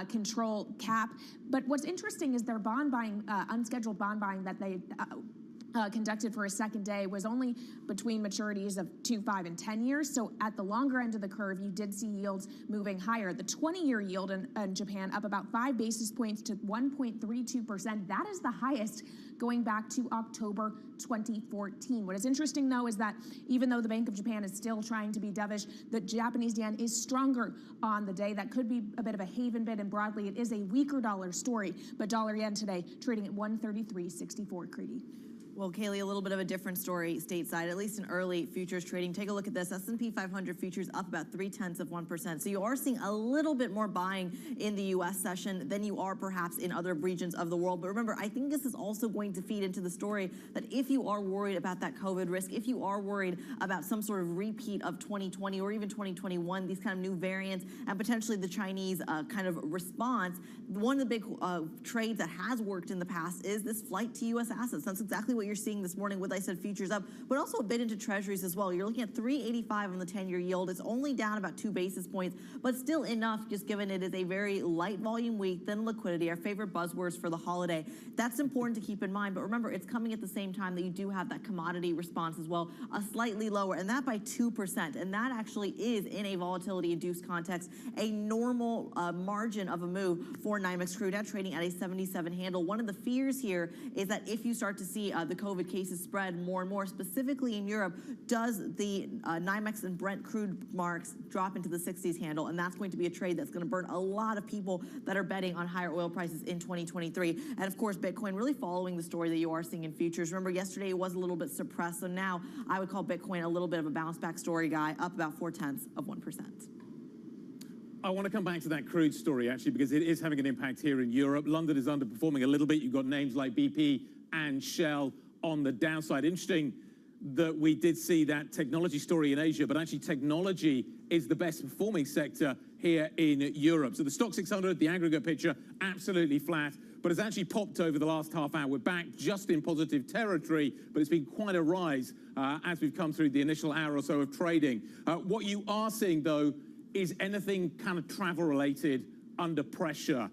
control cap. But what's interesting is their bond buying, unscheduled bond buying that they conducted for a second day was only between maturities of 2, 5, and 10 years. So at the longer end of the curve, you did see yields moving higher. The 20-year yield in Japan up about 5 basis points to 1.32%. That is the highest going back to October 2014. What is interesting, though, is that even though the Bank of Japan is still trying to be dovish, the Japanese yen is stronger on the day. That could be a bit of a haven bid, and broadly, it is a weaker dollar story. But dollar yen today trading at 133.64. Creedy. Well, Kaylee, a little bit of a different story stateside, at least in early futures trading. Take a look at this. S&P 500 futures up about 0.3%. So you are seeing a little bit more buying in the U.S. session than you are perhaps in other regions of the world. But remember, I think this is also going to feed into the story that if you are worried about that COVID risk, if you are worried about some sort of repeat of 2020 or even 2021, these kind of new variants and potentially the Chinese kind of response, one of the big trades that has worked in the past is this flight to U.S. assets. That's exactly what you're seeing this morning with, I said, futures up, but also a bit into treasuries as well. You're looking at 385 on the 10-year yield. It's only down about 2 basis points, but still enough, just given it is a very light volume week, thin liquidity, our favorite buzzwords for the holiday. That's important to keep in mind, but remember, it's coming at the same time that you do have that commodity response as well, a slightly lower, and that by 2%, and that actually is, in a volatility-induced context, a normal margin of a move for NYMEX crude, now trading at a 77 handle. One of the fears here is that if you start to see the COVID cases spread more and more, specifically in Europe, does the NYMEX and Brent crude marks drop into the 60s handle, and that's going to be a trade that's going to burn a lot of people that are betting on higher oil prices in 2023. And of course, Bitcoin really following the story that you are seeing in futures. Remember, yesterday it was a little bit suppressed, so now I would call Bitcoin a little bit of a bounce back story guy, up about 0.4%. I want to come back to that crude story, actually, because it is having an impact here in Europe. London is underperforming a little bit. You've got names like BP and Shell on the downside. Interesting that we did see that technology story in Asia, but actually technology is the best performing sector here in Europe. So the stock 600, the aggregate picture, absolutely flat, but it's actually popped over the last half hour. We're back just in positive territory, but it's been quite a rise as we've come through the initial hour or so of trading. What you are seeing, though, is anything kind of travel related under pressure.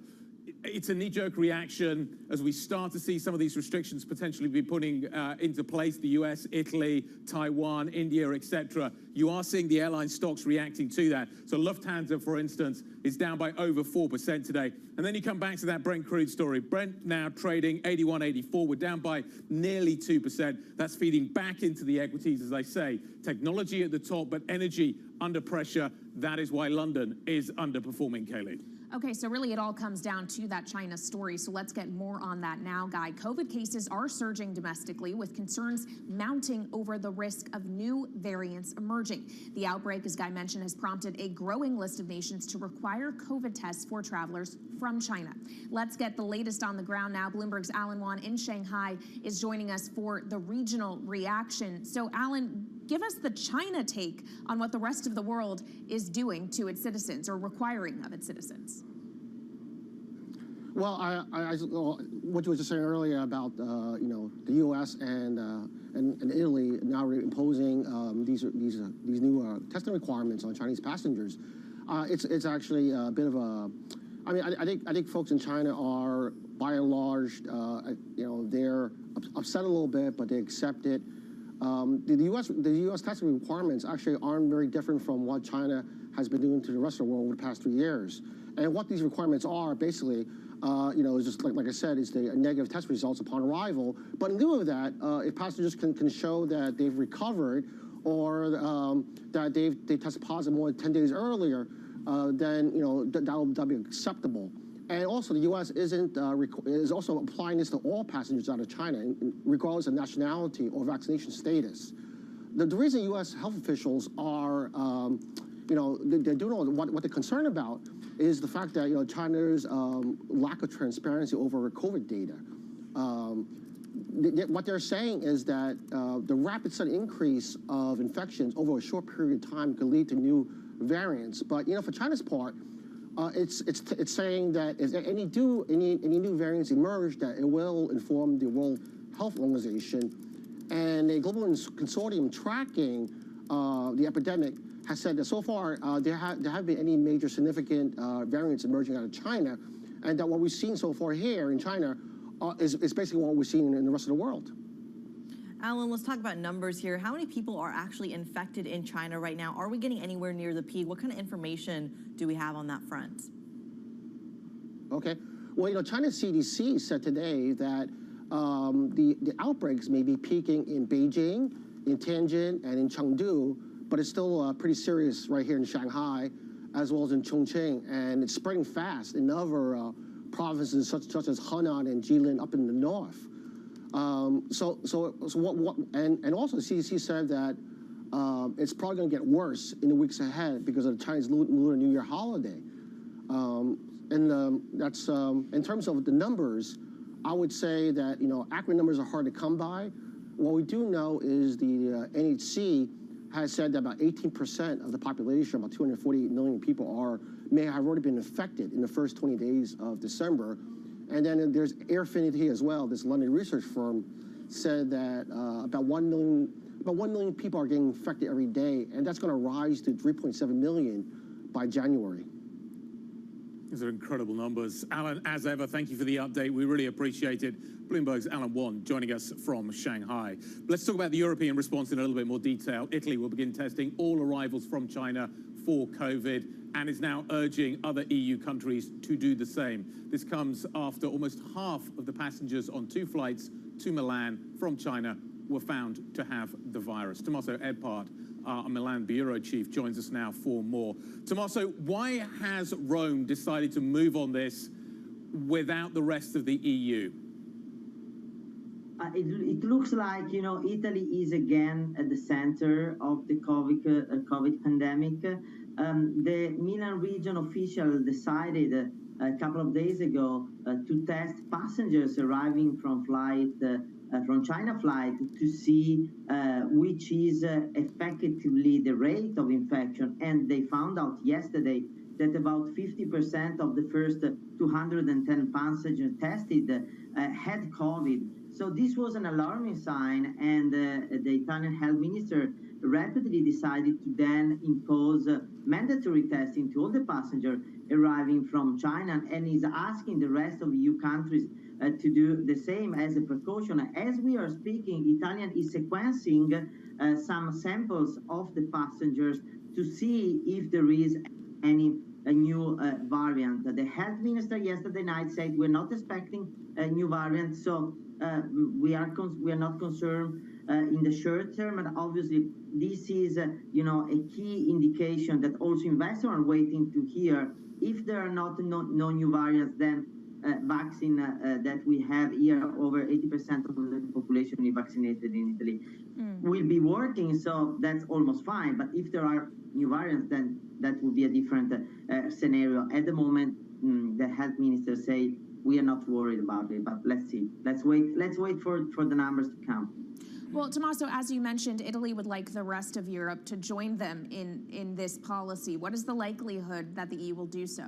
It's a knee-jerk reaction as we start to see some of these restrictions potentially be putting into place, the US, Italy, Taiwan, India, etc. You are seeing the airline stocks reacting to that. So Lufthansa, for instance, is down by over 4% today. And then you come back to that Brent crude story. Brent now trading 81.84. We're down by nearly 2%. That's feeding back into the equities, as I say. Technology at the top, but energy under pressure. That is why London is underperforming, Kaylee. Okay, so really it all comes down to that China story. So let's get more on that now, Guy. COVID cases are surging domestically with concerns mounting over the risk of new variants emerging. The outbreak, as Guy mentioned, has prompted a growing list of nations to require COVID tests for travelers from China. Let's get the latest on the ground now. Bloomberg's Alan Wan in Shanghai is joining us for the regional reaction. So, Alan, give us the China take on what the rest of the world is doing to its citizens or requiring of its citizens. Well, what you were just saying earlier about the U.S. and Italy now imposing these new testing requirements on Chinese passengers, it's actually a bit of a. I mean, I think folks in China are by and large, they're upset a little bit, but they accept it. The U.S. testing requirements actually aren't very different from what China has been doing to the rest of the world over the past 3 years. And what these requirements are basically, is just like I said, is the negative test results upon arrival. But in lieu of that, if passengers can show that they've recovered or that they tested positive more than 10 days earlier, then that'll be acceptable. And also, the U.S. is also applying this to all passengers out of China, regardless of nationality or vaccination status. The reason U.S. health officials are, they're doing what they're concerned about is the fact that China's lack of transparency over COVID data. What they're saying is that the rapid sudden increase of infections over a short period of time could lead to new variants. But for China's part, it's saying that if any new variants emerge, that it will inform the World Health Organization, and a global consortium tracking the epidemic has said that so far there haven't been any major significant variants emerging out of China, and that what we've seen so far here in China is basically what we're seeing in the rest of the world. Alan, let's talk about numbers here. How many people are actually infected in China right now? Are we getting anywhere near the peak? What kind of information do we have on that front? Okay. Well, China's CDC said today that the outbreaks may be peaking in Beijing, in Tianjin, and in Chengdu, but it's still pretty serious right here in Shanghai, as well as in Chongqing, and it's spreading fast in other provinces such as Henan and Jilin up in the north. And also the CDC said that it's probably going to get worse in the weeks ahead because of the Chinese Lunar New Year holiday. That's in terms of the numbers, I would say that accurate numbers are hard to come by. What we do know is the NHC has said that about 18% of the population, about 248 million people, may have already been infected in the first 20 days of December. And then there's Airfinity as well. This London research firm said that about 1 million people are getting infected every day, and that's going to rise to 3.7 million by January. These are incredible numbers. Alan, as ever, thank you for the update. We really appreciate it. Bloomberg's Alan Wan joining us from Shanghai. Let's talk about the European response in a little bit more detail. Italy will begin testing all arrivals from China for COVID and is now urging other EU countries to do the same. This comes after almost half of the passengers on 2 flights to Milan from China were found to have the virus. Tommaso Edpart, our Milan bureau chief, joins us now for more. Tommaso, why has Rome decided to move on this without the rest of the EU? It looks like, Italy is again at the center of the COVID pandemic. The Milan region official decided a couple of days ago to test passengers arriving from China flight to see which is effectively the rate of infection. And they found out yesterday that about 50% of the first 210 passengers tested had COVID. So this was an alarming sign, and the Italian health minister rapidly decided to then impose mandatory testing to all the passengers arriving from China, and is asking the rest of EU countries to do the same as a precaution. As we are speaking, Italian is sequencing some samples of the passengers to see if there is any new variant. The health minister yesterday night said we're not expecting a new variant, so we are not concerned in the short term. And obviously, this is a key indication that also investors are waiting to hear. If there are no new variants, then vaccine that we have here, over 80% of the population is vaccinated in Italy, will be working, so that's almost fine. But if there are new variants, then that will be a different scenario. At the moment, the health minister say we are not worried about it, but let's see. Let's wait for the numbers to come. Well, Tommaso, as you mentioned, Italy would like the rest of Europe to join them in this policy. What is the likelihood that the EU will do so?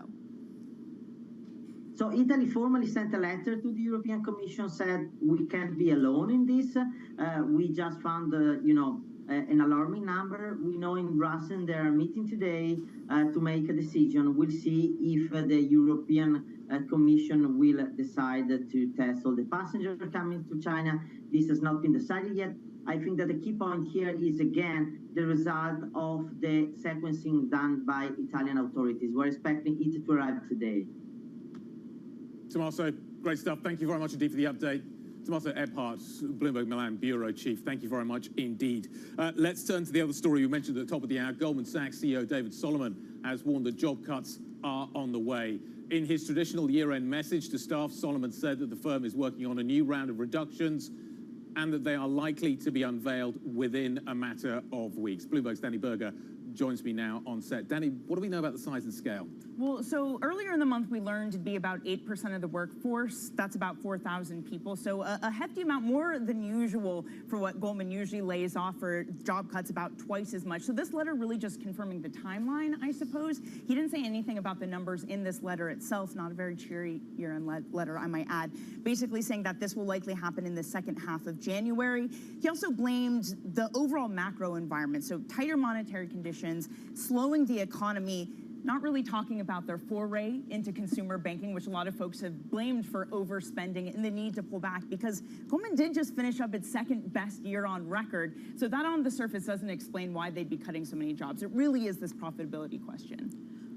So Italy formally sent a letter to the European Commission, said we can't be alone in this. We just found, an alarming number. We know in Brussels they are meeting today to make a decision. We'll see if the European Commission will decide to test all the passengers coming to China. This has not been decided yet. I think that the key point here is, again, the result of the sequencing done by Italian authorities. We're expecting it to arrive today. Tommaso, great stuff. Thank you very much indeed for the update. Tommaso Edpart, Bloomberg Milan bureau chief. Thank you very much indeed. Let's turn to the other story we mentioned at the top of the hour. Goldman Sachs CEO David Solomon has warned that job cuts are on the way. In his traditional year-end message to staff, Solomon said that the firm is working on a new round of reductions and that they are likely to be unveiled within a matter of weeks. Bloomberg's Danny Berger joins me now on set. Danny, what do we know about the size and scale? Well, so earlier in the month, we learned it'd be about 8% of the workforce. That's about 4,000 people. So a hefty amount, more than usual for what Goldman usually lays off for job cuts, about twice as much. So this letter really just confirming the timeline, I suppose. He didn't say anything about the numbers in this letter itself, not a very cheery year-end letter, I might add, basically saying that this will likely happen in the second half of January. He also blamed the overall macro environment, so tighter monetary conditions recessions, slowing the economy, not really talking about their foray into consumer banking, which a lot of folks have blamed for overspending and the need to pull back, because Goldman did just finish up its second best year on record. So that on the surface doesn't explain why they'd be cutting so many jobs. It really is this profitability question.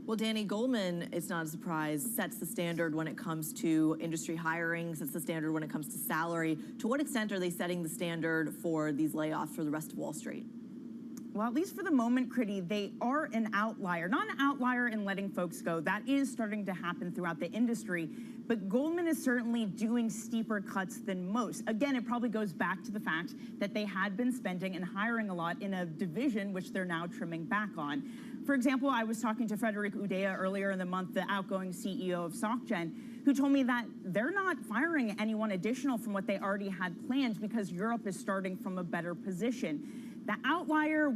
Well, Danny, Goldman, it's not a surprise, sets the standard when it comes to industry hiring, sets the standard when it comes to salary. To what extent are they setting the standard for these layoffs for the rest of Wall Street? Well, at least for the moment, Critty, they are an outlier. Not an outlier in letting folks go. That is starting to happen throughout the industry. But Goldman is certainly doing steeper cuts than most. Again, it probably goes back to the fact that they had been spending and hiring a lot in a division which they're now trimming back on. For example, I was talking to Frederic Udea earlier in the month, the outgoing CEO of SocGen, who told me that they're not firing anyone additional from what they already had planned because Europe is starting from a better position. The outlier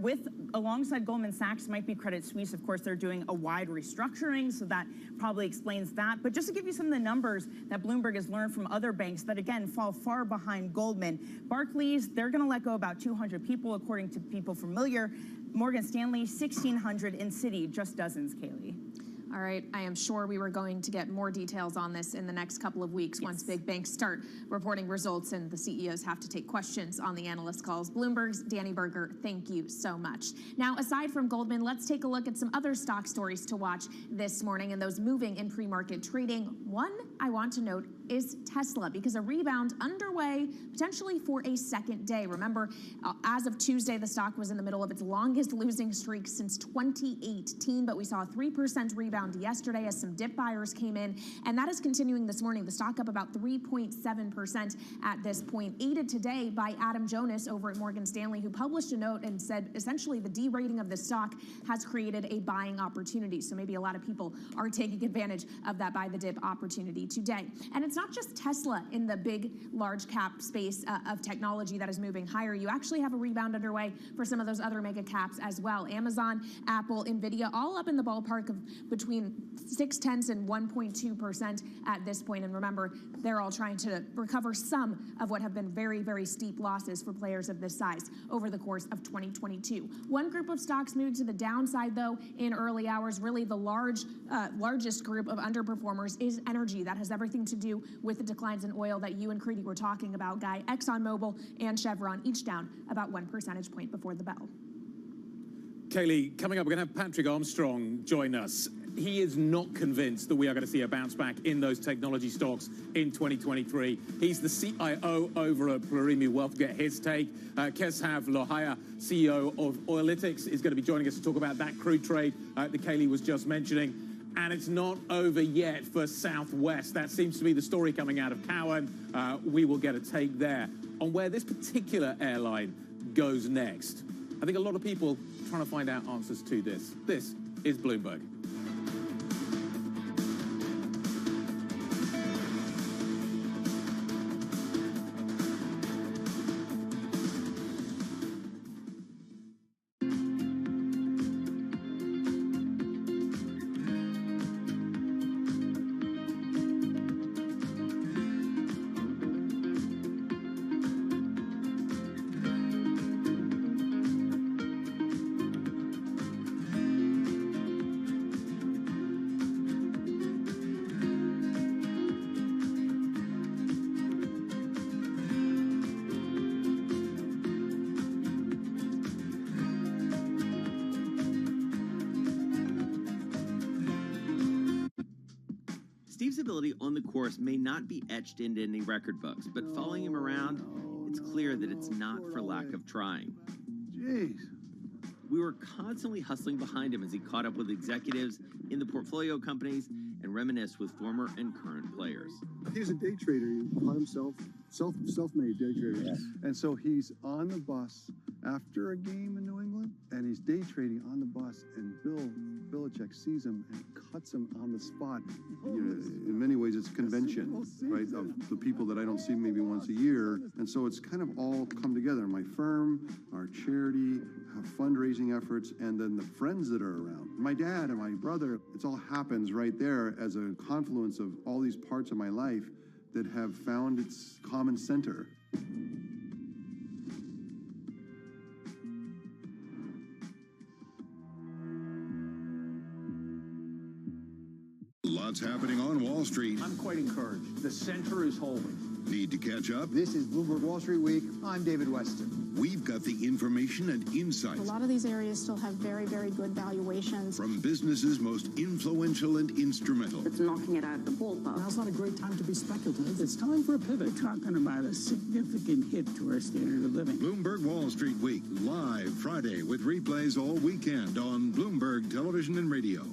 alongside Goldman Sachs might be Credit Suisse. Of course, they're doing a wide restructuring, so that probably explains that. But just to give you some of the numbers that Bloomberg has learned from other banks that, again, fall far behind Goldman. Barclays, they're going to let go about 200 people, according to people familiar. Morgan Stanley, 1,600 in Citi, just dozens, Kaylee. All right, I am sure we were going to get more details on this in the next couple of weeks once big banks start reporting results and the CEOs have to take questions on the analyst calls. Bloomberg's Danny Berger, thank you so much. Now, aside from Goldman, let's take a look at some other stock stories to watch this morning and those moving in pre-market trading. One I want to note is Tesla, because a rebound underway potentially for a second day. Remember, as of Tuesday, the stock was in the middle of its longest losing streak since 2018, but we saw a 3% rebound yesterday as some dip buyers came in, and that is continuing this morning. The stock up about 3.7% at this point, aided today by Adam Jonas over at Morgan Stanley, who published a note and said essentially the derating of the stock has created a buying opportunity. So maybe a lot of people are taking advantage of that buy the dip opportunity today. And it's not just Tesla in the big, large cap space of technology that is moving higher. You actually have a rebound underway for some of those other mega caps as well. Amazon, Apple, Nvidia, all up in the ballpark of between 0.6 and 1.2% at this point. And remember, they're all trying to recover some of what have been very, very steep losses for players of this size over the course of 2022. One group of stocks moved to the downside, though, in early hours. Really, the largest group of underperformers is energy. That has everything to do with the declines in oil that you and Critty were talking about, Guy. ExxonMobil and Chevron each down about 1 percentage point before the bell. Kaylee, coming up, we're going to have Patrick Armstrong join us. He is not convinced that we are going to see a bounce back in those technology stocks in 2023. He's the CIO over at Plurimi Wealth. Get his take. Keshav Lohaya, CEO of Oilytics, is going to be joining us to talk about that crude trade that Kaylee was just mentioning. And it's not over yet for Southwest. That seems to be the story coming out of Cowen. We will get a take there on where this particular airline goes next. I think a lot of people trying to find out answers to this. This is Bloomberg. Steve's ability on the course may not be etched into any record books, but following him around, it's clear that it's not for lack of trying. Jeez. We were constantly hustling behind him as he caught up with executives in the portfolio companies and reminisced with former and current players. He's a day trader. He called himself self-made day trader. Yes. And so he's on the bus after a game in New England, and he's day trading on the bus, and Bill Belichick sees him and cuts him on the spot. You know, in many ways, it's a convention, right, of the people that I don't see maybe once a year. And so it's kind of all come together. My firm, our charity, fundraising efforts, and then the friends that are around. My dad and my brother, it all happens right there as a confluence of all these parts of my life that have found its common center. what's happening on Wall Street. I'm quite encouraged. The center is holding. Need to catch up? This is Bloomberg Wall Street Week. I'm David Weston. We've got the information and insights. A lot of these areas still have very, very good valuations. From businesses most influential and instrumental. It's knocking it out of the ballpark. Now's not a great time to be speculative. It's time for a pivot. We're talking about a significant hit to our standard of living. Bloomberg Wall Street Week, live Friday with replays all weekend on Bloomberg Television and Radio.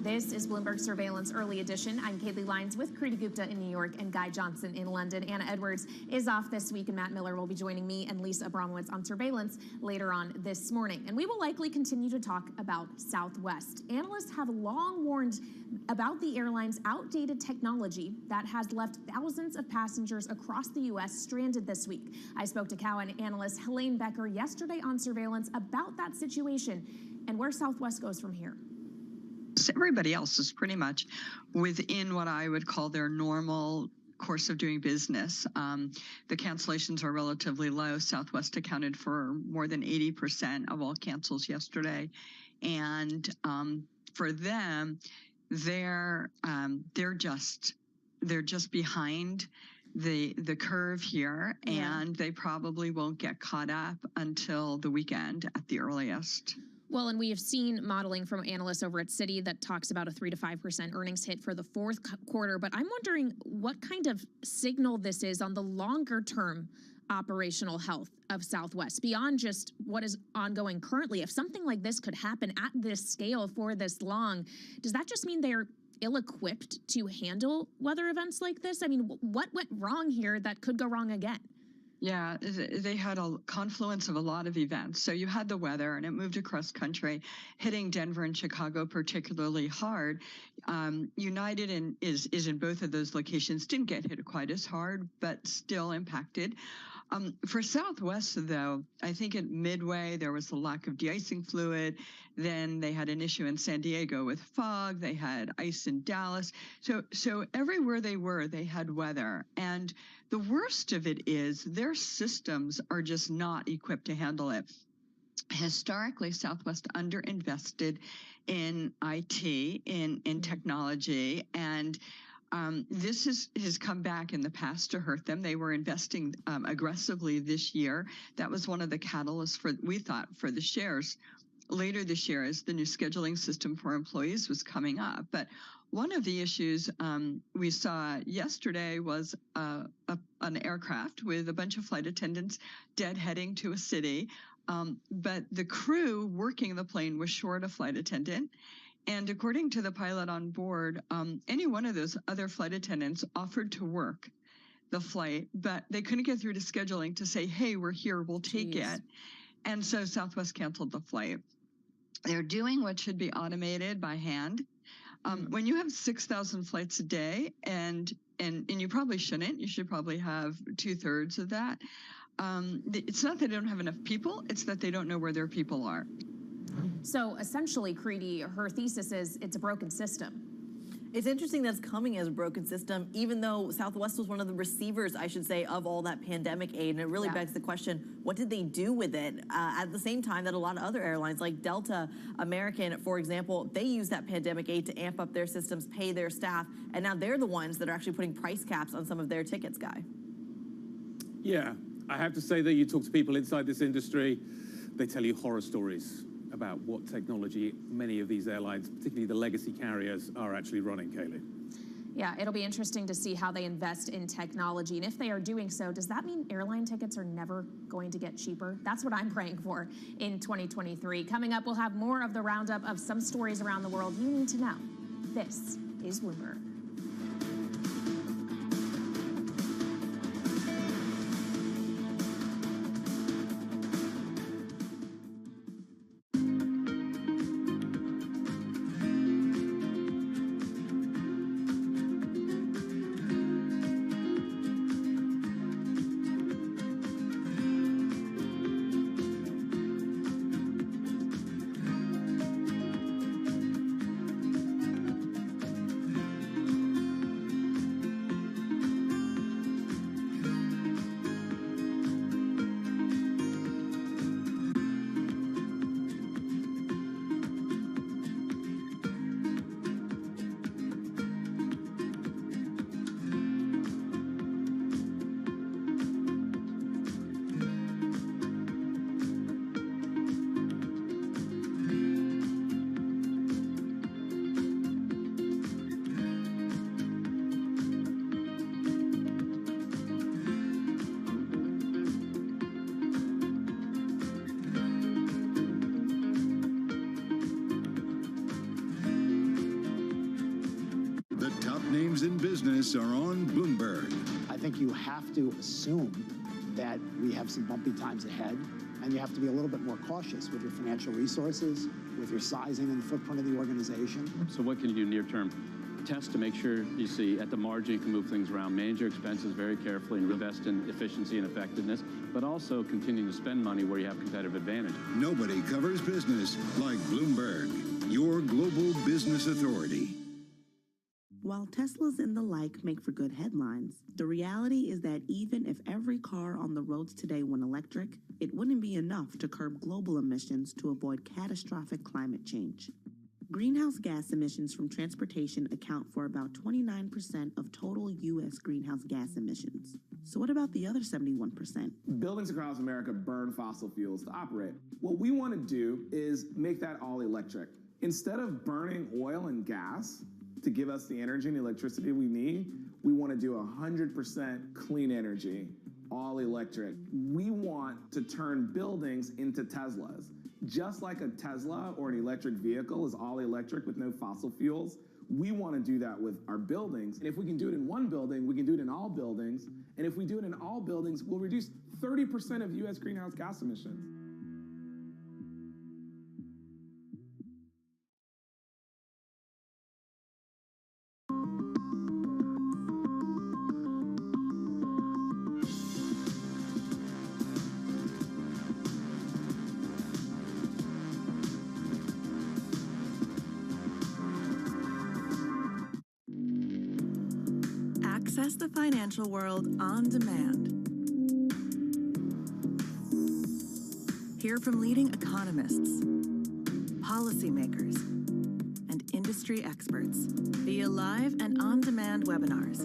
This is Bloomberg Surveillance Early Edition. I'm Kaylee Lyons with Kriti Gupta in New York and Guy Johnson in London. Anna Edwards is off this week, and Matt Miller will be joining me and Lisa Abramowitz on Surveillance later on this morning. And we will likely continue to talk about Southwest. Analysts have long warned about the airline's outdated technology that has left thousands of passengers across the U.S. stranded this week. I spoke to Cowen analyst Helene Becker yesterday on Surveillance about that situation and where Southwest goes from here. Everybody else is pretty much within what I would call their normal course of doing business. The cancellations are relatively low. Southwest accounted for more than 80% of all cancels yesterday. And for them, they're just behind the curve here, and they probably won't get caught up until the weekend at the earliest. Well, and we have seen modeling from analysts over at Citi that talks about a 3 to 5% earnings hit for the fourth quarter. But I'm wondering what kind of signal this is on the longer term operational health of Southwest beyond just what is ongoing currently. If something like this could happen at this scale for this long, does that just mean they're ill-equipped to handle weather events like this? I mean, what went wrong here that could go wrong again? Yeah, they had a confluence of a lot of events. So you had the weather, and it moved across country, hitting Denver and Chicago particularly hard. United is in both of those locations, didn't get hit quite as hard, but still impacted. For Southwest, though, I think at Midway, there was a lack of de-icing fluid. Then they had an issue in San Diego with fog. They had ice in Dallas. So everywhere they were, they had weather. And the worst of it is their systems are just not equipped to handle it. Historically, Southwest underinvested in IT, in technology, and this has come back in the past to hurt them. They were investing aggressively this year. That was one of the catalysts we thought, for the shares later this year, as the new scheduling system for employees was coming up. But one of the issues we saw yesterday was an aircraft with a bunch of flight attendants deadheading to a city. But the crew working the plane was short a flight attendant. And according to the pilot on board, any one of those other flight attendants offered to work the flight, but they couldn't get through to scheduling to say, hey, we're here, we'll take it. And so Southwest canceled the flight. They're doing what should be automated by hand. When you have 6,000 flights a day, and you probably shouldn't, you should probably have 2/3 of that. It's not that they don't have enough people, it's that they don't know where their people are. So essentially, Kriti, her thesis is it's a broken system. It's interesting that's coming as a broken system, even though Southwest was one of the receivers, I should say, of all that pandemic aid. And it really begs the question, what did they do with it? At the same time that a lot of other airlines like Delta, American, for example, they use that pandemic aid to amp up their systems, pay their staff, and now they're the ones that are actually putting price caps on some of their tickets, Guy. Yeah, I have to say that you talk to people inside this industry, they tell you horror stories about what technology many of these airlines, particularly the legacy carriers, are actually running, Kaylee. Yeah, it'll be interesting to see how they invest in technology. And if they are doing so, does that mean airline tickets are never going to get cheaper? That's what I'm praying for in 2023. Coming up, we'll have more of the roundup of some stories around the world you need to know. This is Bloomberg. in business are on Bloomberg. I think you have to assume that we have some bumpy times ahead, and you have to be a little bit more cautious with your financial resources, with your sizing and the footprint of the organization. So what can you do near term? Test to make sure you see at the margin you can move things around, manage your expenses very carefully and invest in efficiency and effectiveness, but also continue to spend money where you have competitive advantage. Nobody covers business like Bloomberg, your global business authority. While Teslas and the like make for good headlines, the reality is that even if every car on the roads today went electric, it wouldn't be enough to curb global emissions to avoid catastrophic climate change. Greenhouse gas emissions from transportation account for about 29% of total U.S. greenhouse gas emissions. So what about the other 71%? Buildings across America burn fossil fuels to operate. What we want to do is make that all electric. Instead of burning oil and gas to give us the energy and electricity we need, we want to do 100% clean energy, all electric. We want to turn buildings into Teslas. Just like a Tesla or an electric vehicle is all electric with no fossil fuels, we want to do that with our buildings. And if we can do it in one building, we can do it in all buildings. And if we do it in all buildings, we'll reduce 30% of U.S. greenhouse gas emissions. Access the financial world on demand. Hear from leading economists, policymakers, and industry experts via live and on-demand webinars,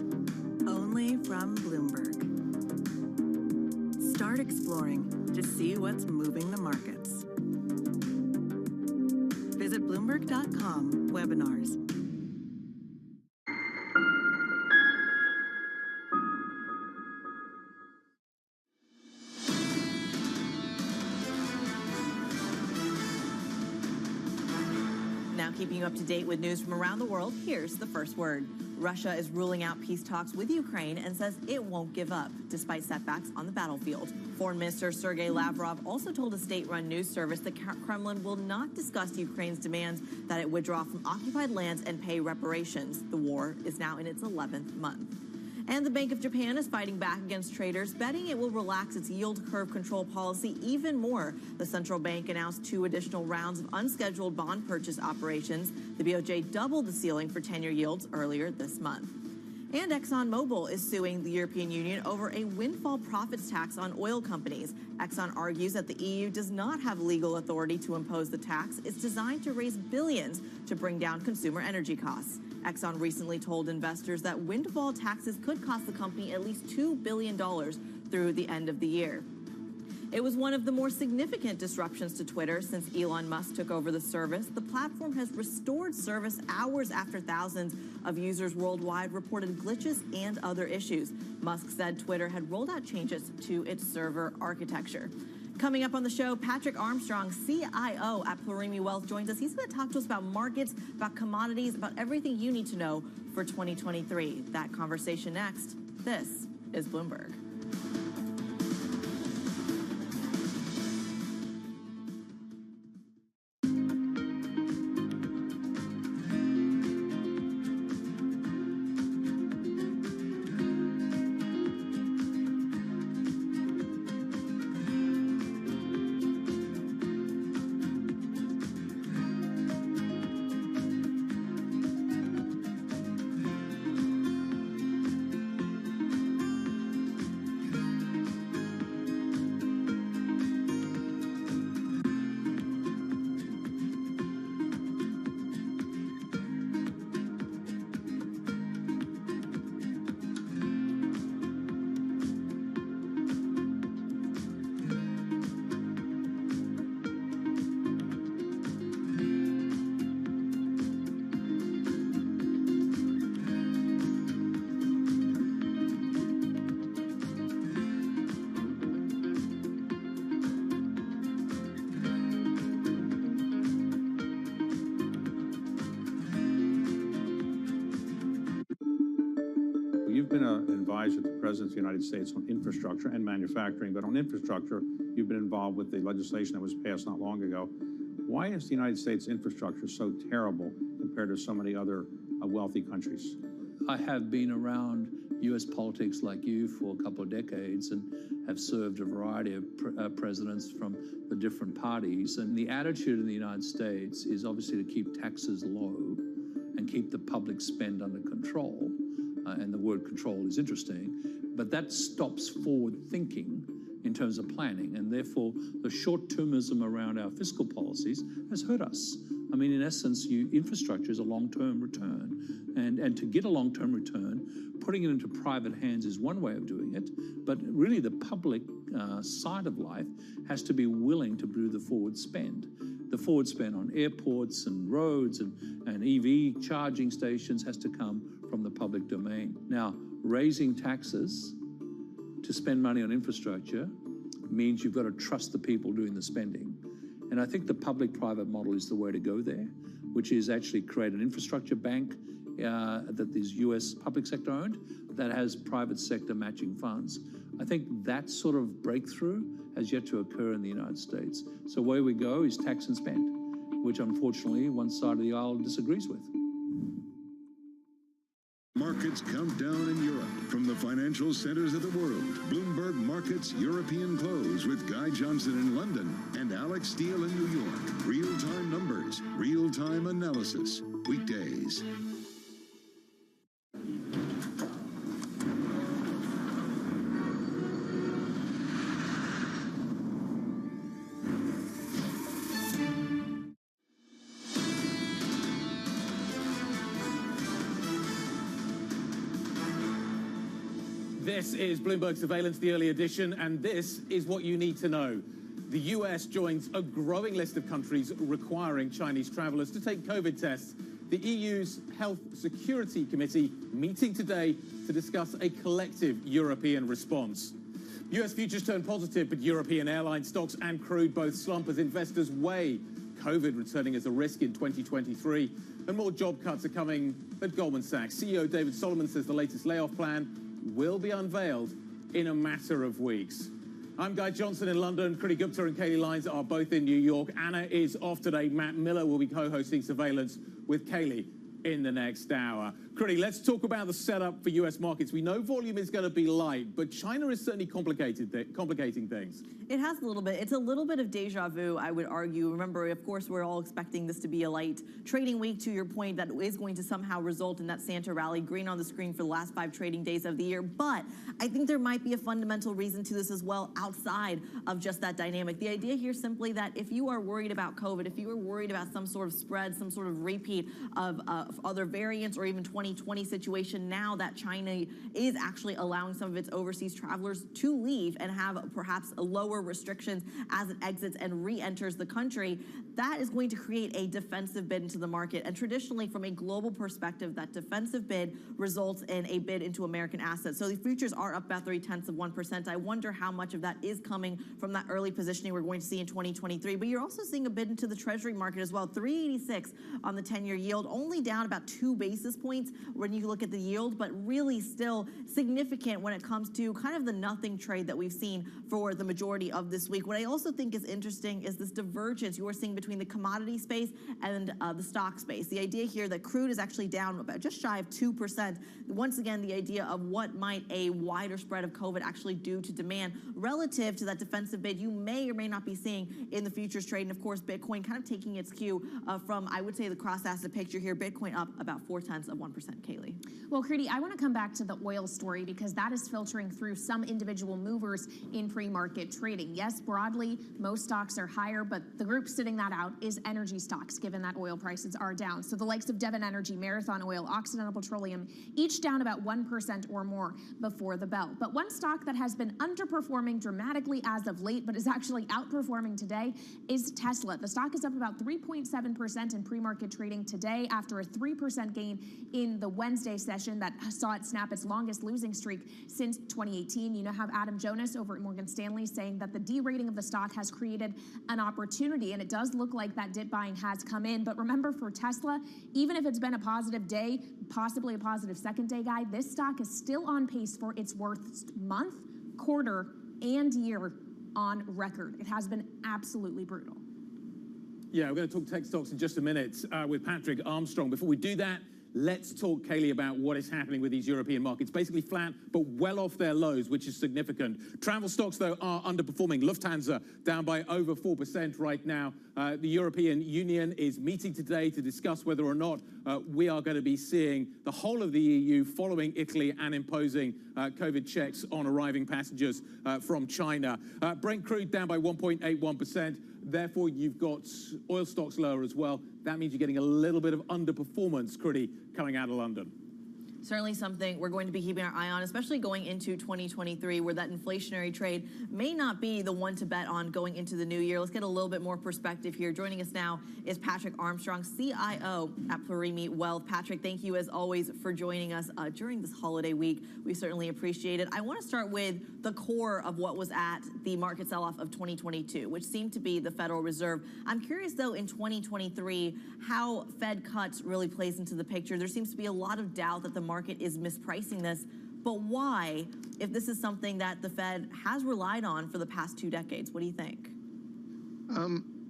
only from Bloomberg. Start exploring to see what's moving the markets. Visit Bloomberg.com/webinars. Keeping you up to date with news from around the world, here's the first word. Russia is ruling out peace talks with Ukraine and says it won't give up, despite setbacks on the battlefield. Foreign Minister Sergei Lavrov also told a state-run news service that Kremlin will not discuss Ukraine's demands that it withdraw from occupied lands and pay reparations. The war is now in its 11th month. And the Bank of Japan is fighting back against traders, betting it will relax its yield curve control policy even more. The central bank announced 2 additional rounds of unscheduled bond purchase operations. The BOJ doubled the ceiling for 10-year yields earlier this month. And ExxonMobil is suing the European Union over a windfall profits tax on oil companies. Exxon argues that the EU does not have legal authority to impose the tax. It's designed to raise billions to bring down consumer energy costs. Exxon recently told investors that windfall taxes could cost the company at least $2 billion through the end of the year. It was one of the more significant disruptions to Twitter since Elon Musk took over the service. The platform has restored service hours after thousands of users worldwide reported glitches and other issues. Musk said Twitter had rolled out changes to its server architecture. Coming up on the show, Patrick Armstrong, CIO at Plurimi Wealth, joins us. He's going to talk to us about markets, about commodities, about everything you need to know for 2023. That conversation next. This is Bloomberg. an advisor to the President of the United States on infrastructure and manufacturing, but on infrastructure, you've been involved with the legislation that was passed not long ago. Why is the United States infrastructure so terrible compared to so many other wealthy countries? I have been around U.S. politics like you for a couple of decades and have served a variety of presidents from the different parties. And the attitude in the United States is obviously to keep taxes low and keep the public spend under control. And the word control is interesting, but that stops forward thinking in terms of planning, and therefore the short-termism around our fiscal policies has hurt us. I mean, in essence, infrastructure is a long-term return, and to get a long-term return, putting it into private hands is one way of doing it, but really the public side of life has to be willing to do the forward spend. The forward spend on airports and roads and EV charging stations has to come from the public domain. Now, raising taxes to spend money on infrastructure means you've got to trust the people doing the spending. And I think the public-private model is the way to go there, which is actually create an infrastructure bank that is U.S. public sector owned that has private sector matching funds. I think that sort of breakthrough has yet to occur in the United States. So where we go is tax and spend, which unfortunately one side of the aisle disagrees with. Markets count down in Europe from the financial centers of the world. Bloomberg Markets European Close with Guy Johnson in London and Alex Steele in New York. Real-time numbers, real-time analysis. Weekdays. This is Bloomberg Surveillance, the early edition, and this is what you need to know. The US joins a growing list of countries requiring Chinese travelers to take COVID tests. The EU's Health Security Committee meeting today to discuss a collective European response. US futures turn positive, but European airline stocks and crude both slump as investors weigh COVID returning as a risk in 2023. And more job cuts are coming at Goldman Sachs. CEO David Solomon says the latest layoff plan will be unveiled in a matter of weeks. I'm Guy Johnson in London. Kriti Gupta and Kaylee Lyons are both in New York. Anna is off today. Matt Miller will be co-hosting Surveillance with Kaylee in the next hour. Kriti, let's talk about the setup for U.S. markets. We know volume is going to be light, but China is certainly complicating things. It has a little bit. It's a little bit of deja vu, I would argue. Remember, of course, we're all expecting this to be a light trading week, to your point, that is going to somehow result in that Santa rally, green on the screen for the last 5 trading days of the year. But I think there might be a fundamental reason to this as well, outside of just that dynamic. The idea here simply that if you are worried about COVID, if you are worried about some sort of spread, some sort of repeat of other variants or even 2020 situation, now that China is actually allowing some of its overseas travelers to leave and have perhaps a lower restrictions as it exits and re-enters the country, that is going to create a defensive bid into the market. And traditionally, from a global perspective, that defensive bid results in a bid into American assets. So the futures are up about 0.3%. I wonder how much of that is coming from that early positioning we're going to see in 2023. But you're also seeing a bid into the Treasury market as well. 386 on the 10-year yield, only down about 2 basis points when you look at the yield, but really still significant when it comes to kind of the nothing trade that we've seen for the majority of this week. What I also think is interesting is this divergence you are seeing between the commodity space and the stock space. The idea here that crude is actually down about just shy of 2%. Once again, the idea of what might a wider spread of COVID actually do to demand relative to that defensive bid you may or may not be seeing in the futures trade. And of course, Bitcoin kind of taking its cue from, I would say, the cross-asset picture here. Bitcoin up about 0.4%. Kaylee. Well, Kriti, I want to come back to the oil story because that is filtering through some individual movers in pre-market trading. Yes, broadly, most stocks are higher, but the group sitting that out is energy stocks, given that oil prices are down. So the likes of Devon Energy, Marathon Oil, Occidental Petroleum, each down about 1% or more before the bell. But one stock that has been underperforming dramatically as of late, but is actually outperforming today, is Tesla. The stock is up about 3.7% in pre-market trading today after a 3% gain in in the Wednesday session that saw it snap its longest losing streak since 2018. You now have Adam Jonas over at Morgan Stanley saying that the derating of the stock has created an opportunity, and it does look like that dip buying has come in. But remember, for Tesla, even if it's been a positive day, possibly a positive second day guide, this stock is still on pace for its worst month, quarter, and year on record. It has been absolutely brutal. Yeah, we're going to talk tech stocks in just a minute with Patrick Armstrong. Before we do that, let's talk, Kaylee, about what is happening with these European markets. Basically flat, but well off their lows, which is significant. Travel stocks, though, are underperforming. Lufthansa down by over 4% right now. The European Union is meeting today to discuss whether or not we are going to be seeing the whole of the EU following Italy and imposing COVID checks on arriving passengers from China. Brent crude down by 1.81%. Therefore, you've got oil stocks lower as well. That means you're getting a little bit of underperformance, Critty, coming out of London. Certainly something we're going to be keeping our eye on, especially going into 2023, where that inflationary trade may not be the one to bet on going into the new year. Let's get a little bit more perspective here. Joining us now is Patrick Armstrong, CIO at Plurimi Wealth. Patrick, thank you as always for joining us during this holiday week. We certainly appreciate it. I want to start with the core of what was at the market sell-off of 2022, which seemed to be the Federal Reserve. I'm curious, though, in 2023, how Fed cuts really plays into the picture. There seems to be a lot of doubt that the market is mispricing this, but why, if this is something that the Fed has relied on for the past 2 decades? What do you think?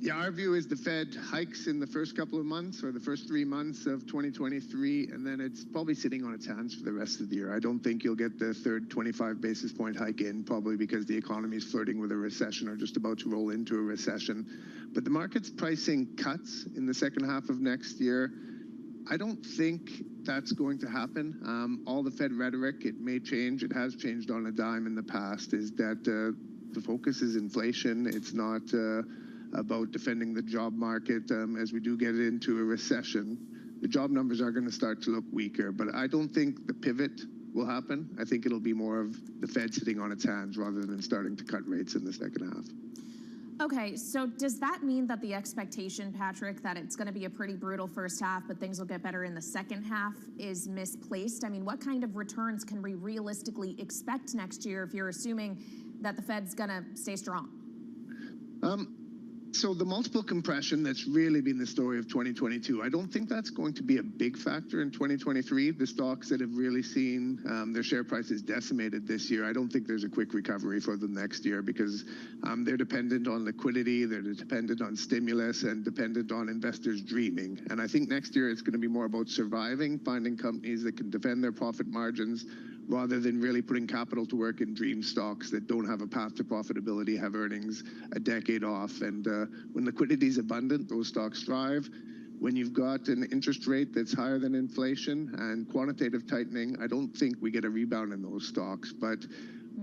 Yeah, our view is the Fed hikes in the first couple of months or the first 3 months of 2023, and then it's probably sitting on its hands for the rest of the year. I don't think you'll get the third 25 basis point hike in, probably because the economy is flirting with a recession or just about to roll into a recession. But the market's pricing cuts in the second half of next year. I don't think that's going to happen. All the Fed rhetoric, it may change, it has changed on a dime in the past, is that the focus is inflation. It's not about defending the job market. As we do get into a recession, the job numbers are going to start to look weaker, but I don't think the pivot will happen. I think it'll be more of the Fed sitting on its hands rather than starting to cut rates in the second half. Okay, so does that mean that the expectation, Patrick, that it's going to be a pretty brutal first half, but things will get better in the second half is misplaced? I mean, what kind of returns can we realistically expect next year if you're assuming that the Fed's going to stay strong? So the multiple compression that's really been the story of 2022, I don't think that's going to be a big factor in 2023. The stocks that have really seen their share prices decimated this year, I don't think there's a quick recovery for them next year because they're dependent on liquidity, they're dependent on stimulus, and dependent on investors dreaming. And I think next year it's going to be more about surviving, finding companies that can defend their profit margins, rather than really putting capital to work in dream stocks that don't have a path to profitability, have earnings a decade off. And when liquidity is abundant, those stocks thrive. When you've got an interest rate that's higher than inflation and quantitative tightening, I don't think we get a rebound in those stocks. But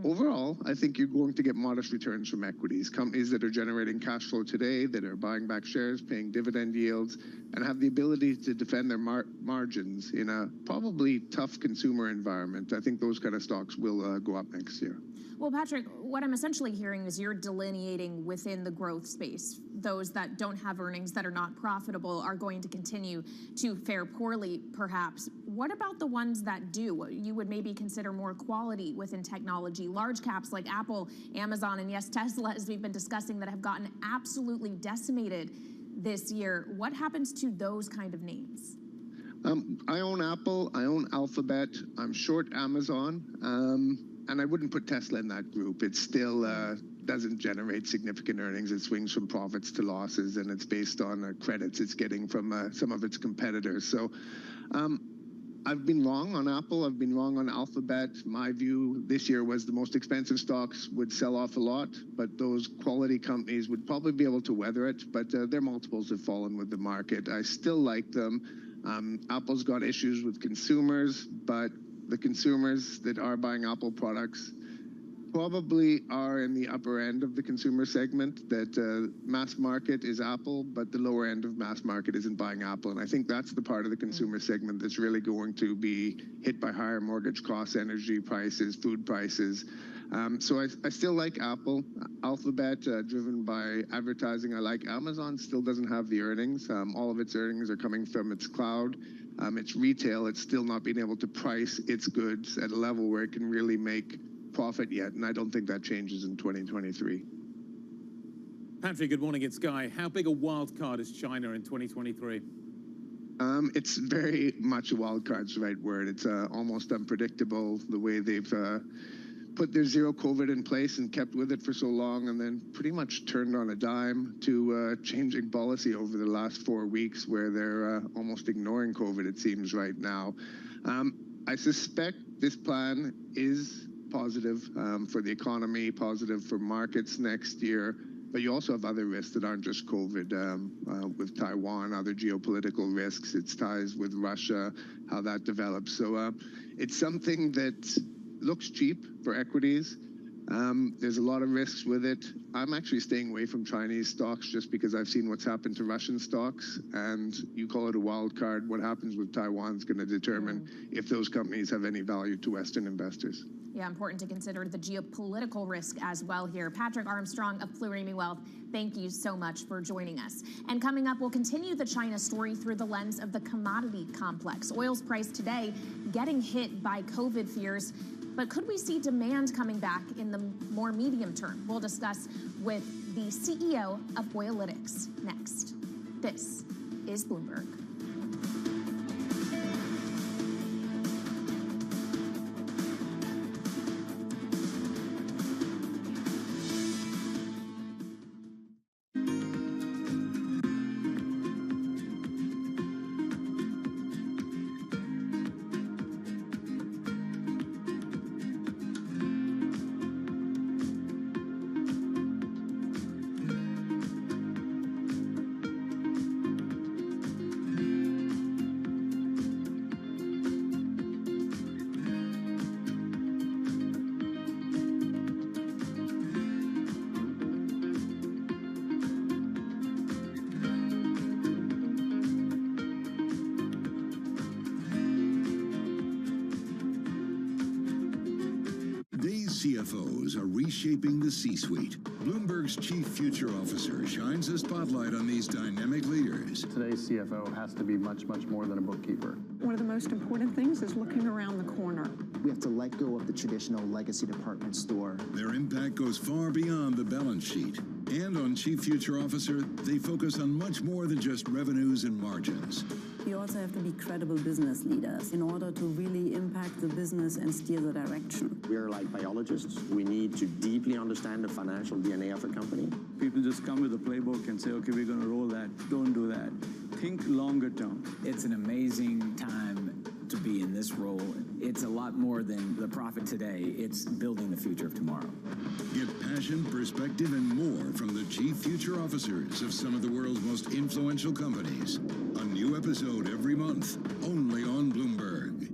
overall, I think you're going to get modest returns from equities. Companies that are generating cash flow today, that are buying back shares, paying dividend yields, and have the ability to defend their margins in a probably tough consumer environment. I think those kind of stocks will go up next year. Well, Patrick, what I'm essentially hearing is you're delineating within the growth space. Those that don't have earnings, that are not profitable, are going to continue to fare poorly, perhaps. What about the ones that do? You would maybe consider more quality within technology, large caps like Apple, Amazon, and yes, Tesla, as we've been discussing, that have gotten absolutely decimated this year. What happens to those kind of names? I own Apple, I own Alphabet, I'm short Amazon, and I wouldn't put Tesla in that group. It still doesn't generate significant earnings. It swings from profits to losses, and it's based on credits it's getting from some of its competitors. So I've been wrong on Apple. I've been wrong on Alphabet. My view this year was the most expensive stocks would sell off a lot, but those quality companies would probably be able to weather it, but their multiples have fallen with the market. I still like them. Apple's got issues with consumers, but the consumers that are buying Apple products probably are in the upper end of the consumer segment, that mass market is Apple, but the lower end of mass market isn't buying Apple. And I think that's the part of the consumer segment that's really going to be hit by higher mortgage costs, energy prices, food prices. So I still like Apple. Alphabet, driven by advertising. I like Amazon, still doesn't have the earnings. All of its earnings are coming from its cloud. its retail, it's still not been able to price its goods at a level where it can really make profit yet, and I don't think that changes in 2023. Patrick, good morning. It's Guy. How big a wild card is China in 2023? It's very much a wild card's the right word. It's almost unpredictable the way they've put their zero COVID in place and kept with it for so long, and then pretty much turned on a dime to changing policy over the last 4 weeks, where they're almost ignoring COVID, it seems, right now. I suspect this plan is positive for the economy, positive for markets next year, but you also have other risks that aren't just COVID, with Taiwan, other geopolitical risks, its ties with Russia, how that develops. So it's something that looks cheap for equities. There's a lot of risks with it. I'm actually staying away from Chinese stocks just because I've seen what's happened to Russian stocks, and you call it a wild card. What happens with Taiwan is going to determine if those companies have any value to Western investors. Yeah, important to consider the geopolitical risk as well here. Patrick Armstrong of Plurimi Wealth, thank you so much for joining us. And coming up, we'll continue the China story through the lens of the commodity complex. Oil's price today getting hit by COVID fears, but could we see demand coming back in the more medium term? We'll discuss with the CEO of Oilytics next. This is Bloomberg. CFOs are reshaping the C-suite. Bloomberg's chief future officer shines a spotlight on these dynamic leaders. Today's CFO has to be much, much more than a bookkeeper. One of the most important things is looking around the corner. We have to let go of the traditional legacy department store. Their impact goes far beyond the balance sheet. And on Chief Future Officer, they focus on much more than just revenues and margins. You also have to be credible business leaders in order to really impact the business and steer the direction. We're like biologists. We need to deeply understand the financial DNA of a company. People just come with a playbook and say, okay, we're going to roll that. Don't do that. Think longer term. It's an amazing time to be in this role. It's a lot more than the profit today. It's building the future of tomorrow. Get passion, perspective, and more from the chief future officers of some of the world's most influential companies. A new episode every month, only on Bloomberg.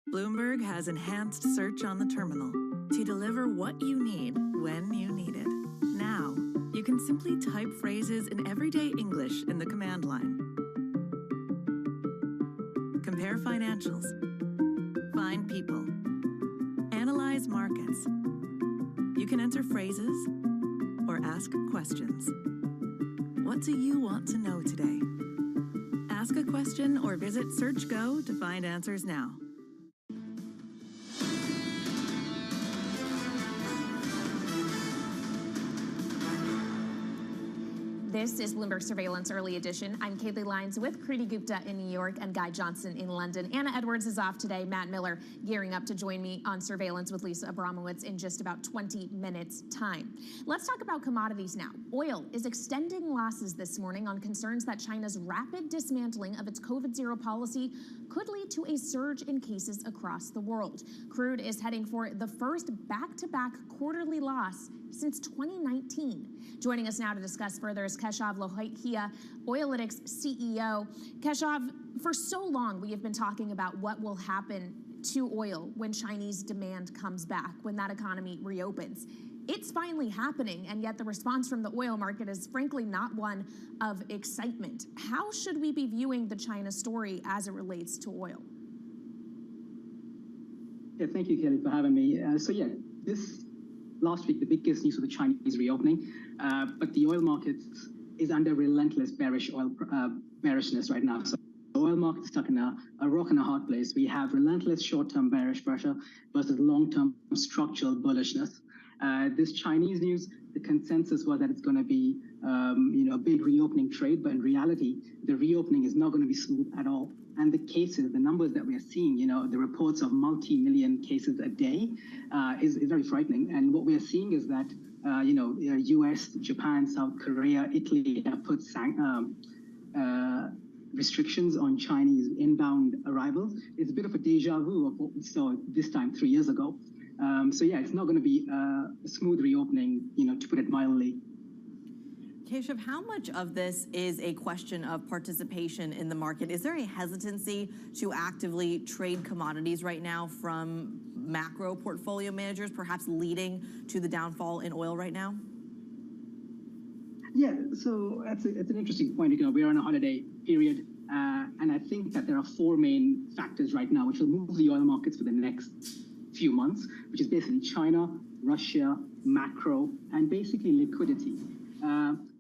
Bloomberg has enhanced search on the terminal to deliver what you need when you need it. Now, you can simply type phrases in everyday English in the command line. Compare financials. Find people. Analyze markets. You can enter phrases or ask questions. What do you want to know today? Ask a question or visit SearchGo to find answers now. This is Bloomberg Surveillance Early Edition. I'm Kaylee Lyons with Kriti Gupta in New York and Guy Johnson in London. Anna Edwards is off today. Matt Miller gearing up to join me on Surveillance with Lisa Abramowitz in just about 20 minutes' time. Let's talk about commodities now. Oil is extending losses this morning on concerns that China's rapid dismantling of its COVID-0 policy could lead to a surge in cases across the world. Crude is heading for the first back-to-back quarterly loss since 2019. Joining us now to discuss further is Keshav Lohia, Oilytics CEO. Keshav, for so long we have been talking about what will happen to oil when Chinese demand comes back, when that economy reopens. It's finally happening, and yet the response from the oil market is frankly not one of excitement. How should we be viewing the China story as it relates to oil? Yeah, thank you, Kelly, for having me. This last week, the biggest news was the Chinese reopening, but the oil markets is under relentless bearishness right now. So the oil market is stuck in a rock and a hard place. We have relentless short-term bearish pressure versus long-term structural bullishness. This Chinese news, the consensus was that it's going to be a big reopening trade, but in reality, the reopening is not going to be smooth at all. And the cases, the numbers that we are seeing, the reports of multi-million cases a day is very frightening. And what we are seeing is that, US, Japan, South Korea, Italy have put restrictions on Chinese inbound arrivals. It's a bit of a deja vu of what we saw this time 3 years ago. So yeah, it's not going to be a smooth reopening, to put it mildly. Keshav, how much of this is a question of participation in the market? Is there a hesitancy to actively trade commodities right now from macro portfolio managers, perhaps leading to the downfall in oil right now? Yeah, so it's an interesting point. We're on a holiday period, and I think that there are four main factors right now which will move the oil markets for the next few months, which is basically China, Russia, macro, and basically liquidity.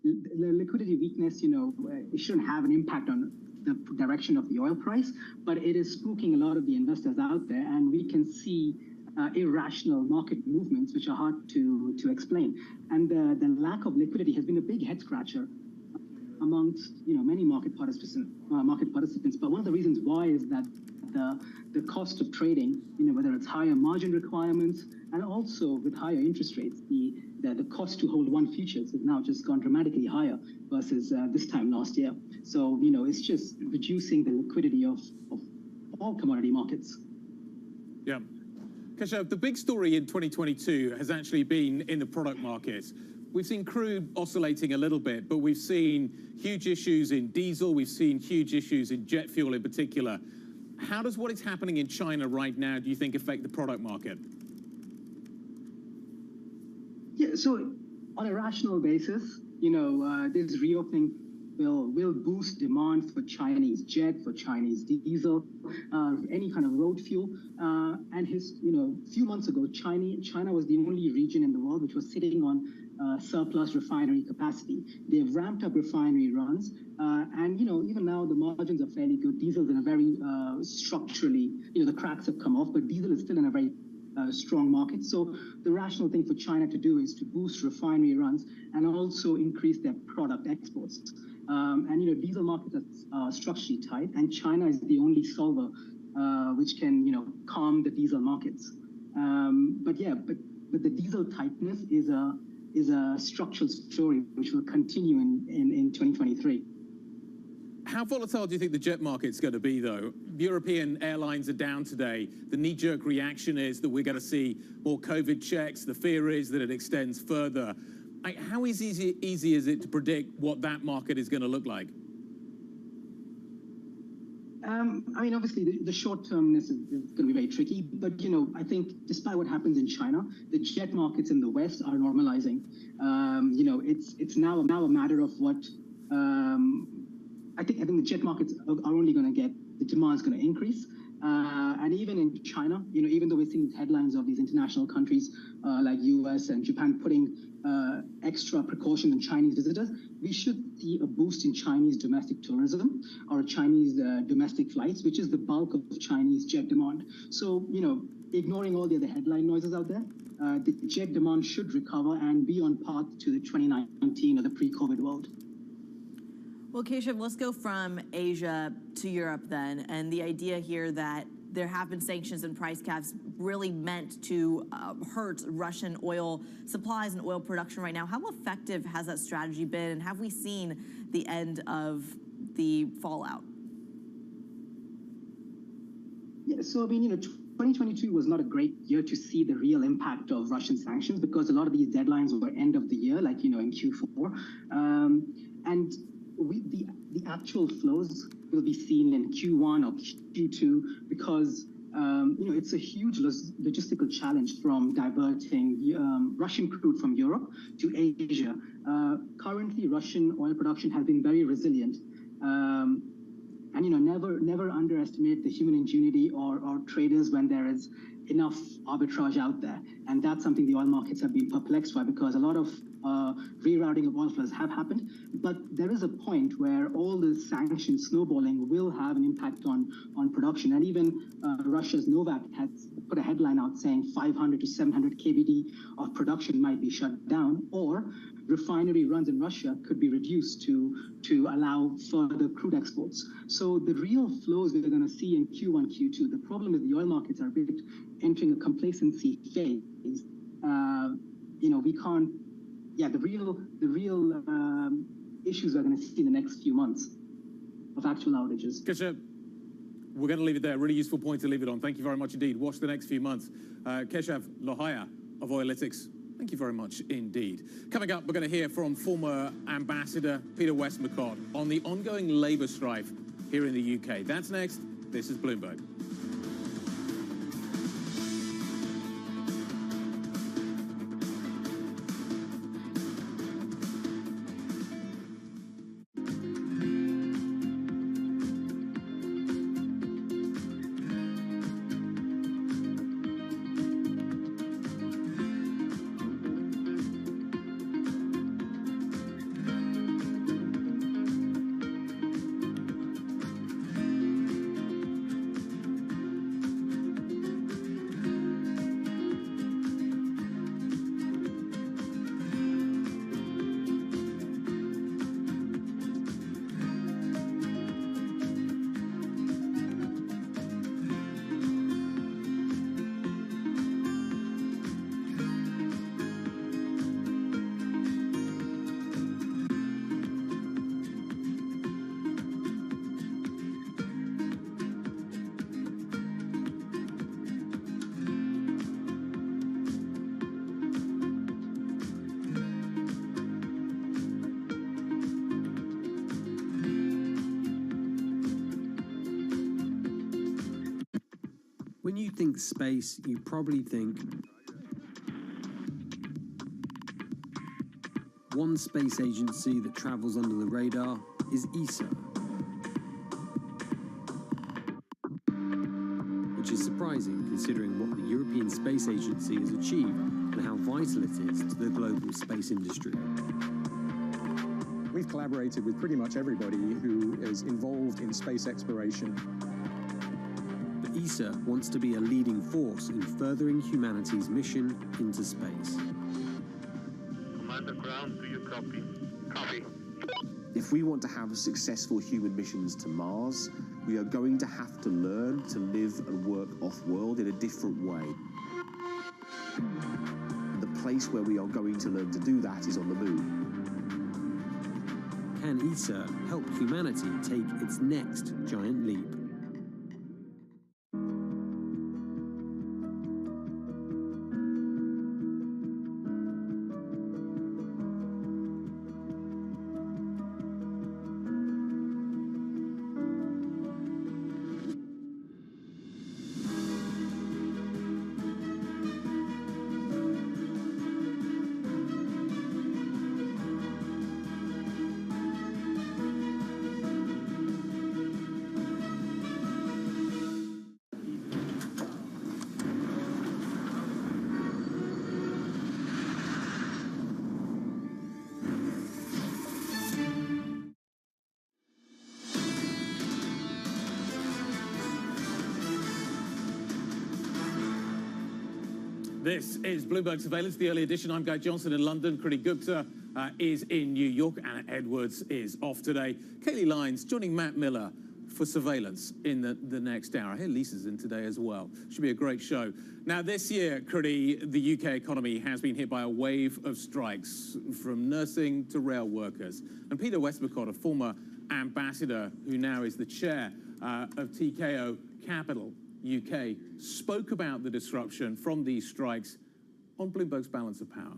The liquidity weakness, it shouldn't have an impact on the direction of the oil price, but it is spooking a lot of the investors out there, and we can see irrational market movements which are hard to explain. And the lack of liquidity has been a big head scratcher amongst many market participants. But one of the reasons why is that the cost of trading, whether it's higher margin requirements and also with higher interest rates, the cost to hold one futures has now just gone dramatically higher versus this time last year. So it's just reducing the liquidity of all commodity markets. Yeah. Keshav, the big story in 2022 has actually been in the product market. We've seen crude oscillating a little bit, but we've seen huge issues in diesel. We've seen huge issues in jet fuel in particular. How does what is happening in China right now, do you think, affect the product market? Yeah, so on a rational basis, this reopening will boost demand for Chinese jet, for Chinese diesel, any kind of road fuel. And few months ago, China was the only region in the world which was sitting on surplus refinery capacity. They've ramped up refinery runs, and even now the margins are fairly good. Diesel's in a very structurally, the cracks have come off, but diesel is still in a very strong market. So the rational thing for China to do is to boost refinery runs and also increase their product exports. And diesel markets are structurally tight, and China is the only solver which can calm the diesel markets. But the diesel tightness is a structural story which will continue in 2023. How volatile do you think the jet market's going to be, though? European airlines are down today. The knee-jerk reaction is that we're going to see more COVID checks. The fear is that it extends further. How easy is it to predict what that market is going to look like? Obviously, the short-termness is going to be very tricky. But, I think despite what happens in China, the jet markets in the West are normalizing. It's now a matter of what... I think the jet markets are only going to get, the demand is going to increase. And even in China, even though we're seeing headlines of these international countries like US and Japan putting extra precautions on Chinese visitors, we should see a boost in Chinese domestic tourism or Chinese domestic flights, which is the bulk of Chinese jet demand. So, ignoring all the other headline noises out there, the jet demand should recover and be on path to the 2019 or the pre-COVID world. Well, Keshav, let's go from Asia to Europe then. And the idea here that there have been sanctions and price caps really meant to hurt Russian oil supplies and oil production right now. How effective has that strategy been? And have we seen the end of the fallout? Yeah, so 2022 was not a great year to see the real impact of Russian sanctions because a lot of these deadlines were end of the year, like, in Q4. And the actual flows will be seen in Q1 or Q2 because, it's a huge logistical challenge from diverting Russian crude from Europe to Asia. Currently, Russian oil production has been very resilient. And, never underestimate the human ingenuity or traders when there is enough arbitrage out there. And that's something the oil markets have been perplexed by because a lot of rerouting of oil flows have happened. But there is a point where all the sanctions snowballing will have an impact on production. And even Russia's Novak has put a headline out saying 500 to 700 KBD of production might be shut down, or refinery runs in Russia could be reduced to allow further crude exports. So the real flows we're going to see in Q1, Q2, the problem is the oil markets are a bit entering a complacency phase. We can't, the real issues we're going to see in the next few months of actual outages. Keshav, we're going to leave it there. Really useful point to leave it on. Thank you very much indeed. Watch the next few months. Keshav Lohia of Oilytics, thank you very much indeed. Coming up, we're going to hear from former Ambassador Peter Westmacott on the ongoing labour strife here in the UK. That's next. This is Bloomberg. When you think space, you probably think one space agency that travels under the radar is ESA, which is surprising considering what the European Space Agency has achieved and how vital it is to the global space industry. We've collaborated with pretty much everybody who is involved in space exploration. ESA wants to be a leading force in furthering humanity's mission into space. Commander Ground, do you copy? Copy. If we want to have successful human missions to Mars, we are going to have to learn to live and work off-world in a different way. The place where we are going to learn to do that is on the moon. Can ESA help humanity take its next giant leap? This is Bloomberg Surveillance, the early edition. I'm Guy Johnson in London. Kriti Gupta is in New York. Anna Edwards is off today. Kaylee Lyons joining Matt Miller for Surveillance in the next hour. I hear Lisa's in today as well. Should be a great show. Now, this year, Kriti, the UK economy has been hit by a wave of strikes, from nursing to rail workers. And Peter Westmacott, a former ambassador who now is the chair of TKO Capital UK, spoke about the disruption from these strikes on Bloomberg's Balance of Power.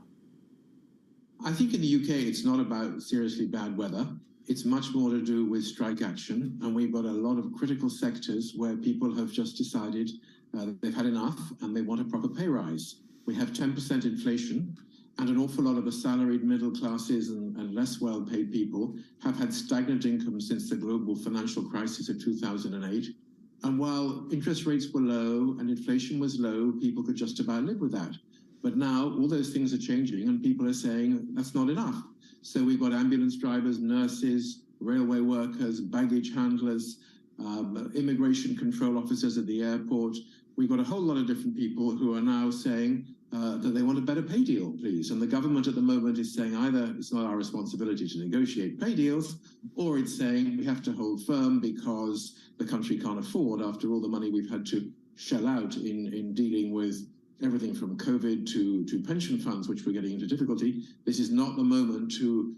I think in the UK, it's not about seriously bad weather. It's much more to do with strike action. And we've got a lot of critical sectors where people have just decided that they've had enough and they want a proper pay rise. We have 10% inflation, and an awful lot of the salaried middle classes and less well-paid people have had stagnant income since the global financial crisis of 2008. And while interest rates were low and inflation was low, people could just about live with that. But now all those things are changing and people are saying that's not enough. So we've got ambulance drivers, nurses, railway workers, baggage handlers, immigration control officers at the airport. We've got a whole lot of different people who are now saying that they want a better pay deal, please. And the government at the moment is saying either it's not our responsibility to negotiate pay deals, or it's saying we have to hold firm because the country can't afford, after all the money we've had to shell out in dealing with everything from COVID to pension funds, which we're getting into difficulty. This is not the moment to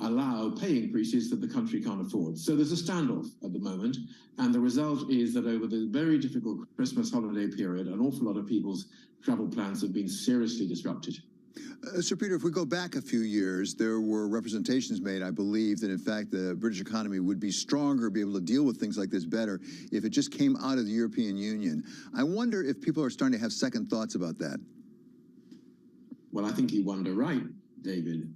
allow pay increases that the country can't afford. So there's a standoff at the moment, and the result is that over the very difficult Christmas holiday period, an awful lot of people's travel plans have been seriously disrupted. Sir Peter, if we go back a few years, there were representations made, I believe, that in fact the British economy would be stronger, be able to deal with things like this better if it just came out of the European Union. I wonder if people are starting to have second thoughts about that. Well, I think you wonder right, David.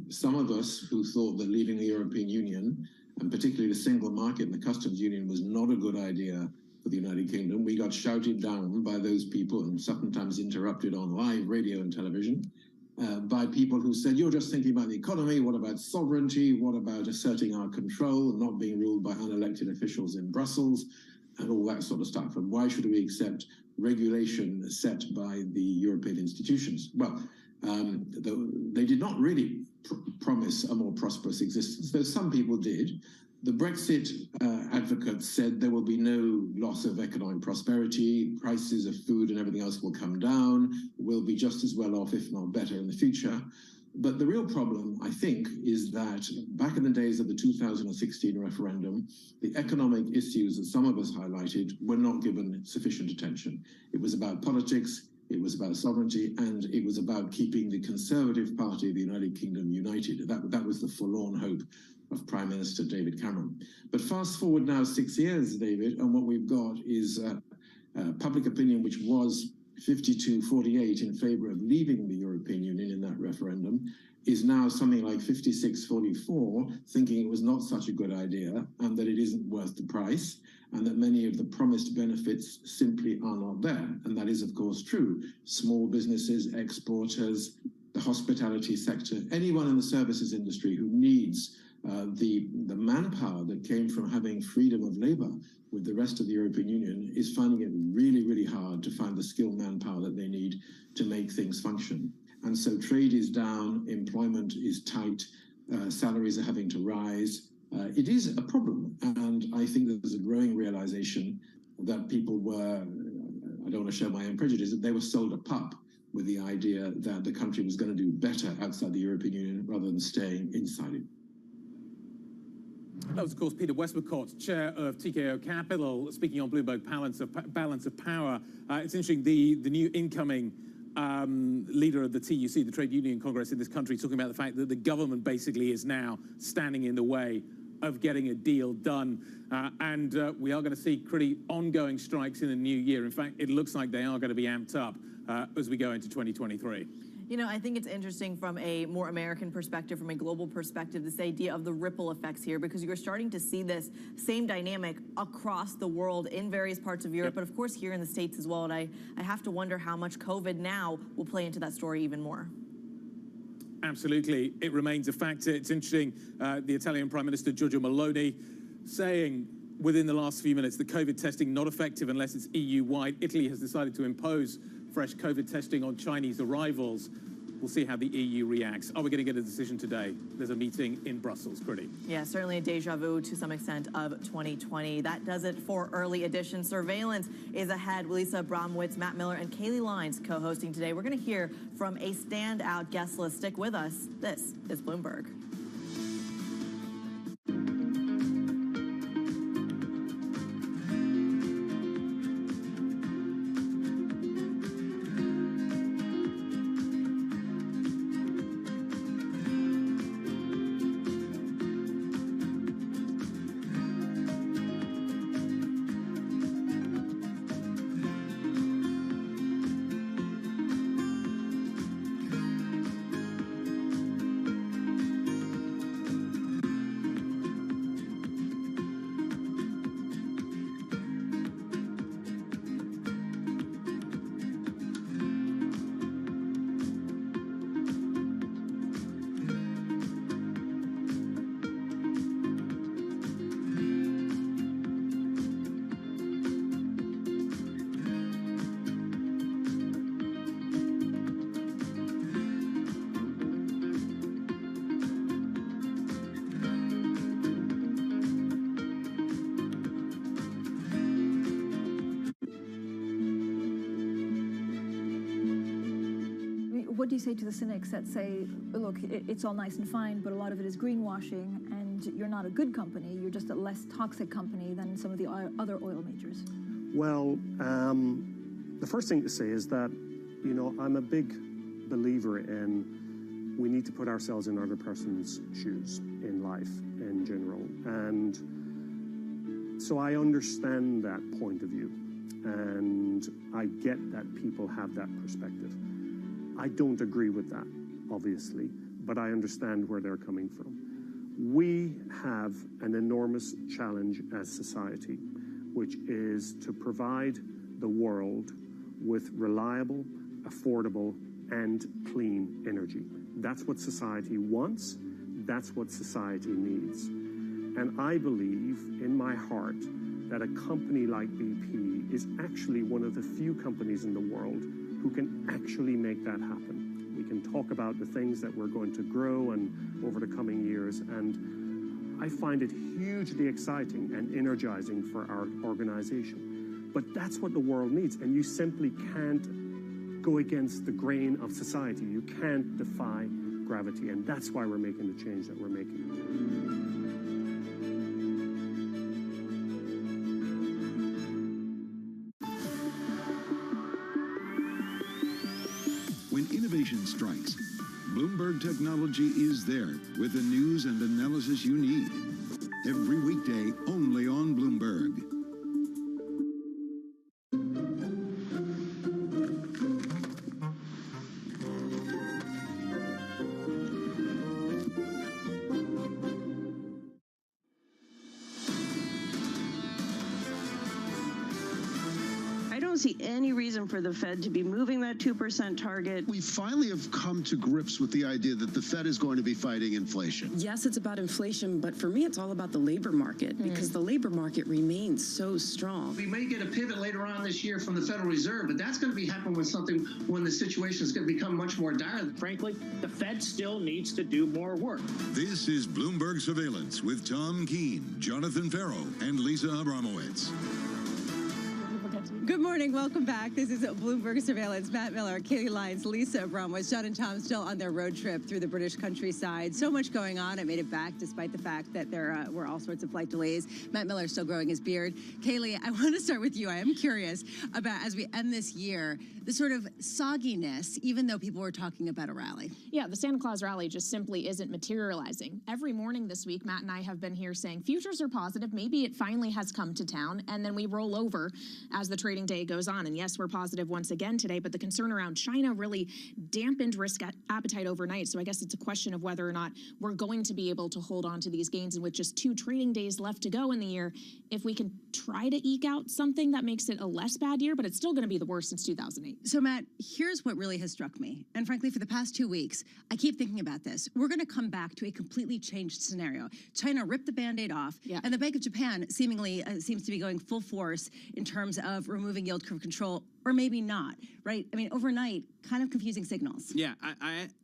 Some of us who thought that leaving the European Union, and particularly the single market and the customs union, was not a good idea for the United Kingdom, we got shouted down by those people and sometimes interrupted on live radio and television by people who said, you're just thinking about the economy, what about sovereignty, what about asserting our control and not being ruled by unelected officials in Brussels, and all that sort of stuff. And why should we accept regulation set by the European institutions? Well, they did not really promise a more prosperous existence, though some people did. The Brexit advocates said there will be no loss of economic prosperity, prices of food and everything else will come down, we'll be just as well off, if not better, in the future. But the real problem, I think, is that back in the days of the 2016 referendum, the economic issues that some of us highlighted were not given sufficient attention. It was about politics, it was about sovereignty, and it was about keeping the Conservative Party of the United Kingdom united. That was the forlorn hope of Prime Minister David Cameron. But fast forward now 6 years, David, and what we've got is public opinion which was 52-48 in favor of leaving the European Union in that referendum is now something like 56-44, thinking it was not such a good idea and that it isn't worth the price and that many of the promised benefits simply are not there. And that is, of course, true. Small businesses, exporters, the hospitality sector, anyone in the services industry who needs the manpower that came from having freedom of labor with the rest of the European Union is finding it really, really hard to find the skilled manpower that they need to make things function. And so trade is down, employment is tight, salaries are having to rise. It is a problem, and I think there's a growing realization that people were, I don't want to show my own prejudice, that they were sold a pup with the idea that the country was going to do better outside the European Union rather than staying inside it. That was, of course, Peter Westmacott, chair of TKO Capital, speaking on Bloomberg Balance of Power. It's interesting, the new incoming leader of the TUC, the Trade Union Congress in this country, talking about the fact that the government basically is now standing in the way of getting a deal done. And we are going to see pretty ongoing strikes in the new year. In fact, it looks like they are going to be amped up as we go into 2023. You know, I think it's interesting from a more American perspective, from a global perspective, this idea of the ripple effects here, because you're starting to see this same dynamic across the world in various parts of Europe, but of course here in the States as well. And I have to wonder how much COVID now will play into that story even more. Absolutely, it remains a factor. It's interesting, the Italian Prime Minister Giorgia Meloni saying within the last few minutes that COVID testing not effective unless it's EU-wide. Italy has decided to impose fresh COVID testing on Chinese arrivals. We'll see how the EU reacts. Are we going to get a decision today? There's a meeting in Brussels, Critty. Yeah, certainly a deja vu to some extent of 2020. That does it for Early Edition. Surveillance is ahead. Lisa Bromwitz, Matt Miller, and Kaylee Lyons co-hosting today. We're going to hear from a standout guest list. Stick with us. This is Bloomberg. what do you say to the cynics that say, look, it's all nice and fine, but a lot of it is greenwashing, and you're not a good company, you're just a less toxic company than some of the other oil majors? Well, the first thing to say is that, you know, I'm a big believer in we need to put ourselves in other person's shoes in life in general. And so I understand that point of view, and I get that people have that perspective. I don't agree with that, obviously, but I understand where they're coming from. We have an enormous challenge as society, which is to provide the world with reliable, affordable, and clean energy. That's what society wants. That's what society needs. And I believe in my heart that a company like BP is actually one of the few companies in the world who can actually make that happen. We can talk about the things that we're going to grow and over the coming years, and I find it hugely exciting and energizing for our organization. But that's what the world needs, and you simply can't go against the grain of society. You can't defy gravity, and that's why we're making the change that we're making. When innovation strikes, Bloomberg Technology is there with the news and analysis you need. Every weekday, only on Bloomberg. I don't see any reason for the Fed to be moving that 2% target. We finally have come to grips with the idea that the Fed is going to be fighting inflation. Yes, it's about inflation, but for me, it's all about the labor market because the labor market remains so strong. We may get a pivot later on this year from the Federal Reserve, but that's going to be happening when the situation is going to become much more dire. Frankly, the Fed still needs to do more work. This is Bloomberg Surveillance with Tom Keene, Jonathan Farrow, and Lisa Abramowitz. Good morning. Welcome back. This is Bloomberg Surveillance. Matt Miller, Katie Lyons, Lisa Abramowitz, John and Tom still on their road trip through the British countryside. So much going on. I made it back despite the fact that there were all sorts of flight delays. Matt Miller is still growing his beard. Kaylee, I want to start with you. I am curious about, as we end this year, the sort of sogginess, even though people were talking about a rally. Yeah, the Santa Claus rally just simply isn't materializing. Every morning this week, Matt and I have been here saying futures are positive. Maybe it finally has come to town. And then we roll over as the trading day goes on. And yes, we're positive once again today, but the concern around China really dampened risk appetite overnight. So I guess it's a question of whether or not we're going to be able to hold on to these gains. And with just 2 trading days left to go in the year, if we can try to eke out something that makes it a less bad year, but it's still going to be the worst since 2008. So Matt, here's what really has struck me. And frankly, for the past 2 weeks, I keep thinking about this. We're going to come back to a completely changed scenario. China ripped the Band-Aid off, and the Bank of Japan seemingly seems to be going full force in terms of removing yield curve control, or maybe not, right? I mean, overnight, kind of confusing signals. Yeah,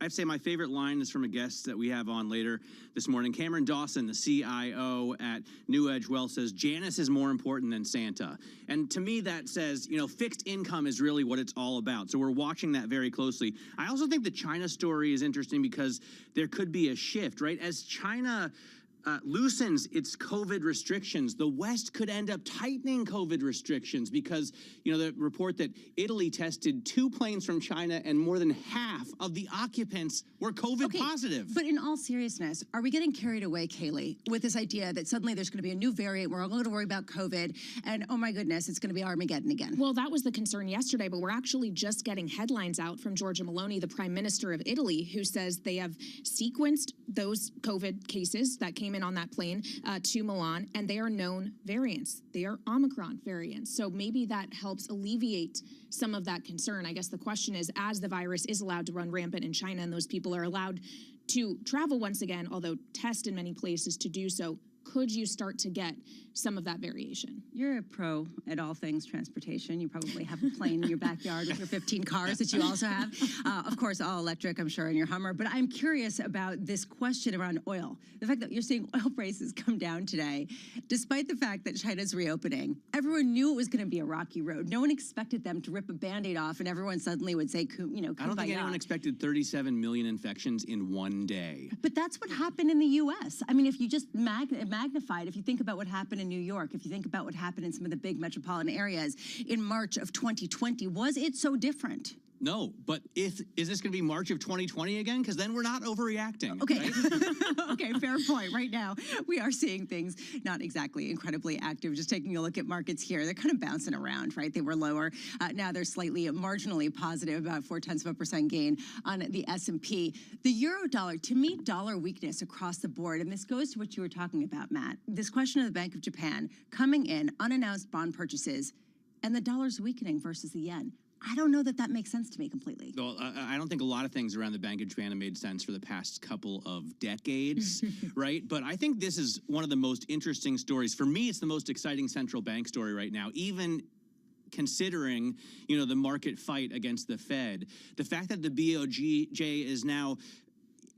I'd say my favorite line is from a guest that we have on later this morning. Cameron Dawson, the CIO at New Edge Wealth, says Janus is more important than Santa. And to me, that says, you know, fixed income is really what it's all about. So we're watching that very closely. I also think the China story is interesting because there could be a shift, right? As China loosens its COVID restrictions, the West could end up tightening COVID restrictions because, you know, the report that Italy tested 2 planes from China and more than half of the occupants were COVID positive. But in all seriousness, are we getting carried away, Kaylee, with this idea that suddenly there's going to be a new variant, we're all going to worry about COVID, and oh my goodness, it's going to be Armageddon again? Well, that was the concern yesterday, but we're actually just getting headlines out from Giorgia Meloni, the Prime Minister of Italy, who says they have sequenced those COVID cases that came in on that plane to Milan, and they are known variants. They are Omicron variants. So maybe that helps alleviate some of that concern. I guess the question is, as the virus is allowed to run rampant in China and those people are allowed to travel once again, although test in many places to do so, could you start to get some of that variation? You're a pro at all things transportation. You probably have a plane in your backyard with your 15 cars that you also have. Of course, all electric, I'm sure, in your Hummer. But I'm curious about this question around oil. The fact that you're seeing oil prices come down today, despite the fact that China's reopening. Everyone knew it was going to be a rocky road. No one expected them to rip a Band-Aid off and everyone suddenly would say, you know, I don't think anyone expected 37 million infections in one day. But that's what happened in the U.S. I mean, if you just magnified, if you think about what happened in New York, if you think about what happened in some of the big metropolitan areas in March of 2020, was it so different? No, but is this going to be March of 2020 again? Because then we're not overreacting. Okay. Right? Okay, fair point. Right now, we are seeing things not exactly incredibly active. Just taking a look at markets here, they're kind of bouncing around, right? They were lower. Now they're slightly marginally positive, about 0.4% gain on the S&P. The euro dollar, to me, dollar weakness across the board. And this goes to what you were talking about, Matt. This question of the Bank of Japan coming in, unannounced bond purchases, and the dollar's weakening versus the yen. I don't know that that makes sense to me completely. Well, I don't think a lot of things around the Bank of Japan have made sense for the past couple of decades, right? But I think this is one of the most interesting stories. For me, it's the most exciting central bank story right now, even considering, you know, the market fight against the Fed. The fact that the BOJ is now,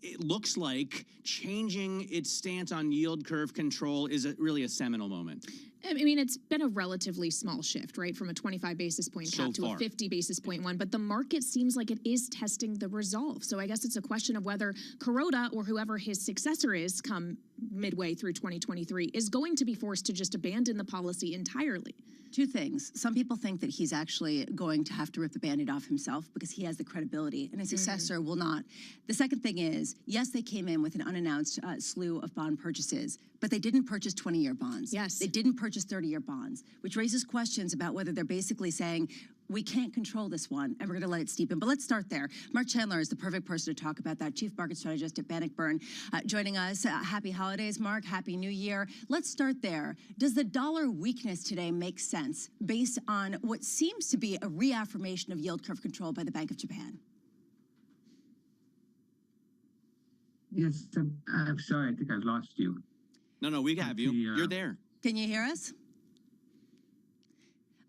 it looks like, changing its stance on yield curve control is really a seminal moment. I mean, it's been a relatively small shift, right, from a 25 basis point cap to a 50 basis point one, but the market seems like it is testing the resolve. So I guess it's a question of whether Kuroda or whoever his successor is come midway through 2023 is going to be forced to just abandon the policy entirely. Two things. Some people think that he's actually going to have to rip the Band-Aid off himself because he has the credibility, and his successor will not. The second thing is, yes, they came in with an unannounced slew of bond purchases, but they didn't purchase 20-year bonds. Yes. They didn't purchase 30-year bonds, which raises questions about whether they're basically saying, we can't control this one, and we're going to let it steepen. But let's start there. Mark Chandler is the perfect person to talk about that, Chief Market Strategist at Bannockburn, joining us. Happy holidays, Mark. Happy New Year. Let's start there. Does the dollar weakness today make sense based on what seems to be a reaffirmation of yield curve control by the Bank of Japan? Yes, I'm sorry. I think I lost you. No, we have you. You're there. Can you hear us?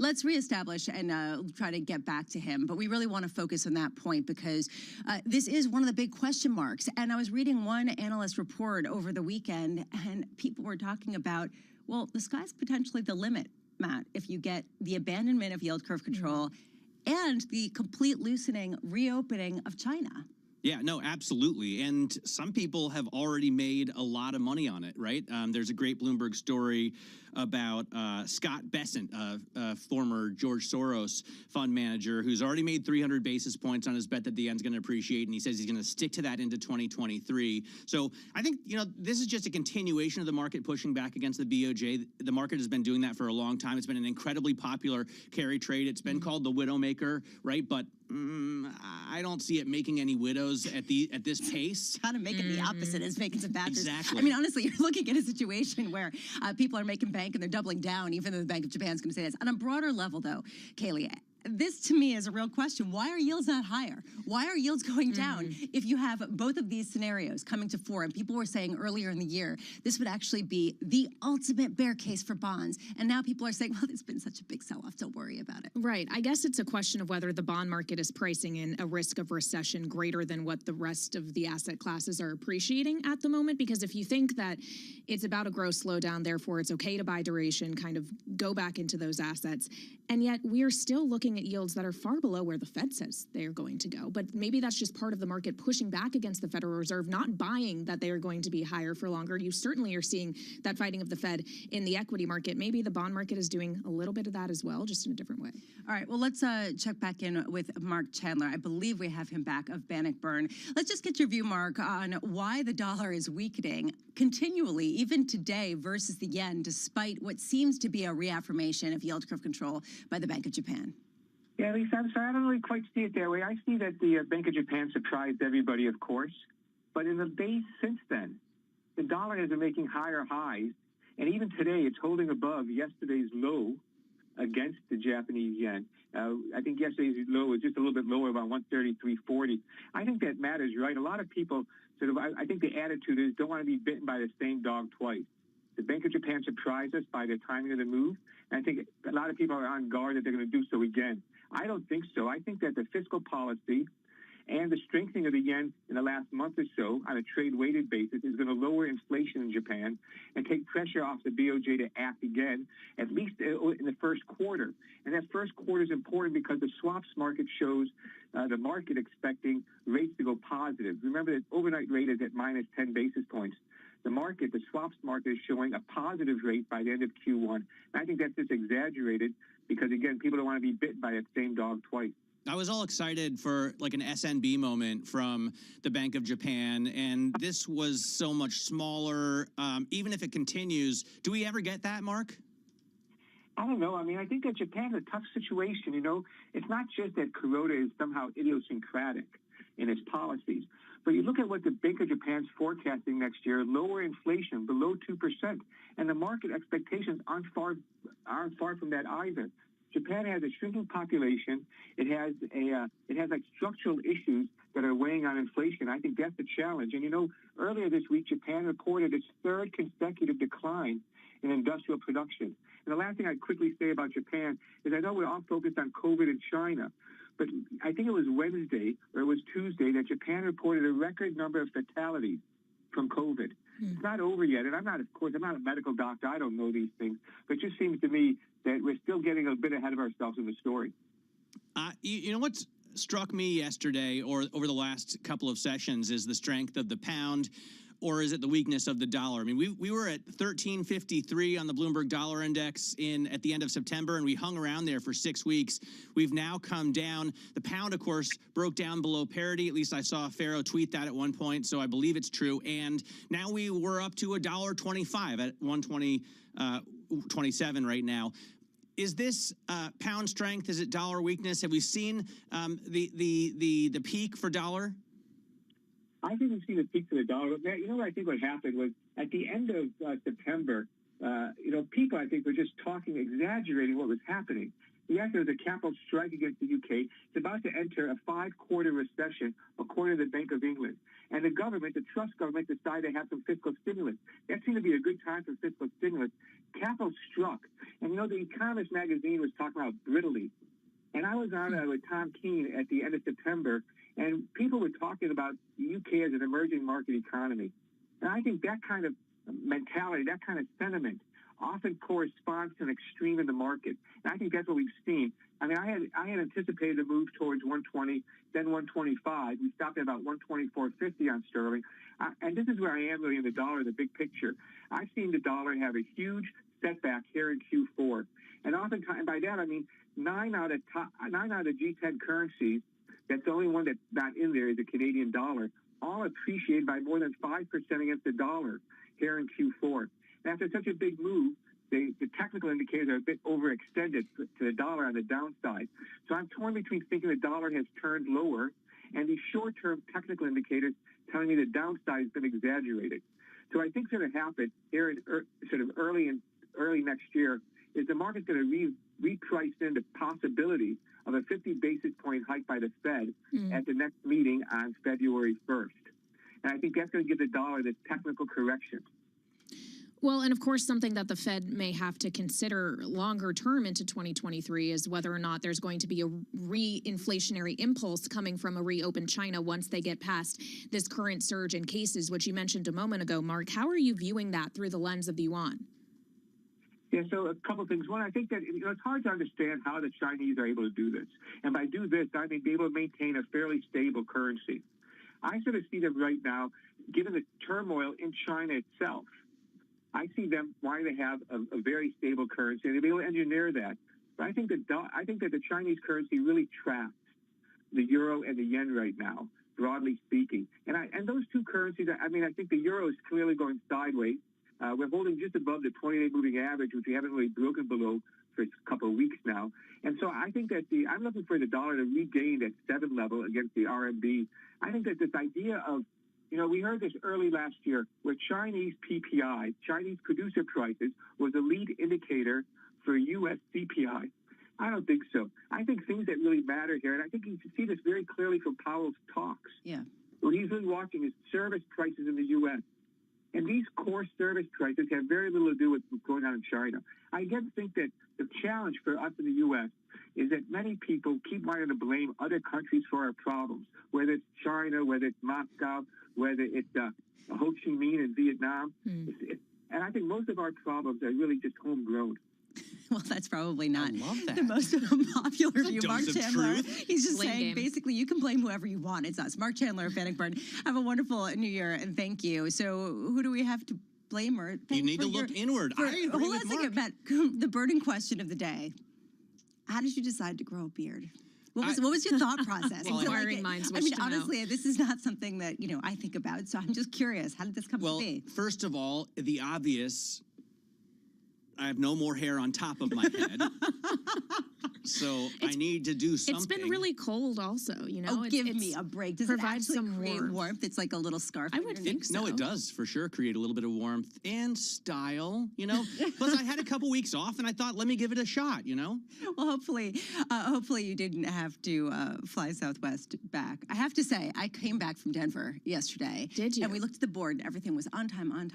Let's reestablish and try to get back to him. But we really want to focus on that point because this is one of the big question marks. And I was reading one analyst report over the weekend, and people were talking about, well, the sky's potentially the limit, Matt, if you get the abandonment of yield curve control and the complete loosening, reopening of China. Yeah, no, absolutely. And some people have already made a lot of money on it, right? There's a great Bloomberg story about Scott Bessent, former George Soros fund manager, who's already made 300 basis points on his bet that the yen's going to appreciate, and he says he's going to stick to that into 2023. So I think, you know, this is just a continuation of the market pushing back against the BOJ. The market has been doing that for a long time. It's been an incredibly popular carry trade. It's been called the widowmaker, right? But I don't see it making any widows at this pace. Kind of making the opposite, is making some backers. Exactly. I mean, honestly, you're looking at a situation where people are making bank and they're doubling down, even though the Bank of Japan is going to say this. On a broader level, though, Kaylee, this to me is a real question. Why are yields not higher? Why are yields going down if you have both of these scenarios coming to fore? And people were saying earlier in the year, this would actually be the ultimate bear case for bonds. And now people are saying, well, there's been such a big sell-off. Don't worry about it. Right. I guess it's a question of whether the bond market is pricing in a risk of recession greater than what the rest of the asset classes are appreciating at the moment. Because if you think that it's about a growth slowdown, therefore it's okay to buy duration, kind of go back into those assets. And yet we're still looking at yields that are far below where the Fed says they are going to go. But maybe that's just part of the market pushing back against the Federal Reserve, not buying that they are going to be higher for longer. You certainly are seeing that fighting of the Fed in the equity market. Maybe the bond market is doing a little bit of that as well, just in a different way. All right, well, let's check back in with Mark Chandler. I believe we have him back of Bannockburn. Let's just get your view, Mark, on why the dollar is weakening continually, even today, versus the yen, despite what seems to be a reaffirmation of yield curve control by the Bank of Japan. Yeah, Lisa, I'm sorry, I don't really quite see it that way. I see that the Bank of Japan surprised everybody, of course. But in the base since then, the dollar has been making higher highs. And even today, it's holding above yesterday's low against the Japanese yen. I think yesterday's low was just a little bit lower, about 133.40. I think that matters, right? A lot of people I think the attitude is don't want to be bitten by the same dog twice. The Bank of Japan surprised us by the timing of the move. And I think a lot of people are on guard that they're going to do so again. I don't think so. I think that the fiscal policy and the strengthening of the yen in the last month or so on a trade-weighted basis is going to lower inflation in Japan and take pressure off the BOJ to act again, at least in the first quarter. And that first quarter is important because the swaps market shows the market expecting rates to go positive. Remember that overnight rate is at minus 10 basis points. The swaps market is showing a positive rate by the end of Q1. And I think that's just exaggerated because, again, people don't want to be bitten by that same dog twice. I was all excited for like an SNB moment from the Bank of Japan, and this was so much smaller. Even if it continues, do we ever get that, Mark? I don't know. I mean, I think that Japan's a tough situation. You know, it's not just that Kuroda is somehow idiosyncratic in its policies, but you look at what the Bank of Japan's forecasting next year: lower inflation, below 2%, and the market expectations aren't far from that either. Japan has a shrinking population. It has like structural issues that are weighing on inflation. I think that's the challenge. And you know, earlier this week, Japan reported its third consecutive decline in industrial production. And the last thing I'd quickly say about Japan is I know we're all focused on COVID in China, but I think it was Wednesday or it was Tuesday that Japan reported a record number of fatalities from COVID. It's not over yet, and I'm not a medical doctor. I don't know these things, but it just seems to me that we're still getting a bit ahead of ourselves in the story. You know what struck me yesterday or over the last couple of sessions is the strength of the pound, or is it the weakness of the dollar? I mean, we were at 1353 on the Bloomberg Dollar Index at the end of September, and we hung around there for 6 weeks. We've now come down. The pound, of course, broke down below parity. At least I saw Faro tweet that at one point, so I believe it's true. And now we were up to $1.25 at 120.27 right now. Is this pound strength? Is it dollar weakness? Have we seen the peak for dollar? I think we've seen a peak to the dollar. You know what I think what happened was at the end of September, you know, people I think were just exaggerating what was happening. Yes, there was a capital strike against the UK. It's about to enter a 5-quarter recession, according to the Bank of England. And the government, the trust government, decided to have some fiscal stimulus. That seemed to be a good time for fiscal stimulus. Capital struck. And, you know, the Economist magazine was talking about brittly. And I was on with Tom Keene at the end of September, and people were talking about the UK as an emerging market economy. And I think that kind of mentality, that kind of sentiment often corresponds to an extreme in the market. And I think that's what we've seen. I mean, I had anticipated a move towards 120, then 125. We stopped at about 124.50 on sterling. And this is where I am really in the dollar, the big picture. I've seen the dollar have a huge setback here in Q4. And oftentimes, by that I mean 9 out of the G10 currencies, that's the only one that's not in there is the Canadian dollar, all appreciated by more than 5% against the dollar here in Q4. And after such a big move, the technical indicators are a bit overextended to the dollar on the downside. So I'm torn between thinking the dollar has turned lower and the short-term technical indicators telling me the downside has been exaggerated. So I think what's going to happen here in sort of early next year is the market's going to reprice in the possibility of a 50 basis point hike by the Fed at the next meeting on February 1st. And I think that's going to give the dollar this technical correction. Well, and of course, something that the Fed may have to consider longer term into 2023 is whether or not there's going to be a re-inflationary impulse coming from a reopened China once they get past this current surge in cases, which you mentioned a moment ago, Mark. How are you viewing that through the lens of the yuan? Yeah, so a couple of things. One, I think that it's hard to understand how the Chinese are able to do this. And by do this, I mean be able to maintain a fairly stable currency. I sort of see them right now, given the turmoil in China itself, I see them wanting to have a very stable currency and to be able to engineer that. But I think that the Chinese currency really traps the euro and the yen right now, broadly speaking. And those two currencies, I mean, I think the euro is clearly going sideways. We're holding just above the 20-day moving average, which we haven't really broken below for a couple of weeks now. And so I think that I'm looking for the dollar to regain that 7 level against the RMB. I think that this idea of, we heard this early last year where Chinese PPI, Chinese producer prices, was a lead indicator for U.S. CPI. I don't think so. I think things that really matter here, and I think you can see this very clearly from Powell's talks. Yeah. What he's really watching is service prices in the U.S. And these core service prices have very little to do with what's going on in China. I again think that the challenge for us in the U.S. is that many people keep wanting to blame other countries for our problems, whether it's China, whether it's Moscow, whether it's Ho Chi Minh in Vietnam. And I think most of our problems are really just homegrown. Well, that's probably not that. the most popular view. dose Mark of Chandler, truth. he's just Blame saying, game. basically, you can blame whoever you want. It's us. Mark Chandler of Bannockburn. Have a wonderful New Year, and thank you. So who do we have to blame or thank You need for to look inward. for- I agree hold on with a second, Mark. Matt. The burning question of the day. How did you decide to grow a beard? What was your thought process? Well, Inquiring minds I wish mean, to know. honestly, this is not something that, I think about, so I'm just curious. How did this come Well, to be? first of all, the obvious. I have no more hair on top of my head. So I need to do something. It's been really cold also, Give me a break. Does it provide actually some create warmth. warmth? It's like a little scarf. I would think so. No, it does for sure create a little bit of warmth and style, Plus, I had a couple weeks off, and I thought, let me give it a shot, Well, hopefully you didn't have to fly Southwest back. I have to say, I came back from Denver yesterday. Did you? And we looked at the board, and everything was on time, and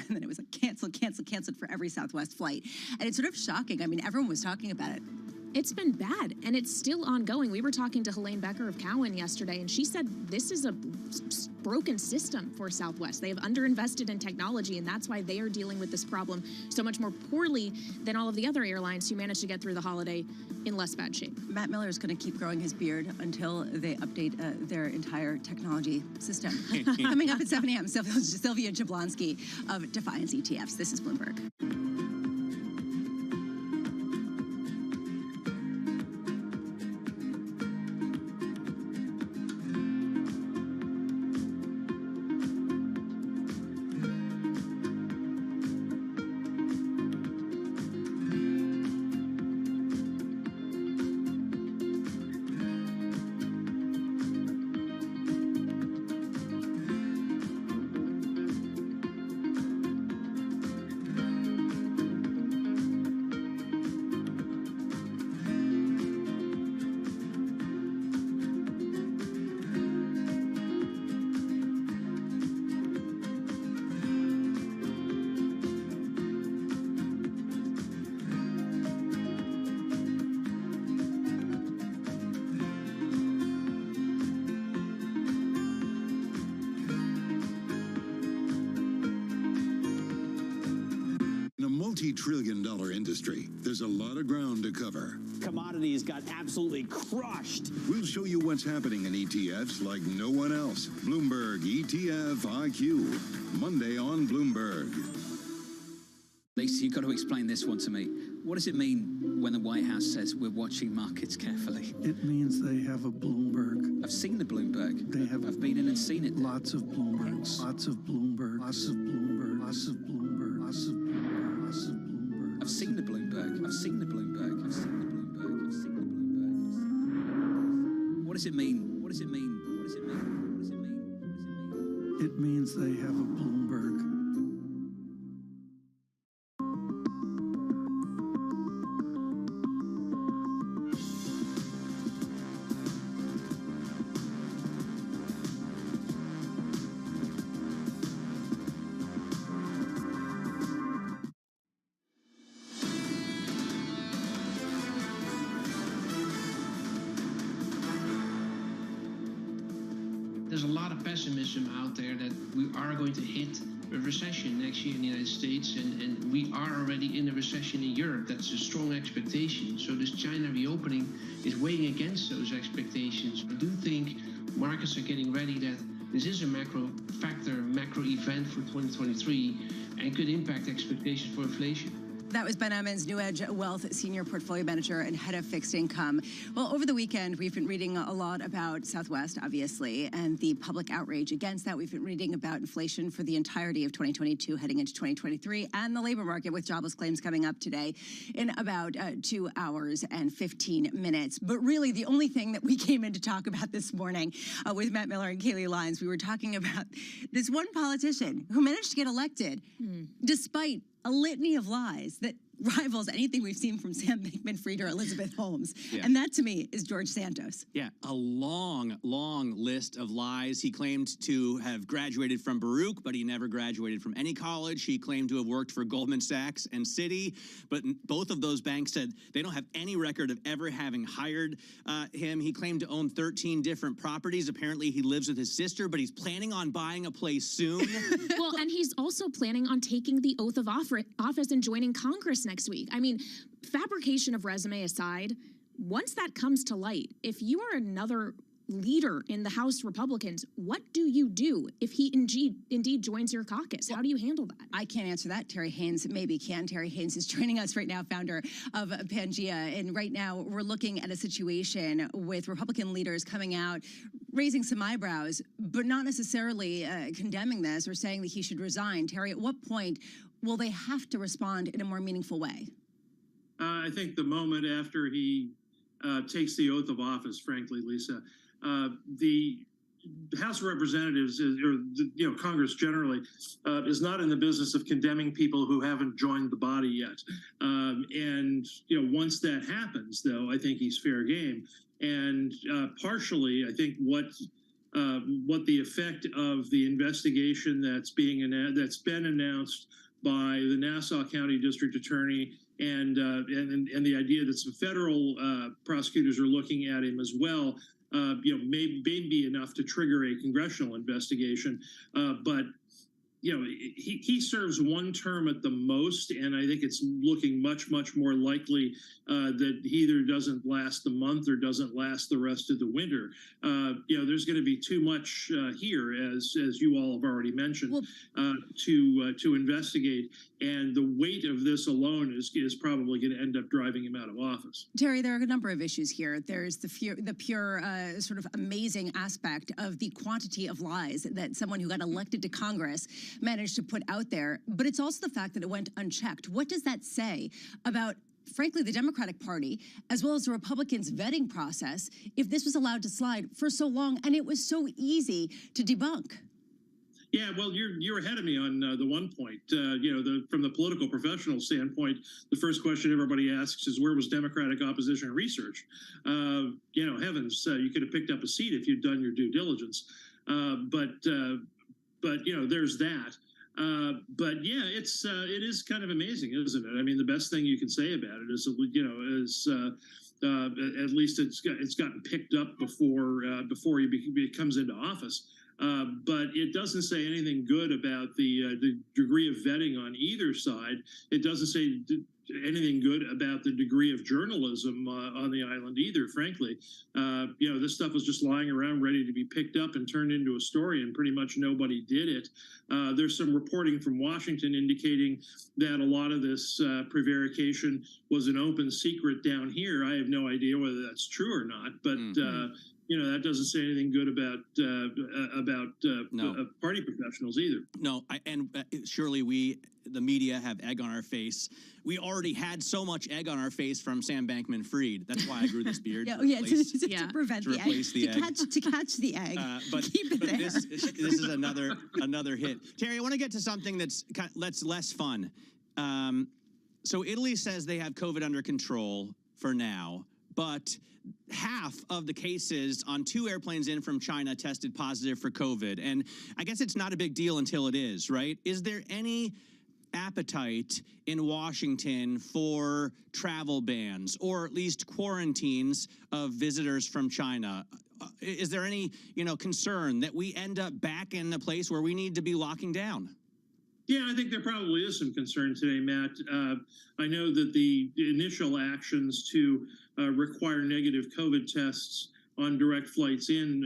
then it was like canceled for every Southwest flight. And it's sort of shocking. I mean, everyone was talking about it. It's been bad, and it's still ongoing. We were talking to Helene Becker of Cowen yesterday, and she said this is a broken system for Southwest. They have underinvested in technology, and that's why they are dealing with this problem so much more poorly than all of the other airlines who managed to get through the holiday in less bad shape. Matt Miller is going to keep growing his beard until they update their entire technology system. Coming up at 7 a.m., Sylvia Jablonski of Defiance ETFs. This is Bloomberg. multi-trillion-dollar industry. There's a lot of ground to cover. Commodities got absolutely crushed. We'll show you what's happening in ETFs like no one else. Bloomberg ETF IQ. Monday on Bloomberg. Lisa, you've got to explain this one to me. What does it mean when the White House says we're watching markets carefully? It means they have a Bloomberg. I've seen the Bloomberg. They have. I've been in and seen it. Lots of Bloombergs. Lots of Bloomberg. Lots of Bloomberg. Lots of Bloomberg. Lots of Bloomberg. Lots of Bloomberg. I've seen the Bloomberg. I've seen the Bloomberg. I've seen the Bloomberg. I've seen the Bloomberg. What does it mean? What does it mean? What does it mean? What does it mean? What does it mean? It means they have a Bloomberg. There's a lot of pessimism out there that we are going to hit a recession next year in the United States, and we are already in a recession in Europe. That's a strong expectation. So this China reopening is weighing against those expectations. I do think markets are getting ready that this is a macro factor, macro event for 2023, and could impact expectations for inflation. That was Ben Emmons, New Edge Wealth Senior Portfolio Manager and Head of Fixed Income. Well, over the weekend, we've been reading a lot about Southwest, obviously, and the public outrage against that. We've been reading about inflation for the entirety of 2022 heading into 2023 and the labor market with jobless claims coming up today in about 2 hours and 15 minutes. But really, the only thing that we came in to talk about this morning with Matt Miller and Kaylee Lyons, we were talking about this one politician who managed to get elected despite a litany of lies that rivals anything we've seen from Sam Bankman-Fried or Elizabeth Holmes. Yeah. And that, to me, is George Santos. Yeah, a long, long list of lies. He claimed to have graduated from Baruch, but he never graduated from any college. He claimed to have worked for Goldman Sachs and Citi, but both of those banks said they don't have any record of ever having hired him. He claimed to own 13 different properties. Apparently, he lives with his sister, but he's planning on buying a place soon. Well, and he's also planning on taking the oath of office and joining Congress next week. I mean, fabrication of resume aside, once that comes to light, if you are another leader in the House Republicans, what do you do if he indeed joins your caucus? How do you handle that? I can't answer that. Terry Haynes maybe can. Terry Haynes is joining us right now, founder of Pangea. And right now we're looking at a situation with Republican leaders coming out, raising some eyebrows, but not necessarily condemning this or saying that he should resign. Terry, at what point will they have to respond in a more meaningful way? I think the moment after he takes the oath of office, frankly, Lisa, the House of Representatives, Congress generally, is not in the business of condemning people who haven't joined the body yet. And once that happens, though, I think he's fair game. And partially, I think what the effect of the investigation that's been announced by the Nassau County District Attorney and the idea that some federal prosecutors are looking at him as well, may be enough to trigger a congressional investigation. But he serves one term at the most, and I think it's looking much, much more likely that he either doesn't last the month or doesn't last the rest of the winter. There's going to be too much here, as you all have already mentioned, to investigate, and the weight of this alone is probably going to end up driving him out of office. Terry, there are a number of issues here. There's the pure sort of amazing aspect of the quantity of lies that someone who got elected to Congress managed to put out there, but it's also the fact that it went unchecked. What does that say about, frankly, the Democratic Party, as well as the Republicans' vetting process, if this was allowed to slide for so long and it was so easy to debunk? Yeah, well, you're ahead of me on the one point. From the political professional standpoint, the first question everybody asks is, where was Democratic opposition research? Heavens, you could have picked up a seat if you'd done your due diligence. But there's that. But yeah, it is kind of amazing, isn't it? I mean, the best thing you can say about it is, at least it's gotten picked up before he comes into office. But it doesn't say anything good about the degree of vetting on either side. It doesn't say anything good about the degree of journalism on the island either, frankly. This stuff was just lying around ready to be picked up and turned into a story, and pretty much nobody did it. There's some reporting from Washington indicating that a lot of this prevarication was an open secret down here. I have no idea whether that's true or not, but that doesn't say anything good about party professionals either. No, surely the media, have egg on our face. We already had so much egg on our face from Sam Bankman-Fried. That's why I grew this beard. To prevent the egg, to catch the egg. But this is another hit. Terry, I want to get to something that's less fun. So Italy says they have COVID under control for now, but half of the cases on 2 airplanes in from China tested positive for COVID. And I guess it's not a big deal until it is, right? Is there any appetite in Washington for travel bans or at least quarantines of visitors from China? Is there any, concern that we end up back in a place where we need to be locking down? Yeah, I think there probably is some concern today, Matt. I know that the initial actions to require negative COVID tests on direct flights in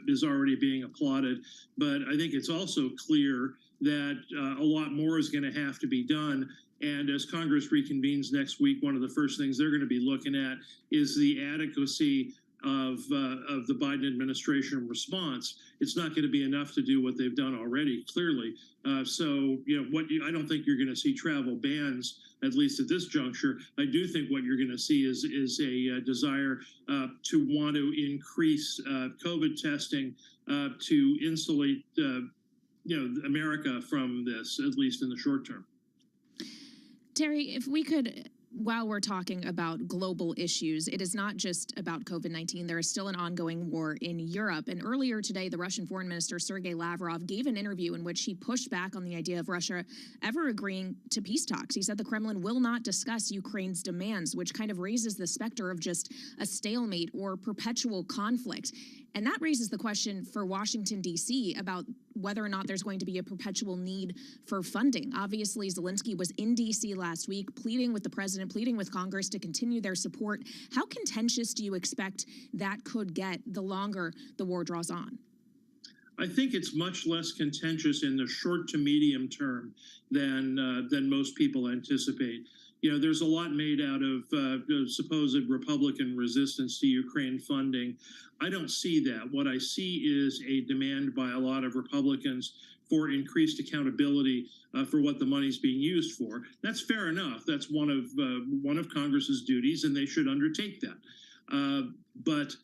is already being applauded. But I think it's also clear that a lot more is going to have to be done. And as Congress reconvenes next week, one of the first things they're going to be looking at is the adequacy of the Biden administration response. It's not going to be enough to do what they've done already, clearly. I don't think you're going to see travel bans, at least at this juncture. I do think what you're going to see is a desire to want to increase COVID testing to insulate America from this, at least in the short term. Terry, if we could, while we're talking about global issues, it is not just about COVID-19. There is still an ongoing war in Europe. And earlier today, the Russian Foreign Minister, Sergei Lavrov, gave an interview in which he pushed back on the idea of Russia ever agreeing to peace talks. He said the Kremlin will not discuss Ukraine's demands, which kind of raises the specter of just a stalemate or perpetual conflict. And that raises the question for Washington, D.C. about whether or not there's going to be a perpetual need for funding. Obviously, Zelensky was in D.C. last week, pleading with the president, pleading with Congress to continue their support. How contentious do you expect that could get the longer the war draws on? I think it's much less contentious in the short to medium term than most people anticipate. You know, there's a lot made out of supposed Republican resistance to Ukraine funding. I don't see that. What I see is a demand by a lot of Republicans for increased accountability for what the money's being used for. That's fair enough. That's one of Congress's duties, and they should undertake that. But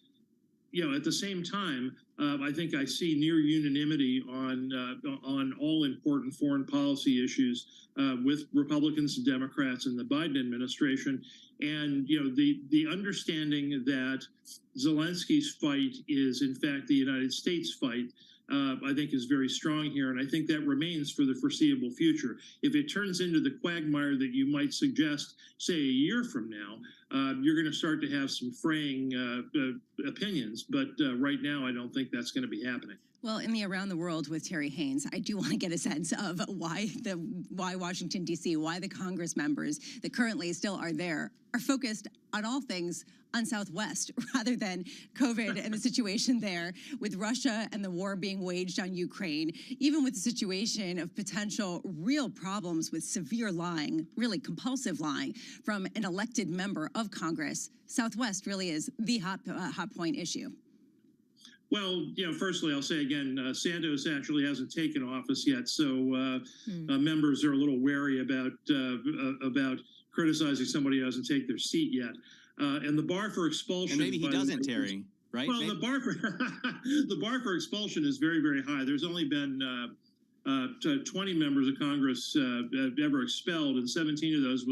you know, at the same time, I think I see near unanimity on all important foreign policy issues with Republicans and Democrats in the Biden administration. And, you know, the understanding that Zelensky's fight is, in fact, the United States fight, I think is very strong here. And I think that remains for the foreseeable future. If it turns into the quagmire that you might suggest, say, a year from now, you're going to start to have some fraying opinions. But right now, I don't think that's going to be happening. Well, in the Around the World with Terry Haynes, I do want to get a sense of why Washington, D.C., why the Congress members that currently still are there are focused on all things on Southwest rather than COVID and the situation there with Russia and the war being waged on Ukraine, even with the situation of potential real problems with severe lying, really compulsive lying from an elected member of Congress. Southwest really is the hot point issue. Well, you know, firstly, I'll say again, Santos actually hasn't taken office yet, so members are a little wary about criticizing somebody who hasn't taken their seat yet. And the bar for expulsion, and maybe he doesn't, Terry, right? Well, the bar for expulsion is very, very high. There's only been 20 members of Congress ever expelled, and 17 of those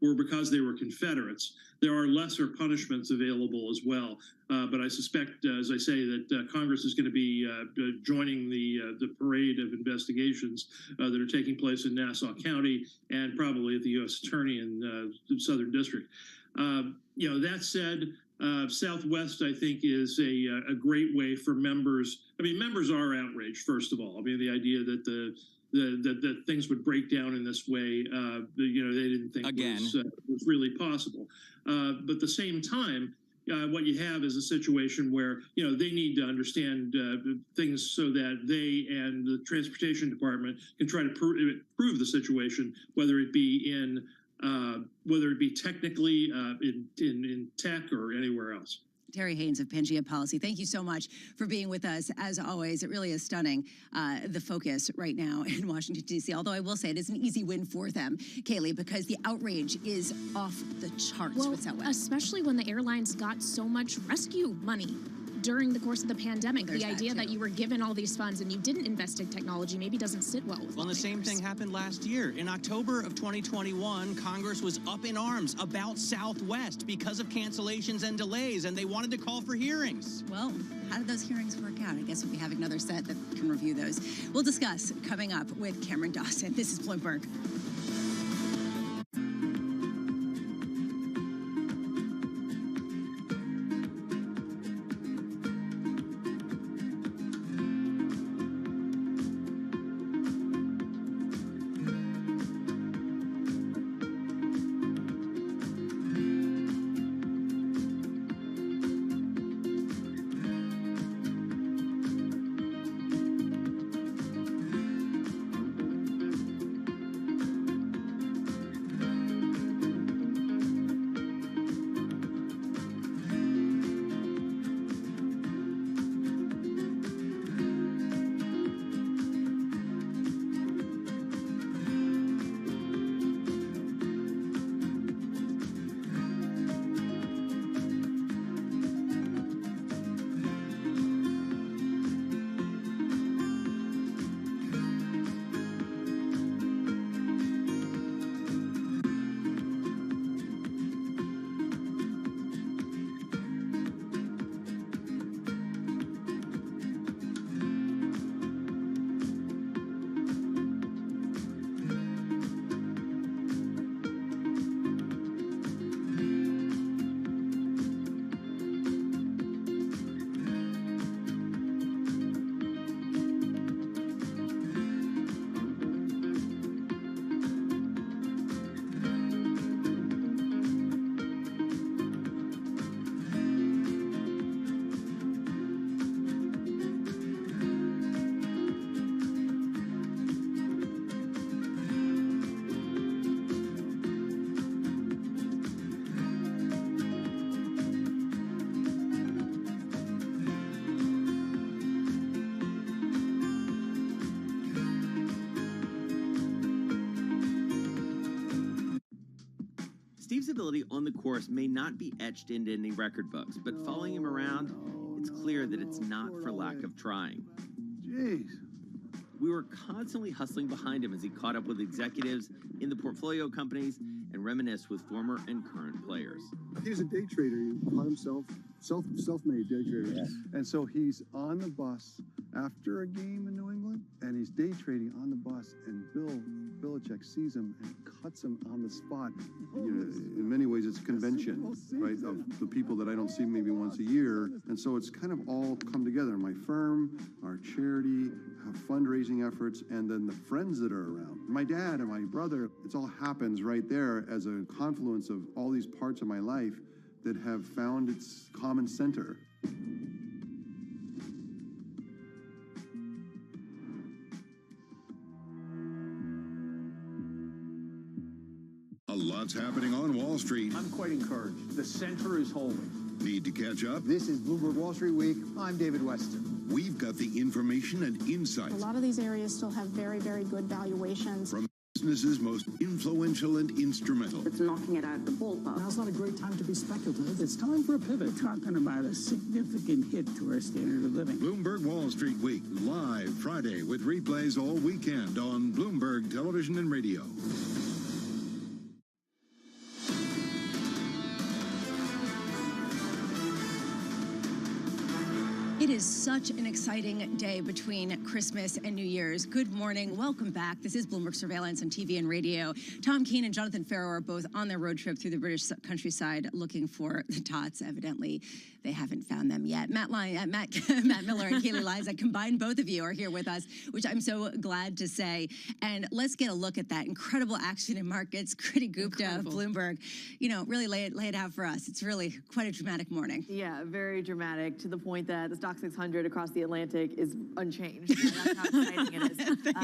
were because they were Confederates. There are lesser punishments available as well, but I suspect, as I say, that Congress is going to be joining the parade of investigations that are taking place in Nassau County and probably at the U.S. Attorney in the Southern District. You know, that said, Southwest, I think, is a great way for members. I mean, members are outraged, first of all. I mean, the idea that that things would break down in this way, you know, they didn't think was really possible. But at the same time, what you have is a situation where, you know, they need to understand things so that they and the Transportation Department can try to prove the situation, whether it be technically in tech or anywhere else. Terry Haynes of Pangea Policy, thank you so much for being with us. As always, it really is stunning, the focus right now in Washington, D.C., although I will say it is an easy win for them, Kaylee, because the outrage is off the charts with Southwest. Especially when the airlines got so much rescue money during the course of the pandemic. The idea that you were given all these funds and you didn't invest in technology maybe doesn't sit well with Well, the same thing happened last year. In October of 2021, Congress was up in arms about Southwest because of cancellations and delays, and they wanted to call for hearings. Well, how did those hearings work out? I guess we'll be having another set that can review those. We'll discuss coming up with Cameron Dawson. This is Bloomberg. visibility on the course may not be etched into any record books, but following him around, it's clear that it's not for lack of trying. Jeez. We were constantly hustling behind him as he caught up with executives in the portfolio companies and reminisced with former and current players. He's a day trader. He taught himself, self-made day trader. Yes. And so he's on the bus after a game in New England, and he's day trading on the bus, and Bill Belichick sees him and cuts him on the spot. You know, in many ways, it's a convention, right, of the people that I don't see maybe once a year. And so it's kind of all come together. My firm, our charity, fundraising efforts, and then the friends that are around. My dad and my brother, it all happens right there as a confluence of all these parts of my life that have found its common center. A lot's happening on Wall Street. I'm quite encouraged. The center is holding. Need to catch up? This is Bloomberg Wall Street Week. I'm David Weston. We've got the information and insights. A lot of these areas still have very, very good valuations. From businesses most influential and instrumental. It's knocking it out of the ballpark. Now's not a great time to be speculative. It's time for a pivot. We're talking about a significant hit to our standard of living. Bloomberg Wall Street Week, live Friday with replays all weekend on Bloomberg Television and Radio. It is such an exciting day between Christmas and New Year's. Good morning. Welcome back. This is Bloomberg Surveillance on TV and radio. Tom Keene and Jonathan Farrow are both on their road trip through the British countryside looking for the tots. Evidently, they haven't found them yet. Matt Miller and Kaylee Liza, combined, both of you are here with us, which I'm so glad to say. And let's get a look at that incredible action in markets. Kriti Gupta of Bloomberg, really lay it out for us. It's really quite a dramatic morning. Yeah, very dramatic, to the point that the stock 600 across the Atlantic is unchanged. That's how exciting it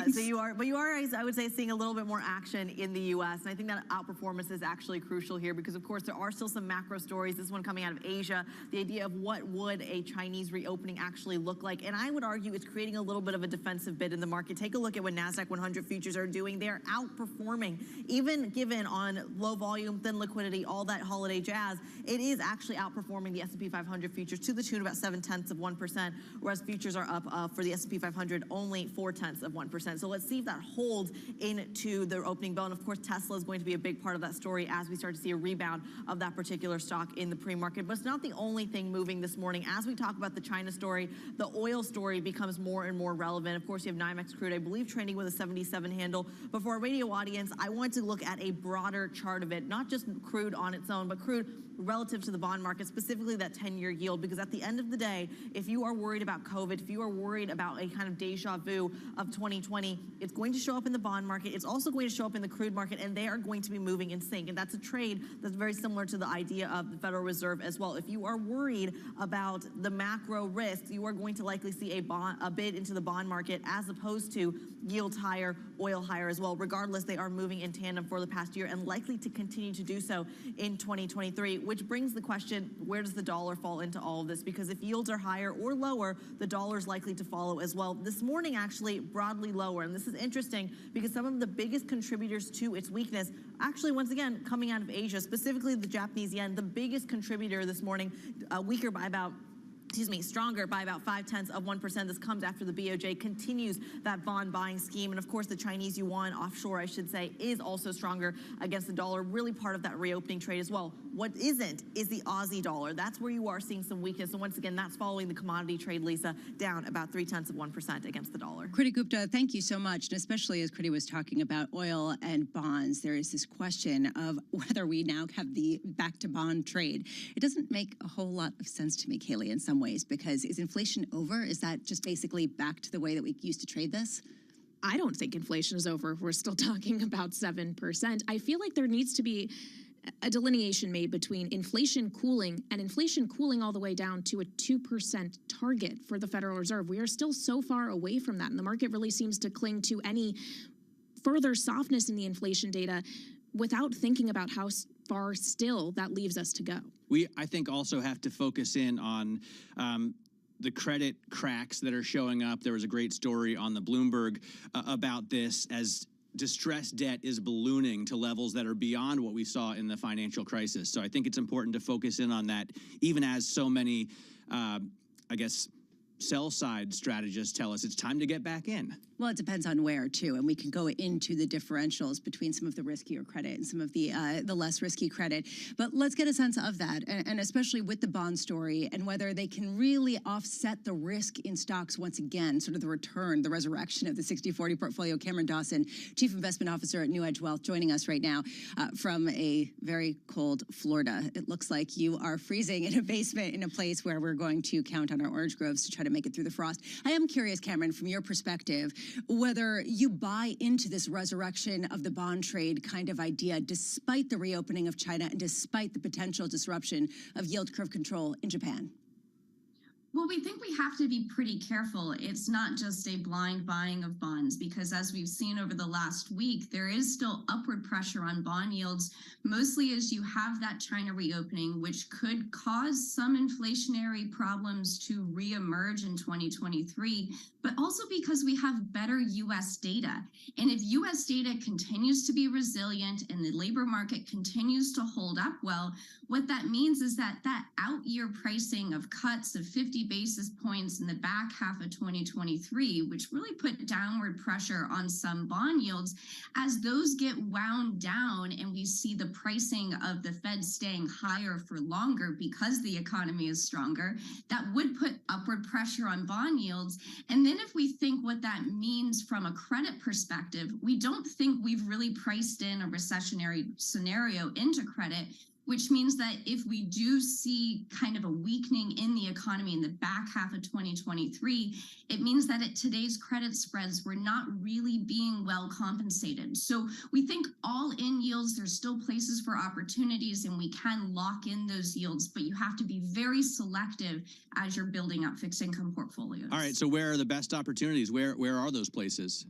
is. So you are, I would say, seeing a little bit more action in the U.S. And I think that outperformance is actually crucial here because, of course, there are still some macro stories. This one coming out of Asia, the idea of what would a Chinese reopening actually look like. And I would argue it's creating a little bit of a defensive bid in the market. Take a look at what NASDAQ 100 futures are doing. They're outperforming, even given on low volume, thin liquidity, all that holiday jazz. It is actually outperforming the S&P 500 futures to the tune of about 0.7%, whereas futures are up for the S&P 500 only 0.4%. So let's see if that holds into the opening bell. And of course, Tesla is going to be a big part of that story as we start to see a rebound of that particular stock in the pre-market. But it's not the only thing moving this morning. As we talk about the China story, the oil story becomes more and more relevant. Of course, you have NYMEX crude, I believe, trading with a 77 handle. But for our radio audience, I want to look at a broader chart of it, not just crude on its own, but crude relative to the bond market, specifically that 10-year yield, because at the end of the day, if you are worried about COVID, if you are worried about a kind of deja vu of 2020, it's going to show up in the bond market. It's also going to show up in the crude market, and they are going to be moving in sync. And that's a trade that's very similar to the idea of the Federal Reserve as well. If you are worried about the macro risks, you are going to likely see a bid into the bond market as opposed to yields higher, oil higher as well. Regardless, they are moving in tandem for the past year and likely to continue to do so in 2023, which brings the question, where does the dollar fall into all of this? Because if yields are higher or lower, the dollar is likely to follow as well. This morning, actually, broadly lower. And this is interesting because some of the biggest contributors to its weakness, actually, once again, coming out of Asia, specifically the Japanese yen, the biggest contributor this morning, weaker by about stronger by about 0.5%. This comes after the BOJ continues that bond buying scheme. And of course, the Chinese yuan offshore, I should say, is also stronger against the dollar, really part of that reopening trade as well. What isn't is the Aussie dollar. That's where you are seeing some weakness. And once again, that's following the commodity trade, Lisa, down about 0.3% against the dollar. Kriti Gupta, thank you so much. And especially as Kriti was talking about oil and bonds, there is this question of whether we now have the back to bond trade. It doesn't make a whole lot of sense to me, Kaylee, in some ways, because is inflation over? Is that just basically back to the way that we used to trade this? I don't think inflation is over. We're still talking about 7%. I feel like there needs to be a delineation made between inflation cooling and inflation cooling all the way down to a 2% target for the Federal Reserve. We are still so far away from that, and the market really seems to cling to any further softness in the inflation data without thinking about how far still that leaves us to go. We, I think, also have to focus in on the credit cracks that are showing up. There was a great story on the Bloomberg about this as distressed debt is ballooning to levels that are beyond what we saw in the financial crisis. So I think it's important to focus in on that, even as so many, sell-side strategists tell us it's time to get back in. Well, it depends on where, too, and we can go into the differentials between some of the riskier credit and some of the less risky credit. But let's get a sense of that, and especially with the bond story and whether they can really offset the risk in stocks once again, sort of the return, the resurrection of the 60-40 portfolio. Cameron Dawson, Chief Investment Officer at New Edge Wealth, joining us right now from a very cold Florida. It looks like you are freezing in a basement in a place where we're going to count on our orange groves to try to make it through the frost. I am curious, Cameron, from your perspective, whether you buy into this resurrection of the bond trade kind of idea, despite the reopening of China and despite the potential disruption of yield curve control in Japan. Well, we think we have to be pretty careful. It's not just a blind buying of bonds, because as we've seen over the last week, there is still upward pressure on bond yields, mostly as you have that China reopening, which could cause some inflationary problems to reemerge in 2023, but also because we have better U.S. data. And if U.S. data continues to be resilient and the labor market continues to hold up well, what that means is that out-year pricing of cuts of 50 basis points in the back half of 2023, which really put downward pressure on some bond yields, as those get wound down and we see the pricing of the Fed staying higher for longer because the economy is stronger, that would put upward pressure on bond yields. And then if we think what that means from a credit perspective, we don't think we've really priced in a recessionary scenario into credit, which means that if we do see kind of a weakening in the economy in the back half of 2023, it means that at today's credit spreads, we're not really being well compensated. So we think all in yields, there's still places for opportunities and we can lock in those yields, but you have to be very selective as you're building up fixed income portfolios. All right, so where are the best opportunities? Where are those places?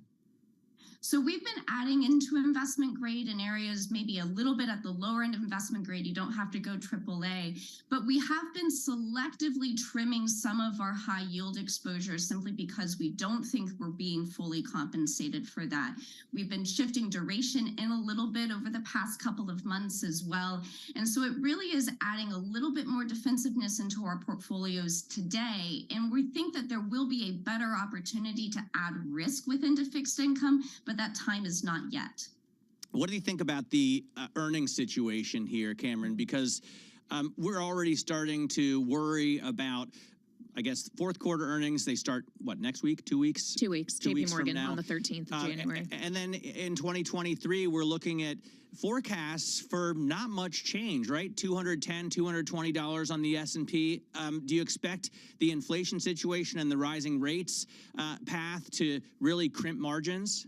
So we've been adding into investment grade in areas maybe a little bit at the lower end of investment grade. You don't have to go AAA, but we have been selectively trimming some of our high yield exposures simply because we don't think we're being fully compensated for that. We've been shifting duration in a little bit over the past couple of months as well. And so it really is adding a little bit more defensiveness into our portfolios today. And we think that there will be a better opportunity to add risk within fixed income, but that time is not yet. What do you think about the earnings situation here, Cameron? Because we're already starting to worry about, I guess, fourth quarter earnings. They start, what, next week, 2 weeks? 2 weeks, JP Morgan on the 13th of January. And then in 2023, we're looking at forecasts for not much change, right? $210, $220 on the S&P. Do you expect the inflation situation and the rising rates path to really crimp margins?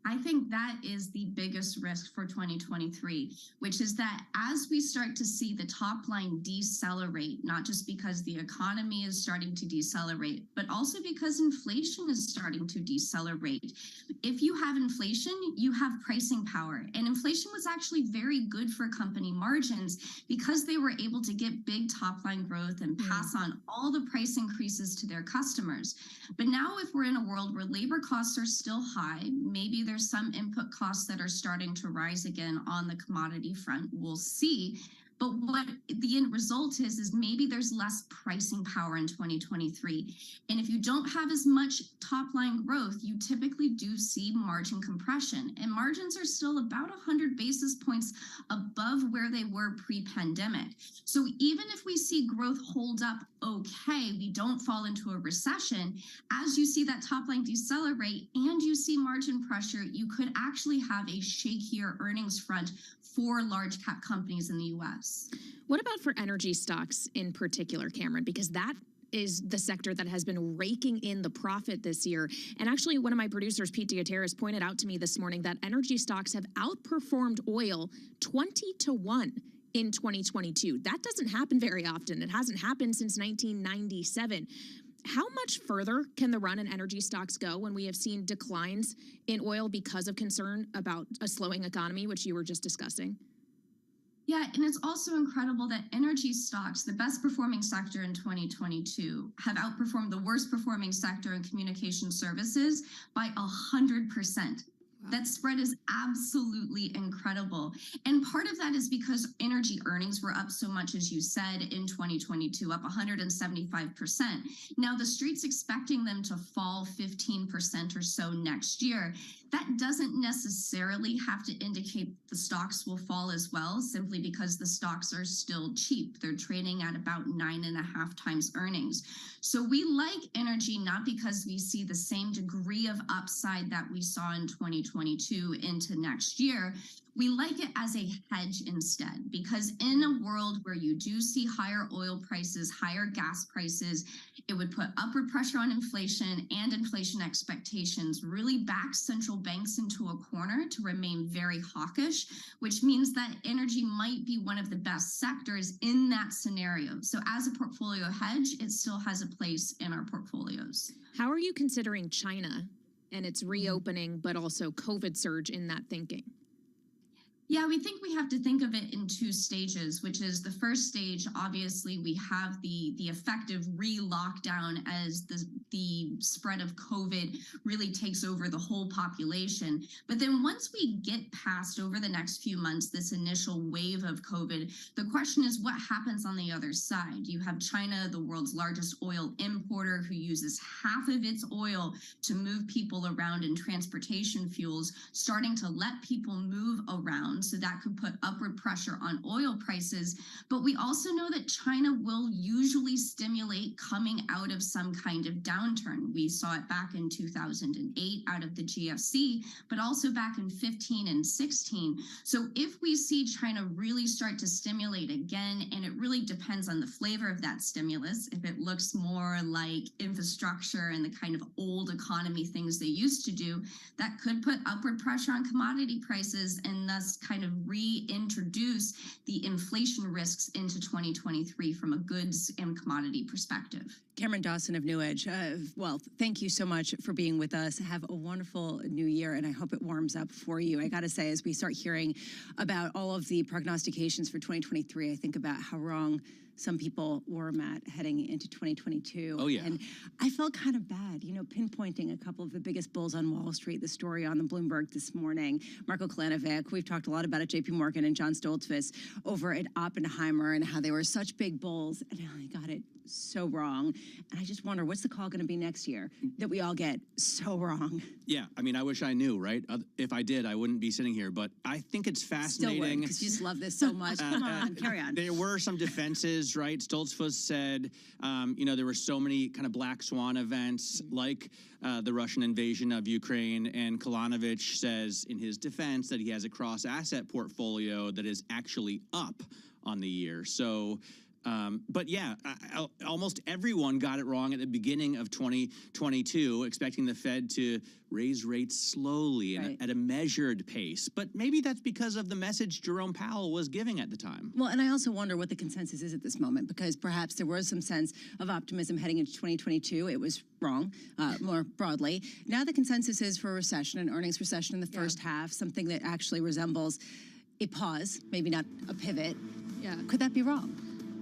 I think that is the biggest risk for 2023, which is that as we start to see the top line decelerate, not just because the economy is starting to decelerate, but also because inflation is starting to decelerate. If you have inflation, you have pricing power. And inflation was actually very good for company margins because they were able to get big top line growth and pass on all the price increases to their customers. But now if we're in a world where labor costs are still high, maybe there's some input costs that are starting to rise again on the commodity front. We'll see. But what the end result is maybe there's less pricing power in 2023. And if you don't have as much top line growth, you typically do see margin compression. And margins are still about 100 basis points above where they were pre-pandemic. So even if we see growth hold up okay, we don't fall into a recession, as you see that top line decelerate and you see margin pressure, you could actually have a shakier earnings front for large cap companies in the U.S. What about for energy stocks in particular, Cameron? Because that is the sector that has been raking in the profit this year. And actually, one of my producers, Pete Diateris, pointed out to me this morning that energy stocks have outperformed oil 20-1 in 2022. That doesn't happen very often. It hasn't happened since 1997. How much further can the run in energy stocks go when we have seen declines in oil because of concern about a slowing economy, which you were just discussing? Yeah, and it's also incredible that energy stocks, the best performing sector in 2022, have outperformed the worst performing sector in communication services by 100%. That spread is absolutely incredible. And part of that is because energy earnings were up so much, as you said, in 2022, up 175%. Now, the street's expecting them to fall 15% or so next year. That doesn't necessarily have to indicate the stocks will fall as well, simply because the stocks are still cheap. They're trading at about 9.5 times earnings. So we like energy not because we see the same degree of upside that we saw in 2022 into next year. We like it as a hedge instead, because in a world where you do see higher oil prices, higher gas prices, it would put upward pressure on inflation, and inflation expectations really back central banks into a corner to remain very hawkish, which means that energy might be one of the best sectors in that scenario. So as a portfolio hedge, it still has a place in our portfolios. How are you considering China and its reopening, but also COVID surge in that thinking? Yeah, we think we have to think of it in two stages, which is the first stage, obviously, we have the effective re-lockdown as the spread of COVID really takes over the whole population. But then once we get past over the next few months, this initial wave of COVID, the question is what happens on the other side? You have China, the world's largest oil importer, who uses half of its oil to move people around in transportation fuels, starting to let people move around. So that could put upward pressure on oil prices. But we also know that China will usually stimulate coming out of some kind of downturn. We saw it back in 2008 out of the GFC, but also back in 15 and 16. So if we see China really start to stimulate again, and it really depends on the flavor of that stimulus, if it looks more like infrastructure and the kind of old economy things they used to do, that could put upward pressure on commodity prices and thus kind of reintroduce the inflation risks into 2023 from a goods and commodity perspective. Cameron Dawson of New Edge, well, thank you so much for being with us. Have a wonderful new year, and I hope it warms up for you. I got to say, as we start hearing about all of the prognostications for 2023, I think about how wrong some people were, Matt, heading into 2022. Oh, yeah. And I felt kind of bad, pinpointing a couple of the biggest bulls on Wall Street, the story on the Bloomberg this morning. Marko Klanovic, we've talked a lot about at JP Morgan, and John Stoltzfus over at Oppenheimer and how they were such big bulls. And I got it so wrong. And I just wonder, what's the call going to be next year that we all get so wrong? Yeah, I mean, I wish I knew, right? If I did, I wouldn't be sitting here. But I think it's fascinating. Still would, because you just love this so much. Come on, carry on. There were some defenses, right? Stoltzfus said, there were so many kind of black swan events like the Russian invasion of Ukraine. And Klanovic says in his defense that he has a cross-asset portfolio that is actually up on the year. So... but yeah, almost everyone got it wrong at the beginning of 2022, expecting the Fed to raise rates slowly and at a measured pace. But maybe that's because of the message Jerome Powell was giving at the time. Well, and I also wonder what the consensus is at this moment, because perhaps there was some sense of optimism heading into 2022. It was wrong, more broadly. Now the consensus is for a recession, an earnings recession in the first half, something that actually resembles a pause, maybe not a pivot. Yeah. Could that be wrong?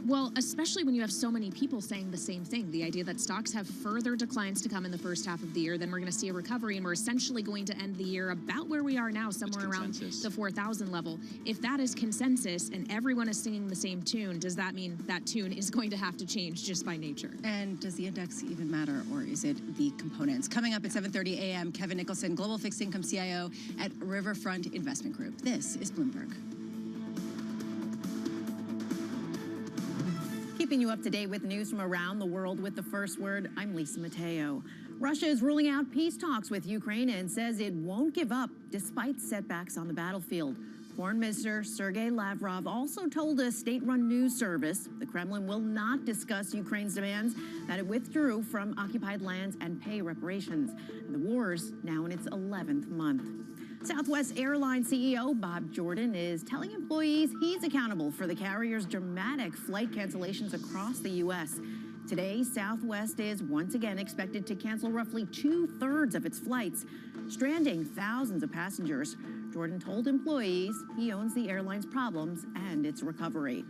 Well, especially when you have so many people saying the same thing, the idea that stocks have further declines to come in the first half of the year, then we're going to see a recovery, and we're essentially going to end the year about where we are now, somewhere around the 4,000 level. If that is consensus and everyone is singing the same tune, does that mean that tune is going to have to change just by nature? And does the index even matter, or is it the components? Coming up at 7:30 a.m., Kevin Nicholson, Global Fixed Income CIO at Riverfront Investment Group. This is Bloomberg. Keeping you up to date with news from around the world with the first word, I'm Lisa Mateo. Russia is ruling out peace talks with Ukraine and says it won't give up despite setbacks on the battlefield. Foreign Minister Sergei Lavrov also told a state-run news service the Kremlin will not discuss Ukraine's demands that it withdrew from occupied lands and pay reparations. And the war's now in its 11th month. Southwest Airlines CEO Bob Jordan is telling employees he's accountable for the carrier's dramatic flight cancellations across the U.S. Today, Southwest is once again expected to cancel roughly 2/3 of its flights, stranding thousands of passengers. Jordan told employees he owns the airline's problems and its recovery.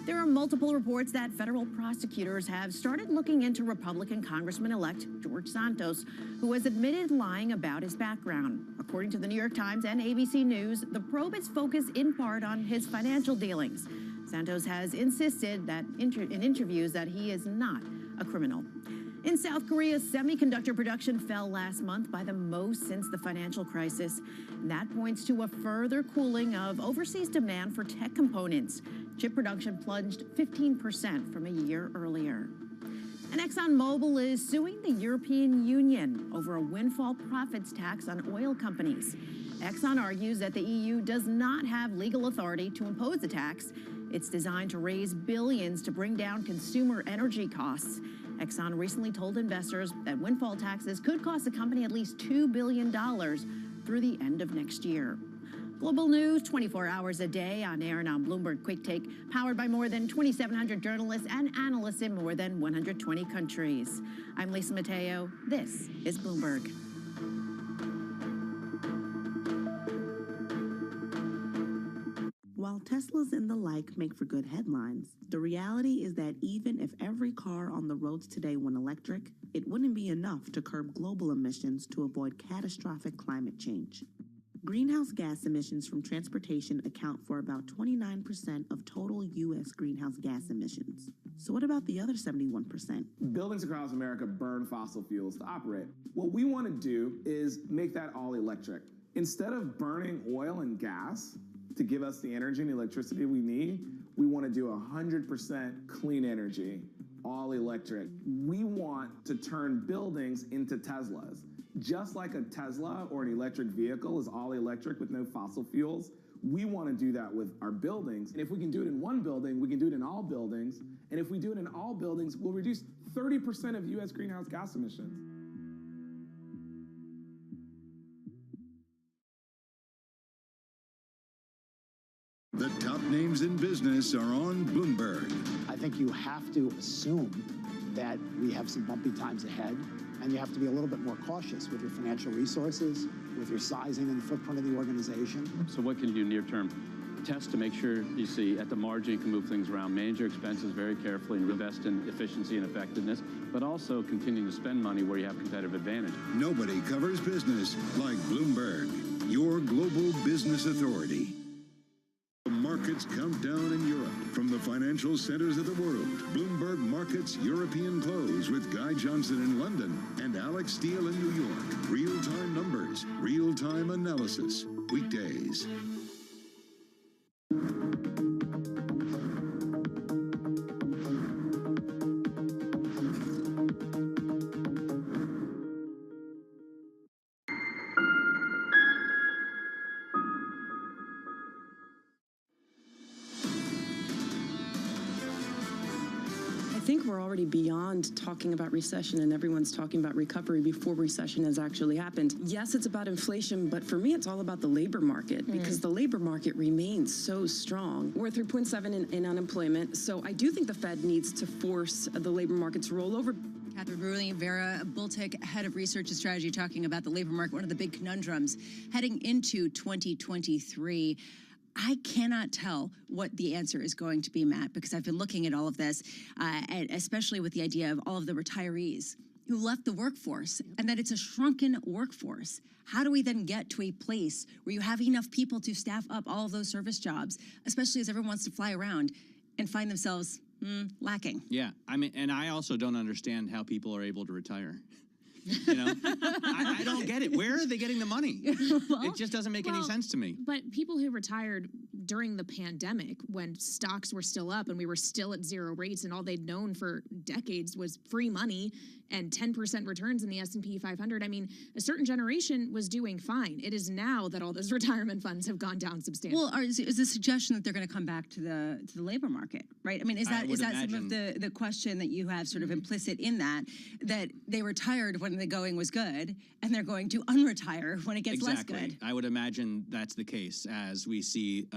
There are multiple reports that federal prosecutors have started looking into Republican Congressman-elect George Santos, who has admitted lying about his background. According to the New York Times and ABC News, the probe is focused in part on his financial dealings. Santos has insisted that in interviews that he is not a criminal. In South Korea, semiconductor production fell last month by the most since the financial crisis. And that points to a further cooling of overseas demand for tech components. Chip production plunged 15% from a year earlier. And ExxonMobil is suing the European Union over a windfall profits tax on oil companies. Exxon argues that the EU does not have legal authority to impose the tax. It's designed to raise billions to bring down consumer energy costs. Exxon recently told investors that windfall taxes could cost the company at least $2 billion through the end of next year. Global news 24 hours a day on air and on Bloomberg Quick Take, powered by more than 2,700 journalists and analysts in more than 120 countries. I'm Lisa Mateo. This is Bloomberg. While Teslas and the like make for good headlines, the reality is that even if every car on the roads today went electric, it wouldn't be enough to curb global emissions to avoid catastrophic climate change. Greenhouse gas emissions from transportation account for about 29% of total U.S. greenhouse gas emissions. So what about the other 71%? Buildings across America burn fossil fuels to operate. What we want to do is make that all electric. Instead of burning oil and gas to give us the energy and electricity we need, we want to do 100% clean energy, all electric. We want to turn buildings into Teslas. Just like a Tesla or an electric vehicle is all electric with no fossil fuels, we want to do that with our buildings. And if we can do it in one building, we can do it in all buildings. And if we do it in all buildings, we'll reduce 30% of U.S. greenhouse gas emissions. The top names in business are on Bloomberg. I think you have to assume that we have some bumpy times ahead, and you have to be a little bit more cautious with your financial resources, with your sizing and the footprint of the organization. So what can you do near term? Test to make sure you see at the margin you can move things around, manage your expenses very carefully and invest in efficiency and effectiveness, but also continue to spend money where you have competitive advantage. Nobody covers business like Bloomberg, your global business authority. The markets count down in Europe. From the financial centers of the world, Bloomberg Markets European Close with Guy Johnson in London and Alex Steele in New York. Real-time numbers, real-time analysis. Weekdays. I think we're already beyond talking about recession and everyone's talking about recovery before recession has actually happened. Yes, it's about inflation, but for me, it's all about the labor market because the labor market remains so strong. We're 3.7 in unemployment, so I do think the Fed needs to force the labor market to roll over. Catherine Bruley, Vera Bultic, head of research and strategy, talking about the labor market, one of the big conundrums heading into 2023. I cannot tell what the answer is going to be, Matt, because I've been looking at all of this, and especially with the idea of all of the retirees who left the workforce and that it's a shrunken workforce. How do we then get to a place where you have enough people to staff up all of those service jobs, especially as everyone wants to fly around and find themselves lacking? Yeah, I mean, and I also don't understand how people are able to retire. You know, I don't get it. Where are they getting the money? It just doesn't make any sense to me. But people who retired during the pandemic, when stocks were still up and we were still at zero rates, and all they'd known for decades was free money and 10% returns in the S&P 500. I mean, a certain generation was doing fine. It is now that all those retirement funds have gone down substantially. Well, is the suggestion that they're going to come back to the labor market, right? I mean, is that some of the question that you have sort of implicit in that they retired when the going was good and they're going to unretire when it gets less good? I would imagine that's the case as we see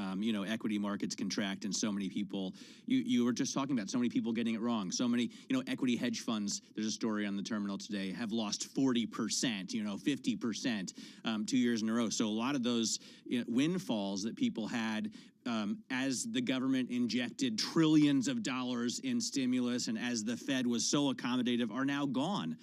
equity markets contract and so many people, you were just talking about so many people getting it wrong. So many, equity hedge funds, there's a story on the terminal today, have lost 40%, 50%, 2 years in a row. So a lot of those windfalls that people had as the government injected trillions of dollars in stimulus and as the Fed was so accommodative are now gone.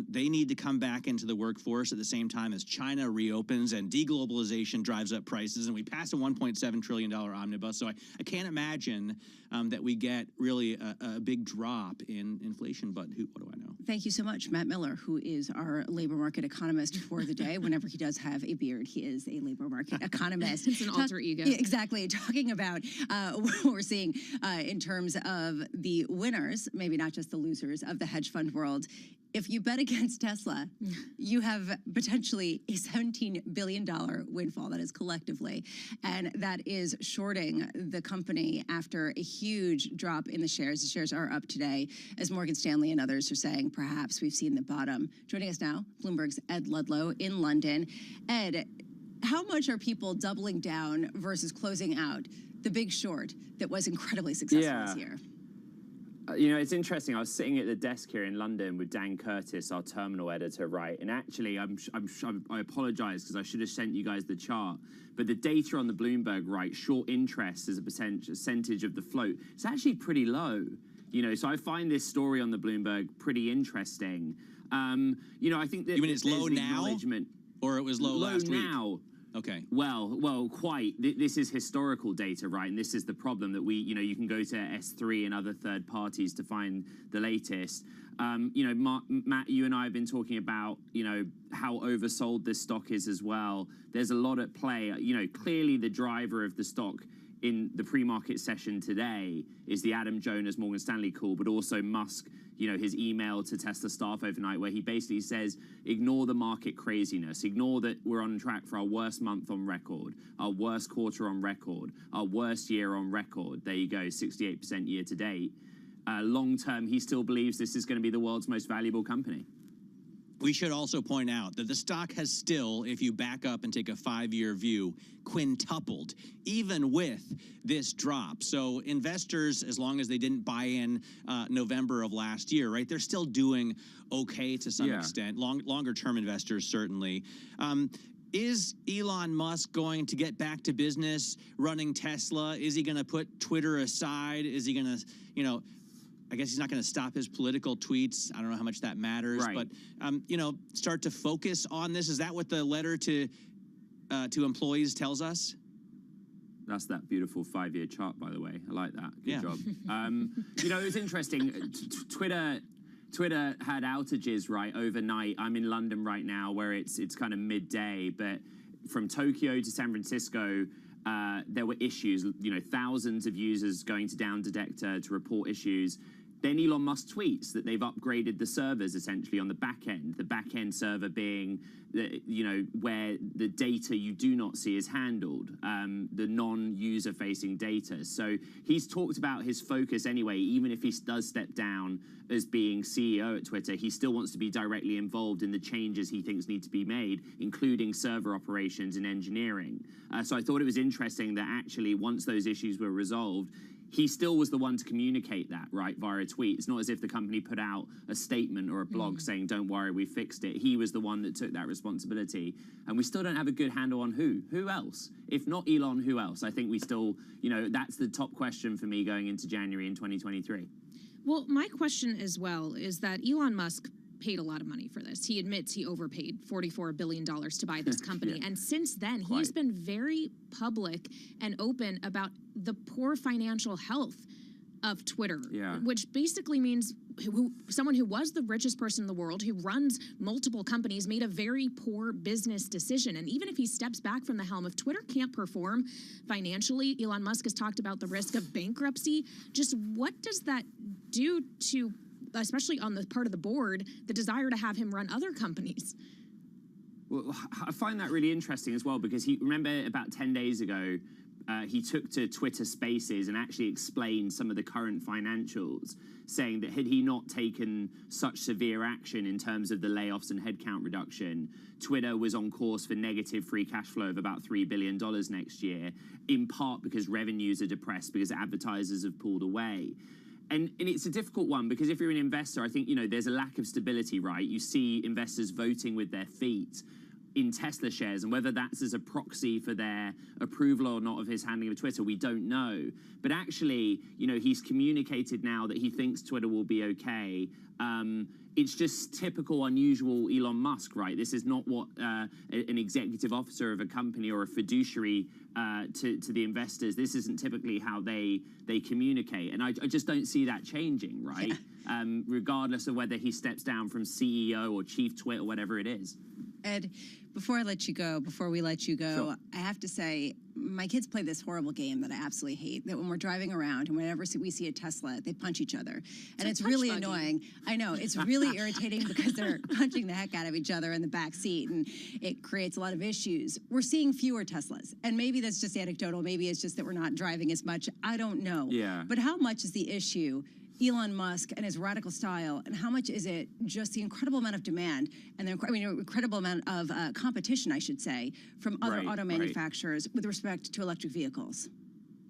They need to come back into the workforce at the same time as China reopens and deglobalization drives up prices, and we pass a $1.7 trillion omnibus. So I can't imagine that we get really a big drop in inflation, but what do I know? Thank you so much, Matt Miller, who is our labor market economist for the day. Whenever he does have a beard, he is a labor market economist. It's an alter ego. Yeah, exactly. Talking about what we're seeing in terms of the winners, maybe not just the losers of the hedge fund world. If you bet against Tesla, you have potentially a $17 billion windfall, that is collectively, and that is shorting the company after a huge drop in the shares. The shares are up today, as Morgan Stanley and others are saying, perhaps we've seen the bottom. Joining us now, Bloomberg's Ed Ludlow in London. Ed, how much are people doubling down versus closing out the big short that was incredibly successful this year? It's interesting. I was sitting at the desk here in London with Dan Curtis, our terminal editor, right? And actually, I apologize because I should have sent you guys the chart. But the data on the Bloomberg, right, short interest as a percentage of the float, it's actually pretty low. So I find this story on the Bloomberg pretty interesting. I think that it's low now, or it was low last week? Low now. Okay. Well, quite. This is historical data, right? And this is the problem that you can go to S3 and other third parties to find the latest. Matt, you and I have been talking about, how oversold this stock is as well. There's a lot at play. Clearly the driver of the stock in the pre-market session today is the Adam Jonas Morgan Stanley call, but also Musk, his email to Tesla staff overnight where he basically says, ignore the market craziness, ignore that we're on track for our worst month on record, our worst quarter on record, our worst year on record. There you go, 68% year to date. Long term, he still believes this is going to be the world's most valuable company. We should also point out that the stock has still, if you back up and take a 5-year view, quintupled, even with this drop. So investors, as long as they didn't buy in November of last year, right, they're still doing okay to some extent. Longer-term investors, certainly. Is Elon Musk going to get back to business running Tesla? Is he going to put Twitter aside? Is he going to, I guess he's not going to stop his political tweets. I don't know how much that matters, right. But start to focus on this. Is that what the letter to employees tells us? That's that beautiful 5-year chart, by the way. I like that. Good job. It was interesting. Twitter had outages right overnight. I'm in London right now, where it's kind of midday, but from Tokyo to San Francisco, there were issues. Thousands of users going to Down Detector to report issues. Then Elon Musk tweets that they've upgraded the servers essentially on the back end. The back end server being, where the data you do not see is handled, the non-user facing data. So he's talked about his focus anyway. Even if he does step down as being CEO at Twitter, he still wants to be directly involved in the changes he thinks need to be made, including server operations and engineering. So I thought it was interesting that actually once those issues were resolved, he still was the one to communicate that, right, via a tweet. It's not as if the company put out a statement or a blog saying, don't worry, we fixed it. He was the one that took that responsibility. And we still don't have a good handle on who. Who else? If not Elon, who else? I think we still, that's the top question for me going into January in 2023. Well, my question as well is that Elon Musk paid a lot of money for this. He admits he overpaid $44 billion to buy this company. And since then, he's been very public and open about the poor financial health of Twitter, which basically means someone who was the richest person in the world, who runs multiple companies, made a very poor business decision. And even if he steps back from the helm, if Twitter can't perform financially, Elon Musk has talked about the risk of bankruptcy. Just what does that do to, especially on the part of the board, the desire to have him run other companies? Well, I find that really interesting as well, because remember about 10 days ago, he took to Twitter Spaces and actually explained some of the current financials, saying that had he not taken such severe action in terms of the layoffs and headcount reduction, Twitter was on course for negative free cash flow of about $3 billion next year, in part because revenues are depressed because advertisers have pulled away. And it's a difficult one because if you're an investor, I think, there's a lack of stability, right? You see investors voting with their feet in Tesla shares, and whether that's as a proxy for their approval or not of his handling of Twitter, we don't know. But actually, he's communicated now that he thinks Twitter will be okay. It's just typical, unusual Elon Musk, right? This is not what an executive officer of a company or a fiduciary to the investors. This isn't typically how they communicate, and I just don't see that changing, right? Yeah. Regardless of whether he steps down from CEO or chief twit or whatever it is. Ed, before we let you go, Sure. I have to say, my kids play this horrible game that I absolutely hate, that when we're driving around and whenever we see a Tesla, they punch each other. And it's really annoying. I know, it's really irritating because they're punching the heck out of each other in the back seat, and it creates a lot of issues. We're seeing fewer Teslas, and maybe that's just anecdotal. Maybe it's just that we're not driving as much. I don't know. Yeah. But how much is the issue Elon Musk and his radical style, and how much is it just the incredible amount of demand and the incredible amount of competition, I should say, from other auto manufacturers with respect to electric vehicles?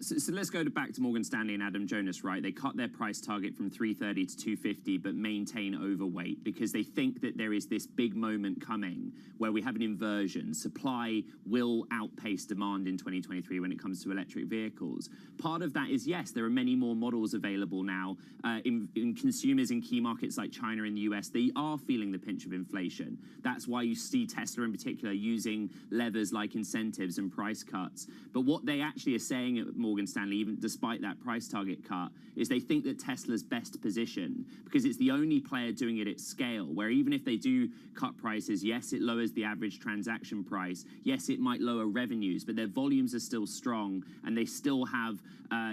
So let's go back to Morgan Stanley and Adam Jonas, right? They cut their price target from 330 to 250, but maintain overweight because they think that there is this big moment coming where we have an inversion. Supply will outpace demand in 2023 when it comes to electric vehicles. Part of that is, yes, there are many more models available now. In consumers in key markets like China and the US, they are feeling the pinch of inflation. That's why you see Tesla in particular using levers like incentives and price cuts. But what they actually are saying at Morgan Stanley, even despite that price target cut, is they think that Tesla's best position because it's the only player doing it at scale, where even if they do cut prices, yes, it lowers the average transaction price, yes, it might lower revenues, but their volumes are still strong and they still have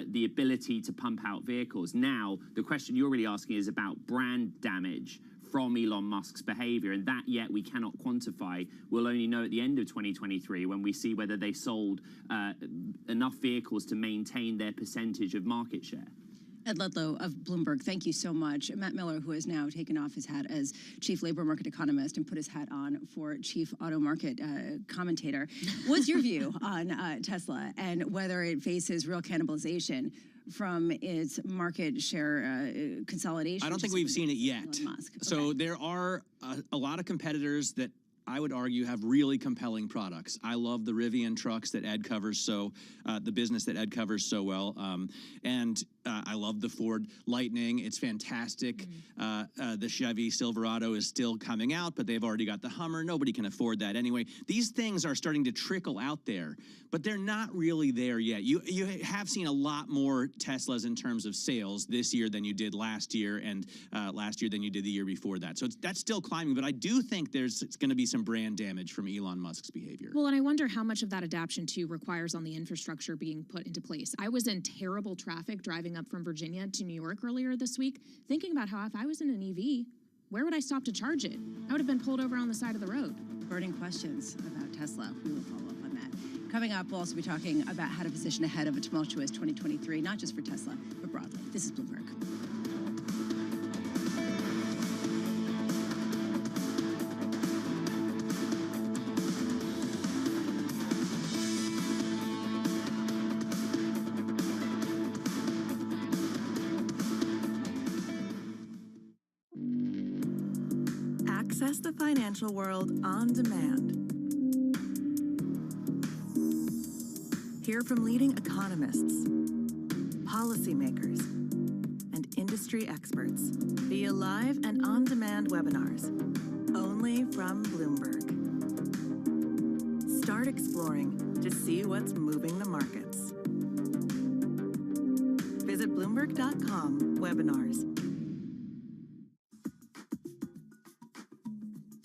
the ability to pump out vehicles. Now, the question you're really asking is about brand damage from Elon Musk's behavior, and that yet we cannot quantify. We'll only know at the end of 2023 when we see whether they sold enough vehicles to maintain their percentage of market share. Ed Ludlow of Bloomberg, thank you so much. Matt Miller, who has now taken off his hat as chief labor market economist and put his hat on for chief auto market commentator. What's your view on Tesla and whether it faces real cannibalization from its market share consolidation? I don't think we've seen it yet. So there are a lot of competitors that I would argue have really compelling products. I love the Rivian trucks that Ed covers the business that Ed covers so well. And I love the Ford Lightning. It's fantastic. The Chevy Silverado is still coming out, but they've already got the Hummer. Nobody can afford that anyway. These things are starting to trickle out there, but they're not really there yet. You have seen a lot more Teslas in terms of sales this year than you did last year, and last year than you did the year before that. So that's still climbing, but I do think there's going to be some brand damage from Elon Musk's behavior. Well, and I wonder how much of that adaptation too requires on the infrastructure being put into place. I was in terrible traffic driving up from Virginia to New York earlier this week, thinking about how if I was in an EV, where would I stop to charge it? I would have been pulled over on the side of the road. Burning questions about Tesla. We will follow up on that. Coming up, we'll also be talking about how to position ahead of a tumultuous 2023, not just for Tesla, but broadly. This is Bloomberg. Access the financial world on demand. Hear from leading economists, policymakers, and industry experts via live and on-demand webinars, only from Bloomberg. Start exploring to see what's moving the markets. Visit Bloomberg.com/webinars.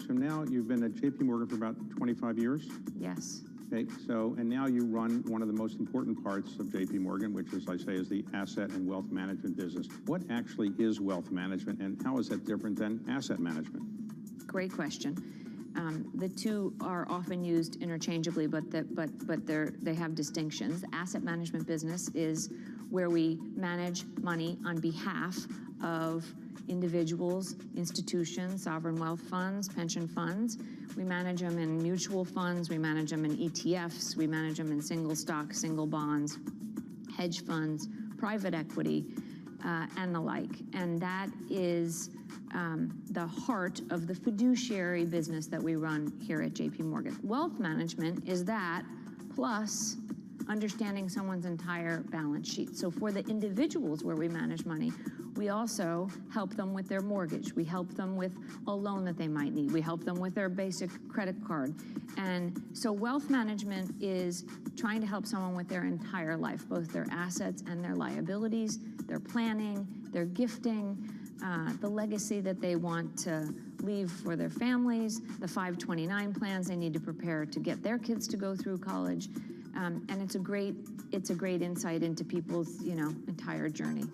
So now you've been at JP Morgan for about 25 years? Yes. Okay, so, and now you run one of the most important parts of JP Morgan, which is, I say, is the asset and wealth management business. What actually is wealth management, and how is that different than asset management? Great question. The two are often used interchangeably, but they have distinctions. The asset management business is where we manage money on behalf of individuals, institutions, sovereign wealth funds, pension funds. We manage them in mutual funds, we manage them in ETFs, we manage them in single stocks, single bonds, hedge funds, private equity, and the like. And that is the heart of the fiduciary business that we run here at JP Morgan. Wealth management is that plus understanding someone's entire balance sheet. So for the individuals where we manage money, we also help them with their mortgage. We help them with a loan that they might need. We help them with their basic credit card. And so wealth management is trying to help someone with their entire life, both their assets and their liabilities, their planning, their gifting, the legacy that they want to leave for their families, the 529 plans they need to prepare to get their kids to go through college. And it's a great insight into people's, entire journey.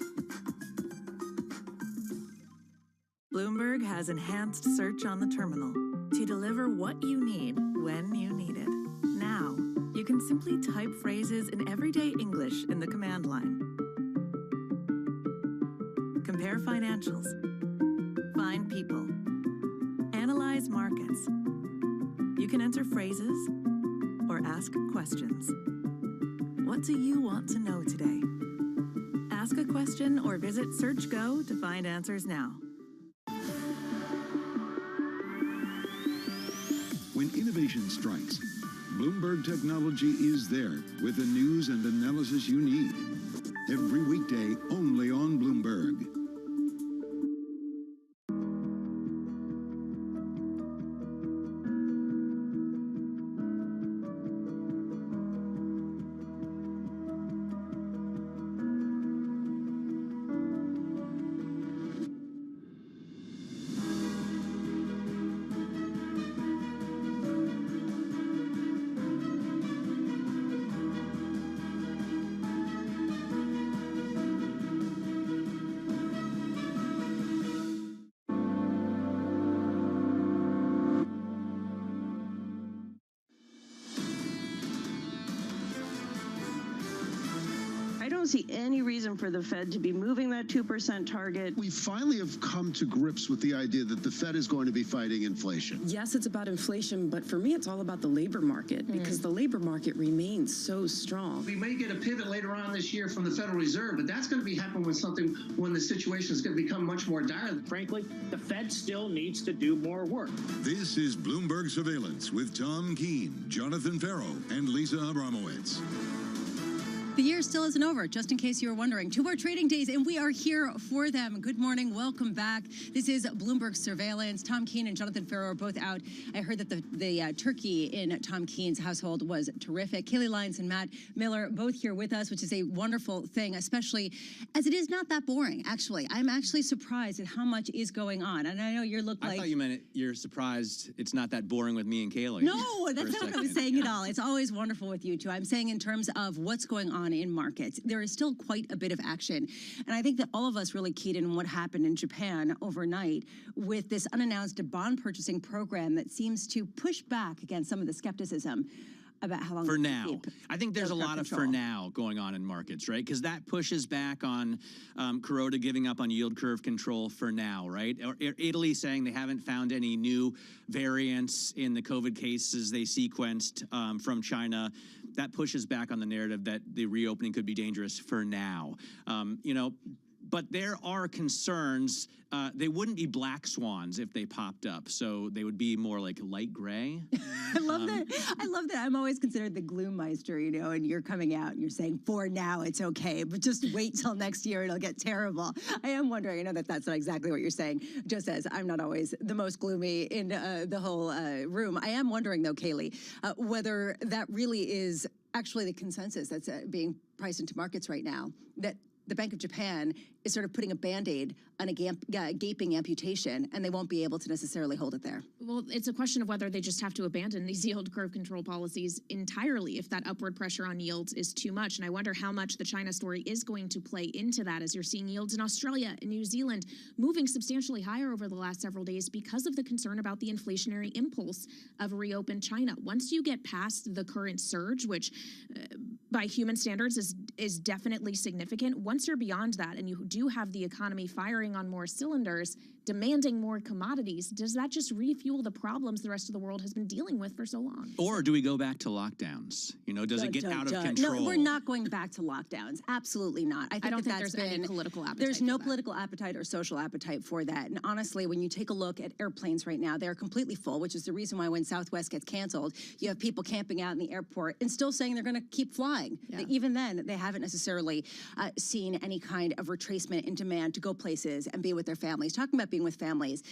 Bloomberg has enhanced search on the terminal to deliver what you need when you need it. Now, you can simply type phrases in everyday English in the command line. Compare financials. Find people. Analyze markets. You can enter phrases or ask questions. What do you want to know today? Ask a question or visit SearchGo to find answers now. When innovation strikes, Bloomberg Technology is there with the news and analysis you need. Every weekday, only on Bloomberg. I don't see any reason for the Fed to be moving that 2% target. We finally have come to grips with the idea that the Fed is going to be fighting inflation. Yes, it's about inflation, but for me, it's all about the labor market because the labor market remains so strong. We may get a pivot later on this year from the Federal Reserve, but that's going to be happening when the situation is going to become much more dire. Frankly, the Fed still needs to do more work. This is Bloomberg Surveillance with Tom Keene, Jonathan Farrow, and Lisa Abramowitz. The year still isn't over, just in case you were wondering. 2 more trading days, and we are here for them. Good morning. Welcome back. This is Bloomberg Surveillance. Tom Keene and Jonathan Farrow are both out. I heard that the turkey in Tom Keene's household was terrific. Kaylee Lyons and Matt Miller both here with us, which is a wonderful thing, especially as it is not that boring, actually. I'm actually surprised at how much is going on. And I know you look like... I thought you meant you're surprised it's not that boring with me and Kaylee. No, that's not what I was saying at all. It's always wonderful with you two. I'm saying in terms of what's going on in markets. There is still quite a bit of action. And I think that all of us really keyed in on what happened in Japan overnight with this unannounced bond purchasing program that seems to push back against some of the skepticism about how long for now. I think there's a lot of for now going on in markets, right? Because that pushes back on Kuroda giving up on yield curve control for now, right? Or Italy saying they haven't found any new variants in the COVID cases they sequenced from China. That pushes back on the narrative that the reopening could be dangerous for now. But there are concerns. They wouldn't be black swans if they popped up, so they would be more like light gray. I love that. I love that. I'm always considered the gloommeister, and you're coming out and you're saying, for now it's okay, but just wait till next year, it'll get terrible. I am wondering, I know that that's not exactly what you're saying, just as I'm not always the most gloomy in the whole room. I am wondering, though, Kaylee, whether that really is actually the consensus that's being priced into markets right now, that the Bank of Japan is sort of putting a Band-Aid on a gaping amputation, and they won't be able to necessarily hold it there. Well, it's a question of whether they just have to abandon these yield curve control policies entirely if that upward pressure on yields is too much. And I wonder how much the China story is going to play into that, as you're seeing yields in Australia and New Zealand moving substantially higher over the last several days because of the concern about the inflationary impulse of reopened China. Once you get past the current surge, which by human standards is definitely significant, once you're beyond that and you do have the economy firing on more cylinders, demanding more commodities, does that just refuel the problems the rest of the world has been dealing with for so long? Or do we go back to lockdowns? You know, does it get out of control? No, we're not going back to lockdowns. Absolutely not. I don't think there's any political appetite. There's no political appetite or social appetite for that. And honestly, when you take a look at airplanes right now, they're completely full, which is the reason why when Southwest gets canceled, you have people camping out in the airport and still saying they're going to keep flying. Yeah. Even then, they haven't necessarily seen any kind of retracement in demand to go places and be with their families. Talking about being with families,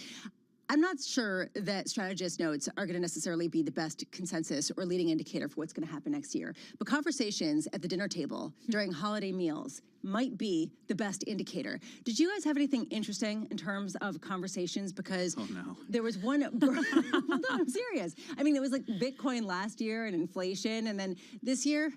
I'm not sure that strategist notes are going to necessarily be the best consensus or leading indicator for what's going to happen next year. But conversations at the dinner table during holiday meals might be the best indicator. Did you guys have anything interesting in terms of conversations? Because there was one, well, no, I'm serious. I mean, it was like Bitcoin last year and inflation, and then this year,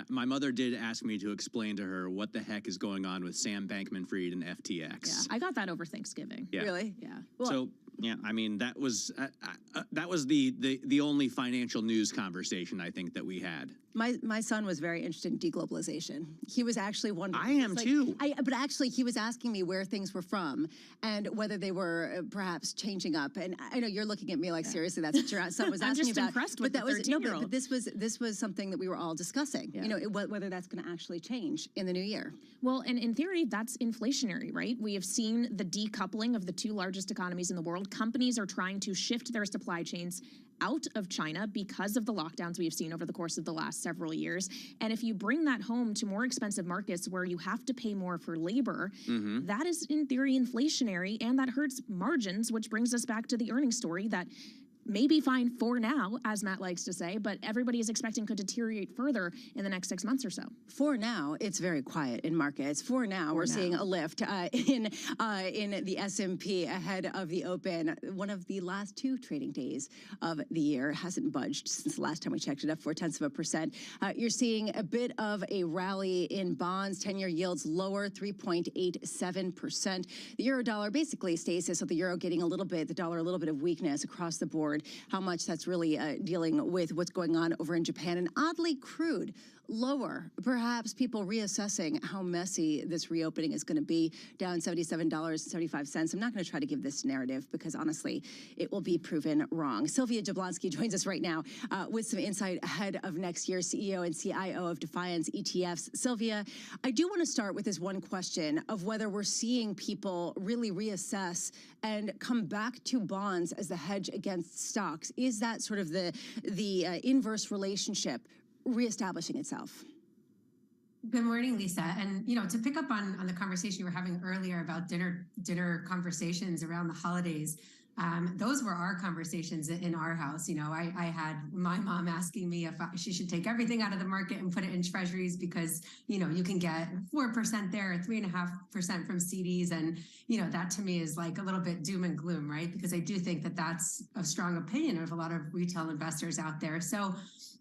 my mother did ask me to explain to her what the heck is going on with Sam Bankman-Fried and FTX. Yeah, I got that over Thanksgiving. Yeah. Really? Yeah. Well, So yeah, I mean that was the only financial news conversation I think that we had. My son was very interested in deglobalization. He was actually wondering. I am too. But actually, he was asking me where things were from and whether they were perhaps changing up. And I know you're looking at me like, seriously, that's what your son was asking I'm just about. impressed with but that the was no. 13-year-old. But this was something that we were all discussing. Yeah. You know, whether that's going to actually change in the new year. Well, and in theory, that's inflationary, right? We have seen the decoupling of the two largest economies in the world. Companies are trying to shift their supply chains out of China because of the lockdowns we have seen over the course of the last several years. And if you bring that home to more expensive markets where you have to pay more for labor, that is in theory inflationary, and that hurts margins, which brings us back to the earnings story that may be fine for now, as Matt likes to say, but everybody is expecting could deteriorate further in the next 6 months or so. For now, it's very quiet in markets. For now, we're seeing a lift in the S&P ahead of the open. One of the last two trading days of the year hasn't budged since the last time we checked it up 0.4%. You're seeing a bit of a rally in bonds. 10-year yields lower, 3.87%. The euro dollar basically stasis, so the euro getting a little bit, the dollar a little bit of weakness across the board. How much that's really dealing with what's going on over in Japan. And oddly, crude lower, perhaps people reassessing how messy this reopening is going to be, down $77.75. I'm not going to try to give this narrative because honestly, it will be proven wrong. Sylvia Jablonski joins us right now with some insight ahead of next year, CEO and CIO of Defiance ETFs. Sylvia, I do want to start with this one question of whether we're seeing people really reassess and come back to bonds as the hedge against stocks. Is that sort of the inverse relationship reestablishing itself? Good morning, Lisa. And, you know, to pick up on the conversation you were having earlier about dinner conversations around the holidays, those were our conversations in our house. You know, I had my mom asking me if she should take everything out of the market and put it in treasuries because, you know, you can get 4% there, 3.5% from CDs. And, you know, that to me is like a little bit doom and gloom, right? Because I do think that that's a strong opinion of a lot of retail investors out there. So,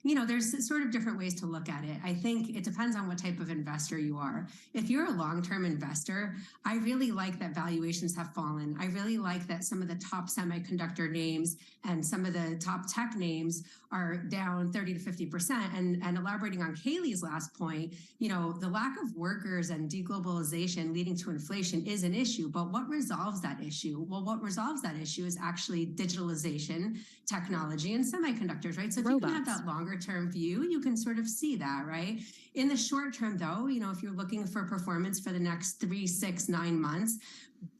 you know, there's sort of different ways to look at it. I think it depends on what type of investor you are. If you're a long-term investor, I really like that valuations have fallen. I really like that some of the top semiconductor names and some of the top tech names are down 30 to 50%. And elaborating on Kaylee's last point, you know, the lack of workers and deglobalization leading to inflation is an issue. But what resolves that issue? Well, what resolves that issue is actually digitalization, technology, and semiconductors, right? So if you can have that longer term view, you can sort of see that, right? In the short term, though, you know, if you're looking for performance for the next 3, 6, 9 months,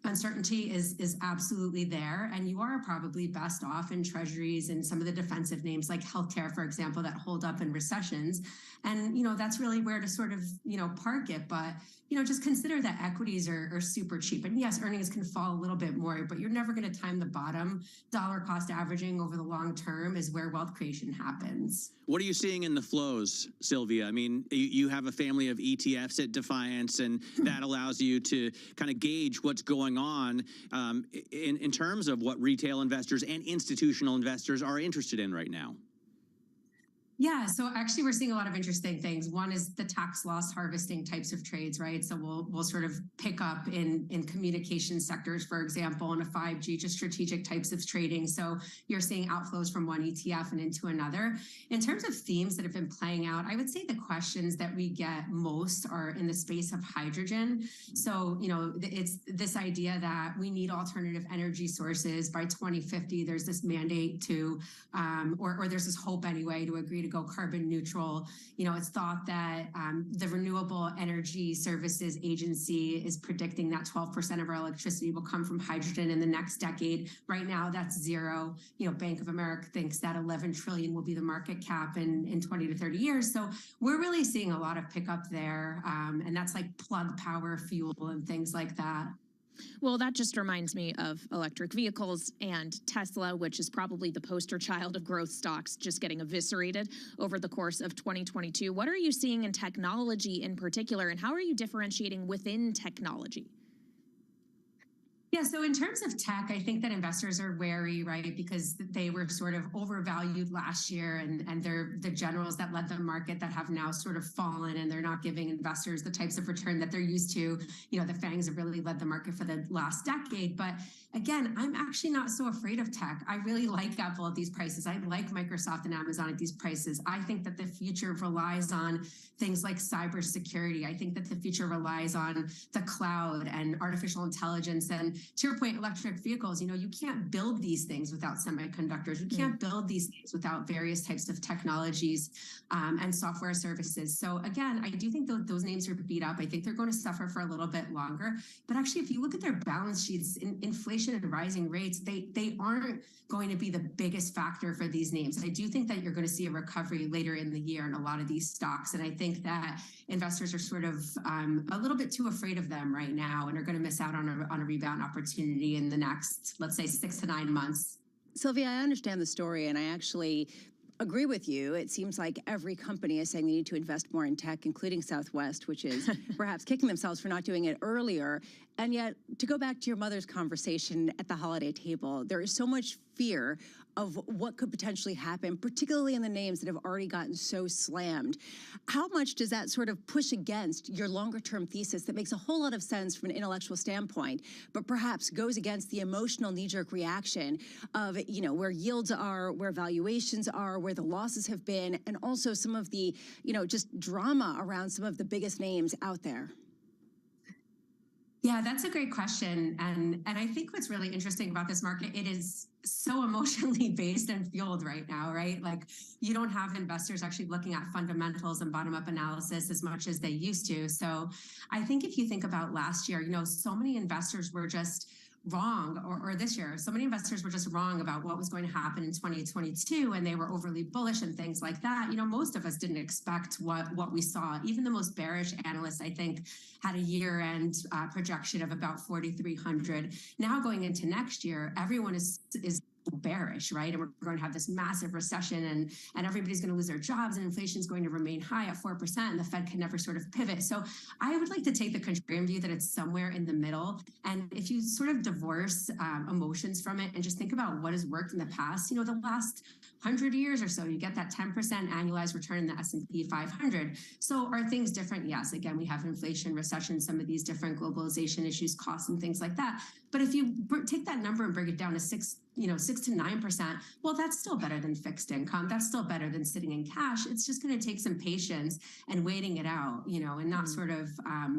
uncertainty is absolutely there, and you are probably best off in treasuries and some of the defensive names like healthcare, for example, that hold up in recessions. And that's really where to sort of park it. But just consider that equities are super cheap, and yes, earnings can fall a little bit more, but you're never going to time the bottom. Dollar cost averaging over the long term is where wealth creation happens. What are you seeing in the flows, Sylvia? I mean, you have a family of ETFs at Defiance, and that allows you to kind of gauge what's going on in terms of what retail investors and institutional investors are interested in right now. Yeah, so actually we're seeing a lot of interesting things. One is the tax loss harvesting types of trades, right? So we'll sort of pick up in communication sectors, for example, in a 5G, just strategic types of trading. So you're seeing outflows from one ETF and into another. In terms of themes that have been playing out, I would say the questions that we get most are in the space of hydrogen. So, it's this idea that we need alternative energy sources by 2050. There's this mandate to, or there's this hope anyway, to agree to go carbon neutral. It's thought that the Renewable Energy Services Agency is predicting that 12% of our electricity will come from hydrogen in the next decade. Right now, that's zero. Bank of America thinks that 11 trillion will be the market cap in 20 to 30 years. So we're really seeing a lot of pickup there. And that's like plug power fuel and things like that. Well, that just reminds me of electric vehicles and Tesla, which is probably the poster child of growth stocks just getting eviscerated over the course of 2022. What are you seeing in technology in particular, and how are you differentiating within technology? Yeah, so in terms of tech, I think that investors are wary, right? Because they were sort of overvalued last year, and they're the generals that led the market that have now sort of fallen, and they're not giving investors the types of return that they're used to. The FANGs have really led the market for the last decade. But again, I'm actually not so afraid of tech. I really like Apple at these prices. I like Microsoft and Amazon at these prices. I think that the future relies on things like cybersecurity. I think that the future relies on the cloud and artificial intelligence. And to your point, electric vehicles, you can't build these things without semiconductors. You can't build these things without various types of technologies and software services. So again, I do think those names are beat up. I think they're going to suffer for a little bit longer. But actually, if you look at their balance sheets, inflation and rising rates, they aren't going to be the biggest factor for these names. I do think that you're going to see a recovery later in the year in a lot of these stocks. And I think that investors are sort of a little bit too afraid of them right now and are going to miss out on a rebound opportunity in the next, let's say, 6 to 9 months. Sylvia, I understand the story, and I actually agree with you. It seems like every company is saying they need to invest more in tech, including Southwest, which is perhaps kicking themselves for not doing it earlier. And yet, to go back to your mother's conversation at the holiday table, there is so much fear of what could potentially happen, particularly in the names that have already gotten so slammed. How much does that sort of push against your longer term thesis that makes a whole lot of sense from an intellectual standpoint, but perhaps goes against the emotional knee-jerk reaction of, where yields are, where valuations are, where the losses have been, and also some of the, just drama around some of the biggest names out there? Yeah, that's a great question. And I think what's really interesting about this market, it is so emotionally based and fueled right now, right? Like, you don't have investors actually looking at fundamentals and bottom-up analysis as much as they used to. So I think if you think about last year, so many investors were just wrong, or this year, so many investors were just wrong about what was going to happen in 2022, and they were overly bullish and things like that. Most of us didn't expect what we saw. Even the most bearish analysts, I think, had a year-end projection of about 4,300. Now going into next year, everyone is bearish, right? And we're going to have this massive recession, and everybody's going to lose their jobs, and inflation is going to remain high at 4%, and the Fed can never sort of pivot. So I would like to take the contrarian view that it's somewhere in the middle. And if you sort of divorce emotions from it and just think about what has worked in the past, the last 100 years or so, you get that 10% annualized return in the S&P 500. So are things different? Yes. Again, we have inflation, recession, some of these different globalization issues, costs, and things like that. But if you take that number and break it down to 6 to 9%, well, that's still better than fixed income. That's still better than sitting in cash. It's just going to take some patience and waiting it out, and not sort of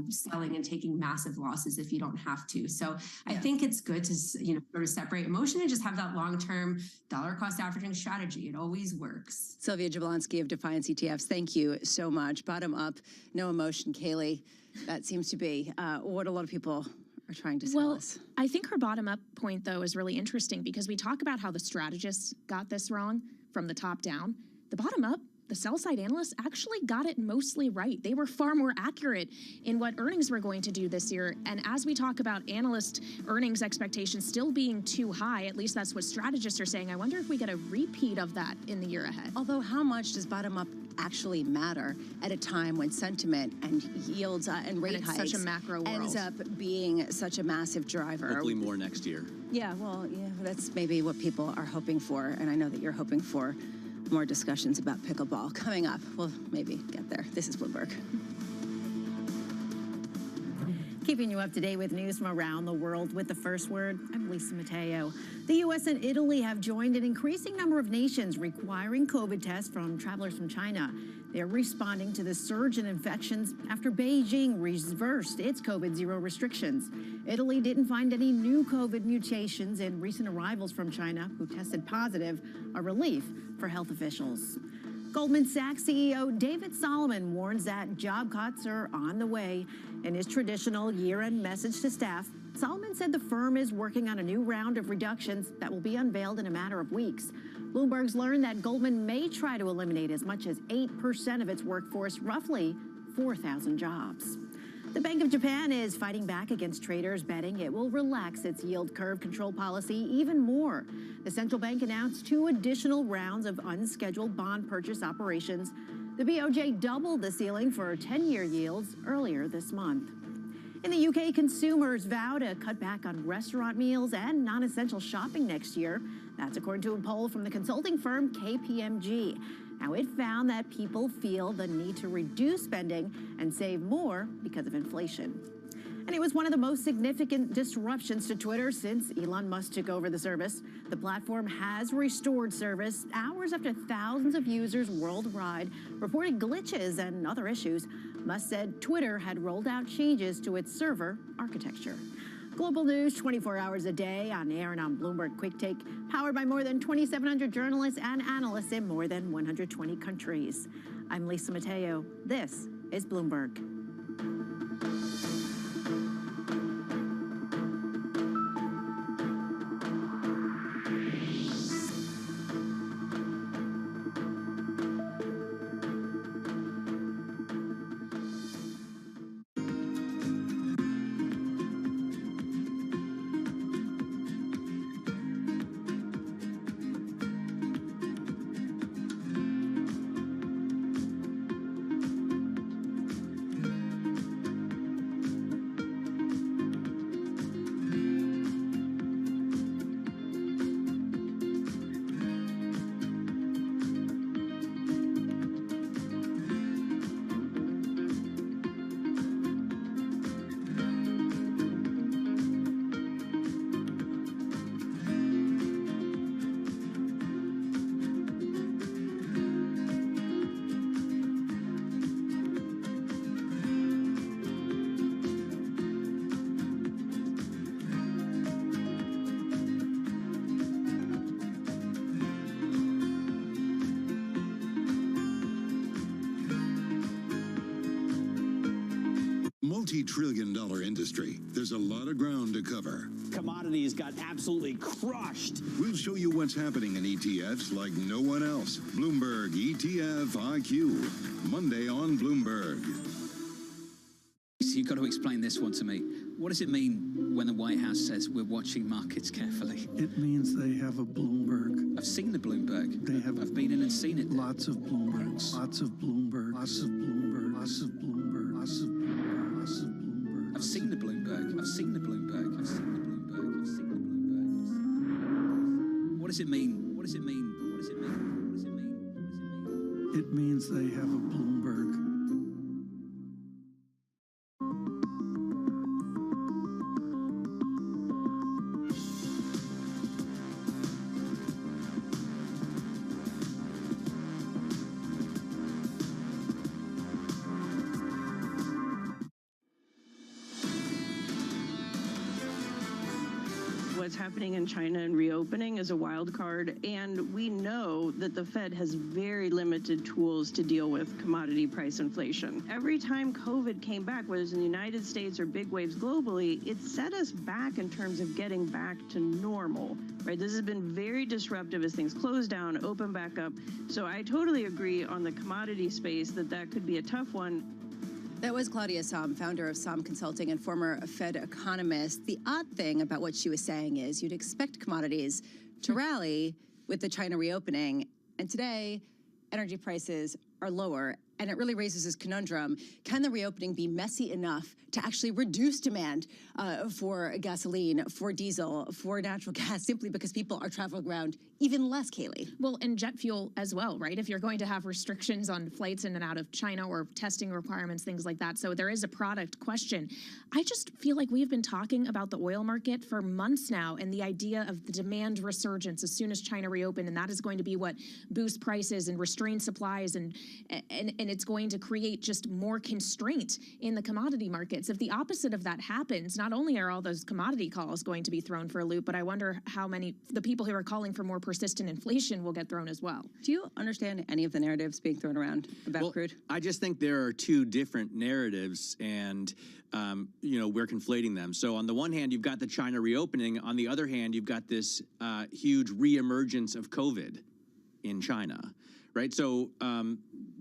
selling and taking massive losses if you don't have to. So I think it's good to, sort of separate emotion and just have that long-term dollar cost averaging strategy. It always works. Sylvia Jablonski of Defiance ETFs, thank you so much. Bottom up, no emotion, Kaylee. That seems to be what a lot of people are trying to tell us. I think her bottom-up point, though, is really interesting because we talk about how the strategists got this wrong from the top down. The bottom-up, the sell-side analysts actually got it mostly right. They were far more accurate in what earnings were going to do this year. And as we talk about analyst earnings expectations still being too high, at least that's what strategists are saying, I wonder if we get a repeat of that in the year ahead. Although how much does bottom-up actually matter at a time when sentiment and yields and rate hikes such a macro world ends up being such a massive driver? Hopefully more next year. Yeah, well, yeah, that's maybe what people are hoping for, and I know that you're hoping for more discussions about pickleball coming up. We'll maybe get there. This is Bloomberg. Keeping you up to date with news from around the world with the first word, I'm Lisa Matteo. The U.S. and Italy have joined an increasing number of nations requiring COVID tests from travelers from China. They're responding to the surge in infections after Beijing reversed its COVID-0 restrictions. Italy didn't find any new COVID mutations in recent arrivals from China who tested positive, a relief for health officials. Goldman Sachs CEO David Solomon warns that job cuts are on the way. In his traditional year-end message to staff, Solomon said the firm is working on a new round of reductions that will be unveiled in a matter of weeks. Bloomberg's learned that Goldman may try to eliminate as much as 8% of its workforce, roughly 4,000 jobs. The Bank of Japan is fighting back against traders betting it will relax its yield curve control policy even more. The central bank announced 2 additional rounds of unscheduled bond purchase operations. The BOJ doubled the ceiling for 10-year yields earlier this month. In the UK, consumers vow to cut back on restaurant meals and non-essential shopping next year. That's according to a poll from the consulting firm KPMG. Now, it found that people feel the need to reduce spending and save more because of inflation. And it was one of the most significant disruptions to Twitter since Elon Musk took over the service. The platform has restored service hours after thousands of users worldwide reported glitches and other issues. Musk said Twitter had rolled out changes to its server architecture. Global news 24 hours a day on air and on Bloomberg Quick Take, powered by more than 2,700 journalists and analysts in more than 120 countries. I'm Lisa Matteo. This is Bloomberg. Multi-trillion-dollar industry. There's a lot of ground to cover. Commodities got absolutely crushed. We'll show you what's happening in ETFs like no one else. Bloomberg ETF IQ. Monday on Bloomberg. So you've got to explain this one to me. What does it mean when the White House says we're watching markets carefully? It means they have a Bloomberg. I've seen the Bloomberg. They have. I've been in and seen it. Lots of Bloombergs. Lots of Bloomberg. Lots of Bloomberg. Lots of Bloomberg. Lots of Bloomberg. Lots of Bloomberg. I've seen the Bloomberg. I've seen the Bloomberg. I've seen the Bloomberg. I've seen the Bloomberg. What does it mean? What does it mean? What does it mean? What does it mean? What does it mean? It means they have a Bloomberg. what's happening in China and reopening is a wild card, and we know that the Fed has very limited tools to deal with commodity price inflation. Every time COVID came back, whether it's in the United States or big waves globally, it set us back in terms of getting back to normal, right? This has been very disruptive as things close down, open back up. So I totally agree on the commodity space that could be a tough one. That was Claudia Sahm, founder of Sahm Consulting and former Fed economist. The odd thing about what she was saying is you'd expect commodities to rally with the China reopening, and today energy prices are lower. And it really raises this conundrum. Can the reopening be messy enough to actually reduce demand for gasoline, for diesel, for natural gas, simply because people are traveling around even less, Kaylee? Well, and jet fuel as well, right? If you're going to have restrictions on flights in and out of China or testing requirements, things like that. So there is a product question. I just feel like we've been talking about the oil market for months now, and the idea of the demand resurgence as soon as China reopened, and that is going to be what boosts prices and restrain supplies, and it's going to create just more constraint in the commodity markets. If the opposite of that happens, not only are all those commodity calls going to be thrown for a loop, but I wonder how many the people who are calling for more persistent inflation will get thrown as well. Do you understand any of the narratives being thrown around about crude? I just think there are two different narratives, and we're conflating them. So on the one hand, you've got the China reopening. On the other hand, you've got this huge reemergence of COVID in China, right? So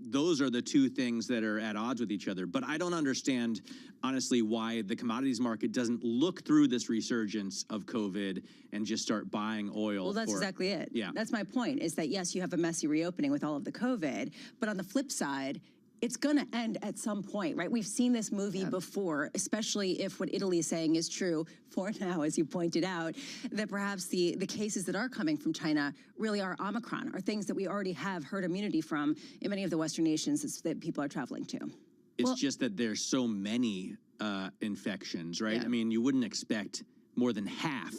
those are the two things that are at odds with each other. But I don't understand, honestly, why the commodities market doesn't look through this resurgence of COVID and just start buying oil. Well, that's exactly it. Yeah. That's my point, is that, yes, you have a messy reopening with all of the COVID, but on the flip side, it's going to end at some point, right? We've seen this movie before, especially if what Italy is saying is true for now, as you pointed out, that perhaps the cases that are coming from China really are Omicron, are things that we already have herd immunity from in many of the Western nations that people are traveling to. It's just that there's so many infections, right? Yeah. I mean, you wouldn't expect more than half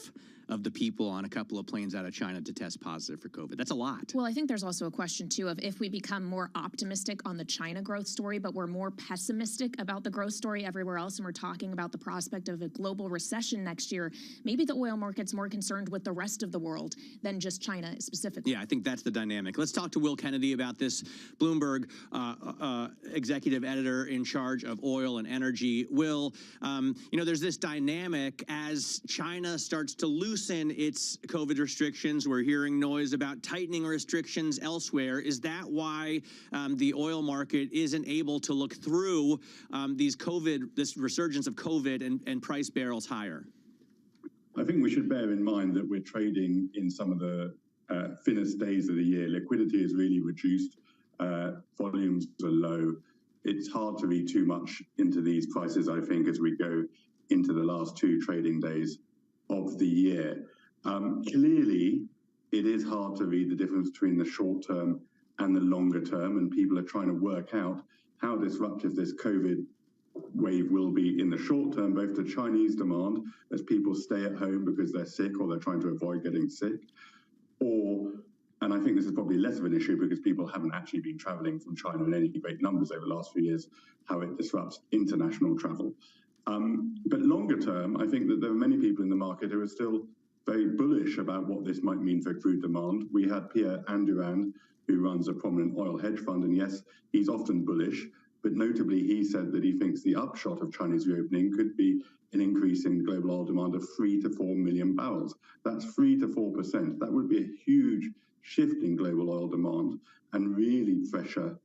of the people on a couple of planes out of China to test positive for COVID. That's a lot. Well, I think there's also a question, too, of if we become more optimistic on the China growth story, but we're more pessimistic about the growth story everywhere else, and we're talking about the prospect of a global recession next year, maybe the oil market's more concerned with the rest of the world than just China specifically. Yeah, I think that's the dynamic. Let's talk to Will Kennedy about this, Bloomberg executive editor in charge of oil and energy. Will, there's this dynamic as China starts to loosen its COVID restrictions. We're hearing noise about tightening restrictions elsewhere. Is that why the oil market isn't able to look through this resurgence of COVID and price barrels higher? I think we should bear in mind that we're trading in some of the thinnest days of the year. Liquidity is really reduced. Volumes are low. It's hard to read too much into these prices, I think, as we go into the last two trading days of the year. Clearly, it is hard to read the difference between the short term and the longer term, and people are trying to work out how disruptive this COVID wave will be in the short term, both to Chinese demand as people stay at home because they're sick or they're trying to avoid getting sick, and I think this is probably less of an issue because people haven't actually been traveling from China in any great numbers over the last few years, how it disrupts international travel. But longer term, I think that there are many people in the market who are still very bullish about what this might mean for crude demand. We had Pierre Andurand, who runs a prominent oil hedge fund, and yes, he's often bullish, but notably he said that he thinks the upshot of Chinese reopening could be an increase in global oil demand of 3 to 4 million barrels. That's 3 to 4%. That would be a huge shift in global oil demand and really pressure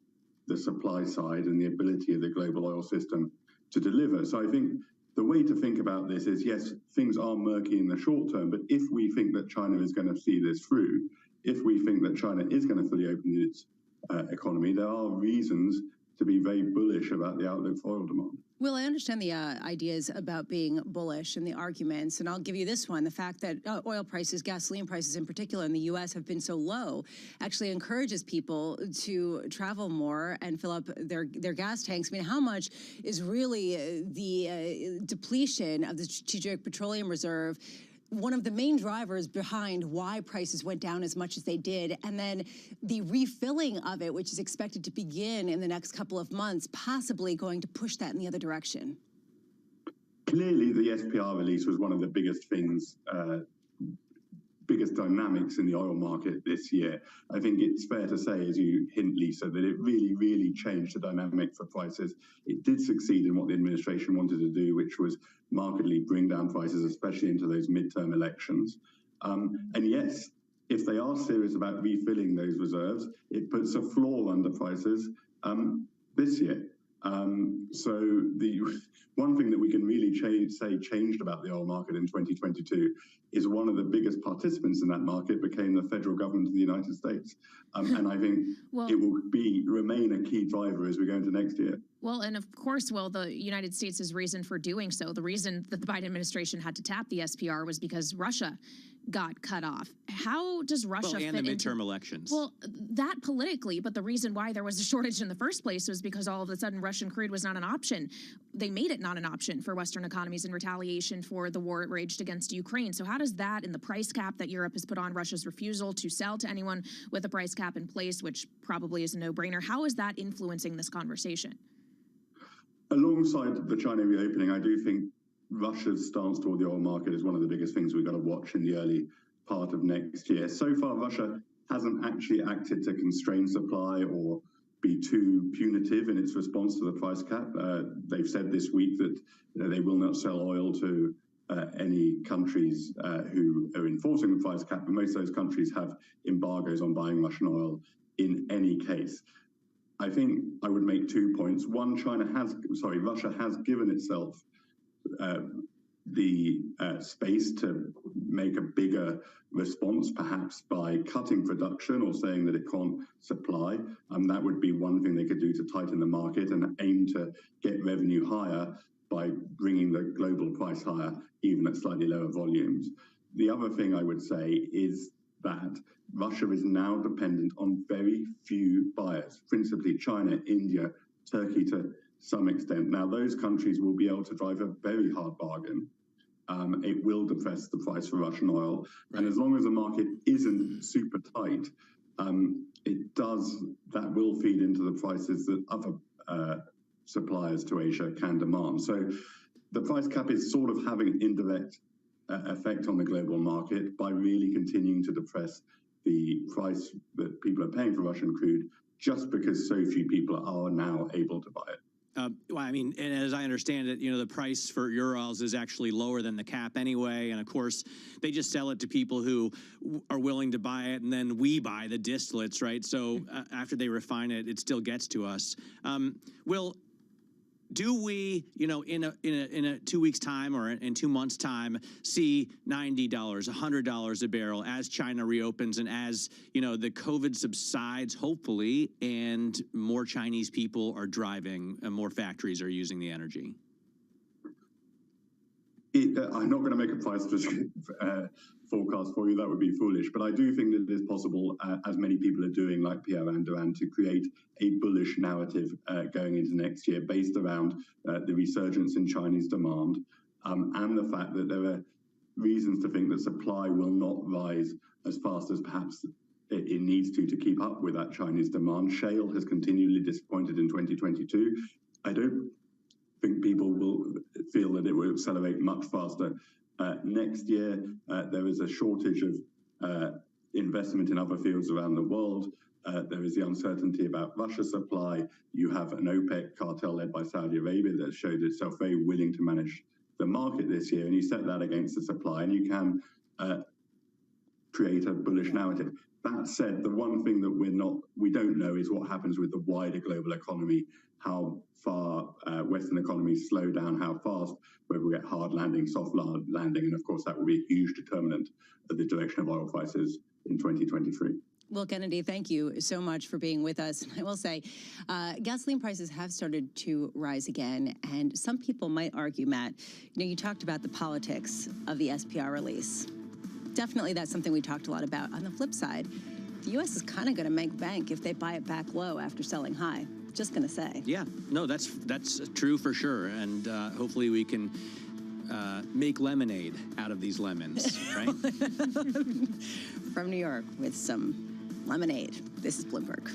the supply side and the ability of the global oil system to deliver. So I think the way to think about this is, yes, things are murky in the short term, but if we think that China is going to see this through, if we think that China is going to fully open its economy, there are reasons to be very bullish about the outlook for oil demand. Well, I understand the ideas about being bullish and the arguments, and I'll give you this one. The fact that oil prices, gasoline prices in particular in the U.S. have been so low actually encourages people to travel more and fill up their gas tanks. I mean, how much is really the depletion of the Strategic Petroleum Reserve one of the main drivers behind why prices went down as much as they did, and then the refilling of it, which is expected to begin in the next couple of months, possibly going to push that in the other direction? Clearly, the SPR release was one of the biggest things biggest dynamics in the oil market this year. I think it's fair to say, as you hint, Lisa, that it really, really changed the dynamic for prices. It did succeed in what the administration wanted to do, which was markedly bring down prices, especially into those midterm elections. And yes, if they are serious about refilling those reserves, it puts a floor under prices this year. So the one thing that we can really say changed about the oil market in 2022 is one of the biggest participants in that market became the federal government of the United States. And I think it will remain a key driver as we go into next year. Well, and of course, the United States' reason for doing so, the reason that the Biden administration had to tap the SPR was because Russia got cut off. How does Russia fit and the into midterm elections? Well, that politically, but the reason why there was a shortage in the first place was because all of a sudden Russian crude was not an option. They made it not an option for Western economies in retaliation for the war it waged against Ukraine. So how does that, and the price cap that Europe has put on Russia's refusal to sell to anyone with a price cap in place, which probably is a no-brainer, how is that influencing this conversation? Alongside the China reopening, I do think Russia's stance toward the oil market is one of the biggest things we've got to watch in the early part of next year. So far, Russia hasn't actually acted to constrain supply or be too punitive in its response to the price cap. They've said this week that they will not sell oil to any countries who are enforcing the price cap, but most of those countries have embargoes on buying Russian oil in any case. I think I would make 2 points. One, Russia has given itself the space to make a bigger response, perhaps by cutting production or saying that it can't supply. That would be one thing they could do to tighten the market and aim to get revenue higher by bringing the global price higher, even at slightly lower volumes. The other thing I would say is that Russia is now dependent on very few buyers, principally China, India, Turkey to some extent. Now, those countries will be able to drive a very hard bargain. It will depress the price for Russian oil. Right. And as long as the market isn't super tight, that will feed into the prices that other suppliers to Asia can demand. So the price cap is sort of having an indirect effect on the global market by really continuing to depress the price that people are paying for Russian crude, just because so few people are now able to buy it. Well, I mean, and as I understand it, the price for Urals is actually lower than the cap anyway. And of course, they just sell it to people who are willing to buy it, and then we buy the distillates, right? So after they refine it, it still gets to us. Do we, in a 2 weeks' time or in 2 months' time, see $90, $100 a barrel as China reopens and as, the COVID subsides, hopefully, and more Chinese people are driving and more factories are using the energy? I'm not going to make a price forecast for you. That would be foolish. But I do think that it is possible, as many people are doing, like Pierre Van Duran, to create a bullish narrative going into next year based around the resurgence in Chinese demand and the fact that there are reasons to think that supply will not rise as fast as perhaps it needs to keep up with that Chinese demand. Shale has continually disappointed in 2022. I don't think people will feel that it will accelerate much faster next year. There is a shortage of investment in other fields around the world. There is the uncertainty about Russia's supply. You have an OPEC cartel led by Saudi Arabia that showed itself very willing to manage the market this year, and you set that against the supply, and you can create a bullish narrative. That said, the one thing that we don't know is what happens with the wider global economy, how far Western economies slow down, how fast, whether we get hard landing, soft landing, and of course that will be a huge determinant of the direction of oil prices in 2023. Will Kennedy, thank you so much for being with us. I will say, gasoline prices have started to rise again, and some people might argue, Matt, you talked about the politics of the SPR release. Definitely that's something we talked a lot about. On the flip side, the U.S. is kind of going to make bank if they buy it back low after selling high. Just going to say. Yeah, no, that's true for sure, and hopefully we can make lemonade out of these lemons, right? From New York with some lemonade. This is Bloomberg.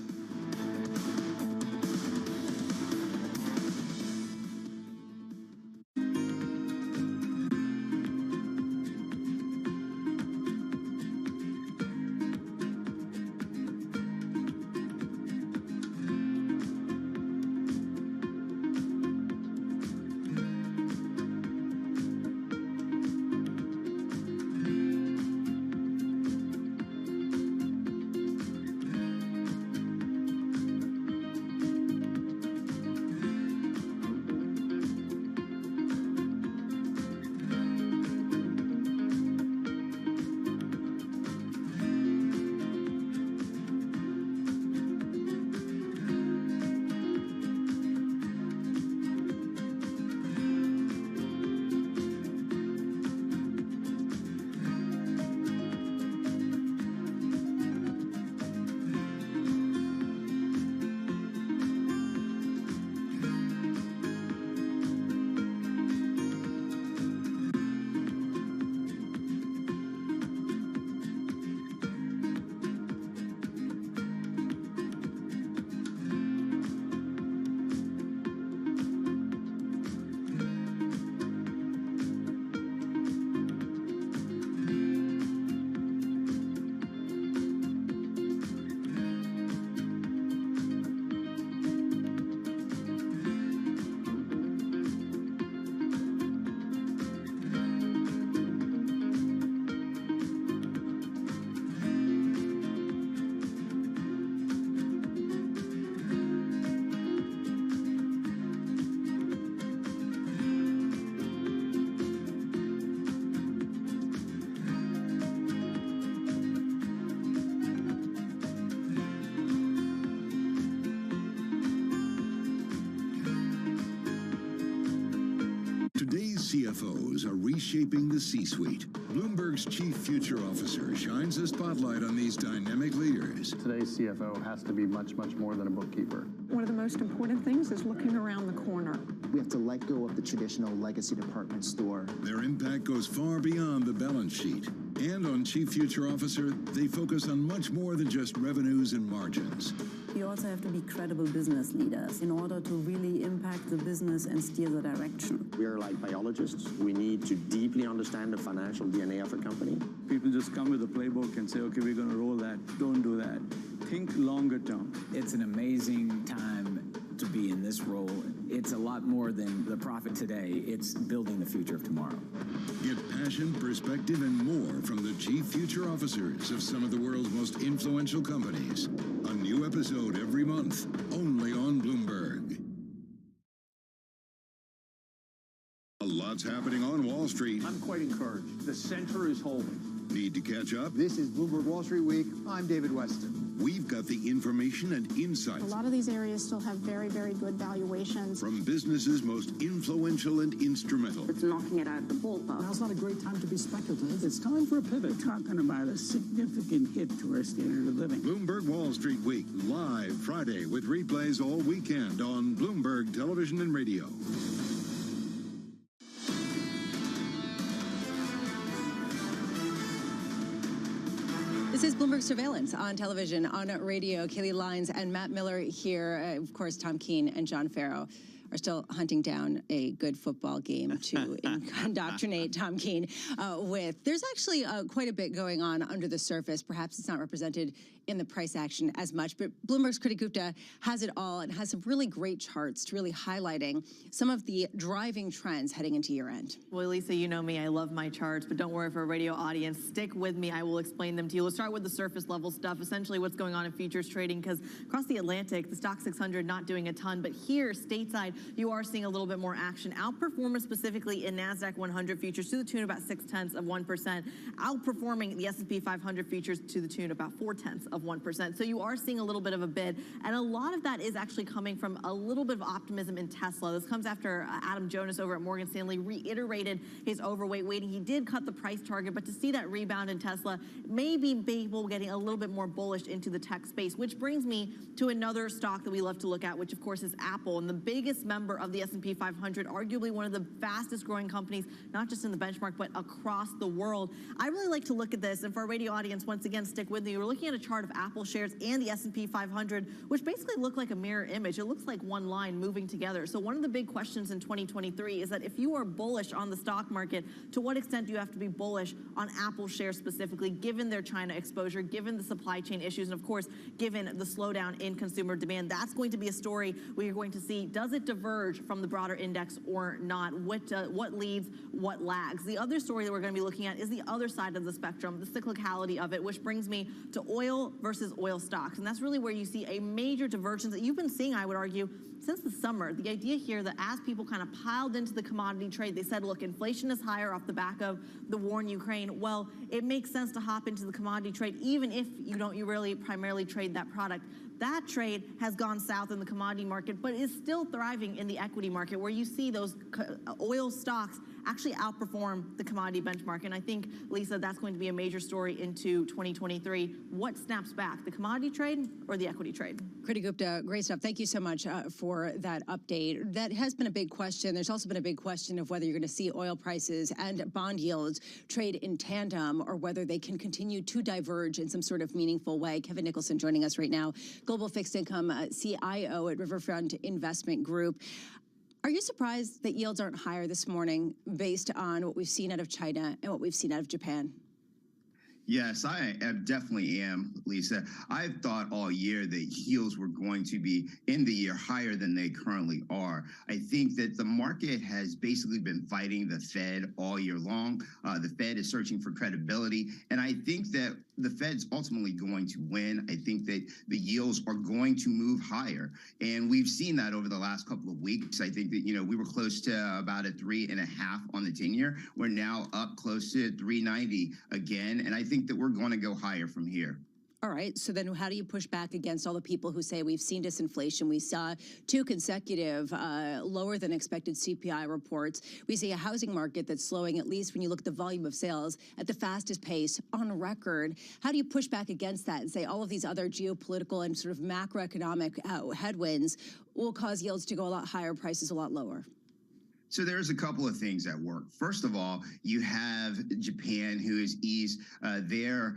Today's CFOs are reshaping the C-suite. Bloomberg's chief future officer shines a spotlight on these dynamic leaders. Today's CFO has to be much, much more than a bookkeeper. One of the most important things is looking around the corner. We have to let go of the traditional legacy department store. Their impact goes far beyond the balance sheet. And on Chief Future Officer, they focus on much more than just revenues and margins. You also have to be credible business leaders in order to really impact the business and steer the direction. We are like biologists. We need to deeply understand the financial DNA of a company. People just come with a playbook and say, okay, we're going to roll that. Don't do that. Think longer term. It's an amazing time to be in this role. It's a lot more than the profit today. It's building the future of tomorrow. Get passion, perspective, and more from the chief future officers of some of the world's most influential companies. A new episode every month, only on Bloomberg. A lot's happening on Wall Street. I'm quite encouraged. The center is holding. Need to catch up? This is Bloomberg Wall Street Week. I'm David Weston. We've got the information and insights A lot of these areas still have very, very good valuations. from businesses most influential and instrumental. It's knocking it out of the ballpark. Now's not a great time to be speculative. It's time for a pivot. We're talking about a significant hit to our standard of living. Bloomberg Wall Street Week, live Friday with replays all weekend on Bloomberg Television and Radio. This is Bloomberg Surveillance on television, on radio. Kaylee Lyons and Matt Miller here. Of course, Tom Keene and John Farrow are still hunting down a good football game to indoctrinate Tom Keene with. There's actually quite a bit going on under the surface. Perhaps it's not represented in the price action as much, but Bloomberg's Kritik Gupta has it all and has some really great charts to really highlighting some of the driving trends heading into year end. Well, Lisa, you know me, I love my charts, but don't worry for a radio audience. Stick with me, I will explain them to you. Let's start with the surface level stuff, essentially what's going on in futures trading, because across the Atlantic, the Stock 600 not doing a ton, but here, stateside, you are seeing a little bit more action. Outperformance specifically in NASDAQ 100 futures to the tune of about 0.6%, outperforming the S&P 500 futures to the tune of about 0.4%. So you are seeing a little bit of a bid, and a lot of that is actually coming from a little bit of optimism in Tesla. This comes after Adam Jonas over at Morgan Stanley reiterated his overweight weighting. He did cut the price target, but to see that rebound in Tesla, maybe people getting a little bit more bullish into the tech space, which brings me to another stock that we love to look at, which of course is Apple, and the biggest member of the S&P 500, arguably one of the fastest growing companies, not just in the benchmark, but across the world. I really like to look at this, and for our radio audience, once again, stick with me. We're looking at a chart of Apple shares and the S&P 500, which basically look like a mirror image. It looks like one line moving together. So one of the big questions in 2023 is that if you are bullish on the stock market, to what extent do you have to be bullish on Apple shares specifically, given their China exposure, given the supply chain issues, and of course, given the slowdown in consumer demand? That's going to be a story we are going to see. Does it diverge from the broader index or not? What leads, what lags? The other story that we're going to be looking at is the other side of the spectrum, the cyclicality of it, which brings me to oil versus oil stocks. And that's really where you see a major divergence that you've been seeing, I would argue, since the summer. The idea here that as people kind of piled into the commodity trade, they said, look, inflation is higher off the back of the war in Ukraine. Well, it makes sense to hop into the commodity trade, even if you really primarily trade that product. That trade has gone south in the commodity market, but is still thriving in the equity market, where you see those oil stocks actually outperform the commodity benchmark. And I think, Lisa, that's going to be a major story into 2023. What snaps back, the commodity trade or the equity trade? Kritik Gupta, great stuff. Thank you so much for that update. That has been a big question. There's also been a big question of whether you're going to see oil prices and bond yields trade in tandem, or whether they can continue to diverge in some sort of meaningful way. Kevin Nicholson joining us right now, Global Fixed Income CIO at Riverfront Investment Group. Are you surprised that yields aren't higher this morning based on what we've seen out of China and what we've seen out of Japan? Yes, I definitely am, Lisa. I've thought all year that yields were going to be in the year higher than they currently are. I think that the market has basically been fighting the Fed all year long. The Fed is searching for credibility, and I think that the Fed's ultimately going to win. I think that the yields are going to move higher, and we've seen that over the last couple of weeks. I think that, we were close to about a 3.5 on the 10-year. We're now up close to 3.90 again, and I think that we're going to go higher from here. All right, so then how do you push back against all the people who say we've seen disinflation? We saw 2 consecutive lower than expected CPI reports. We see a housing market that's slowing, at least when you look at the volume of sales, at the fastest pace on record. How do you push back against that and say all of these other geopolitical and sort of macroeconomic headwinds will cause yields to go a lot higher, prices a lot lower? So there's a couple of things at work. First of all, you have Japan, who has eased their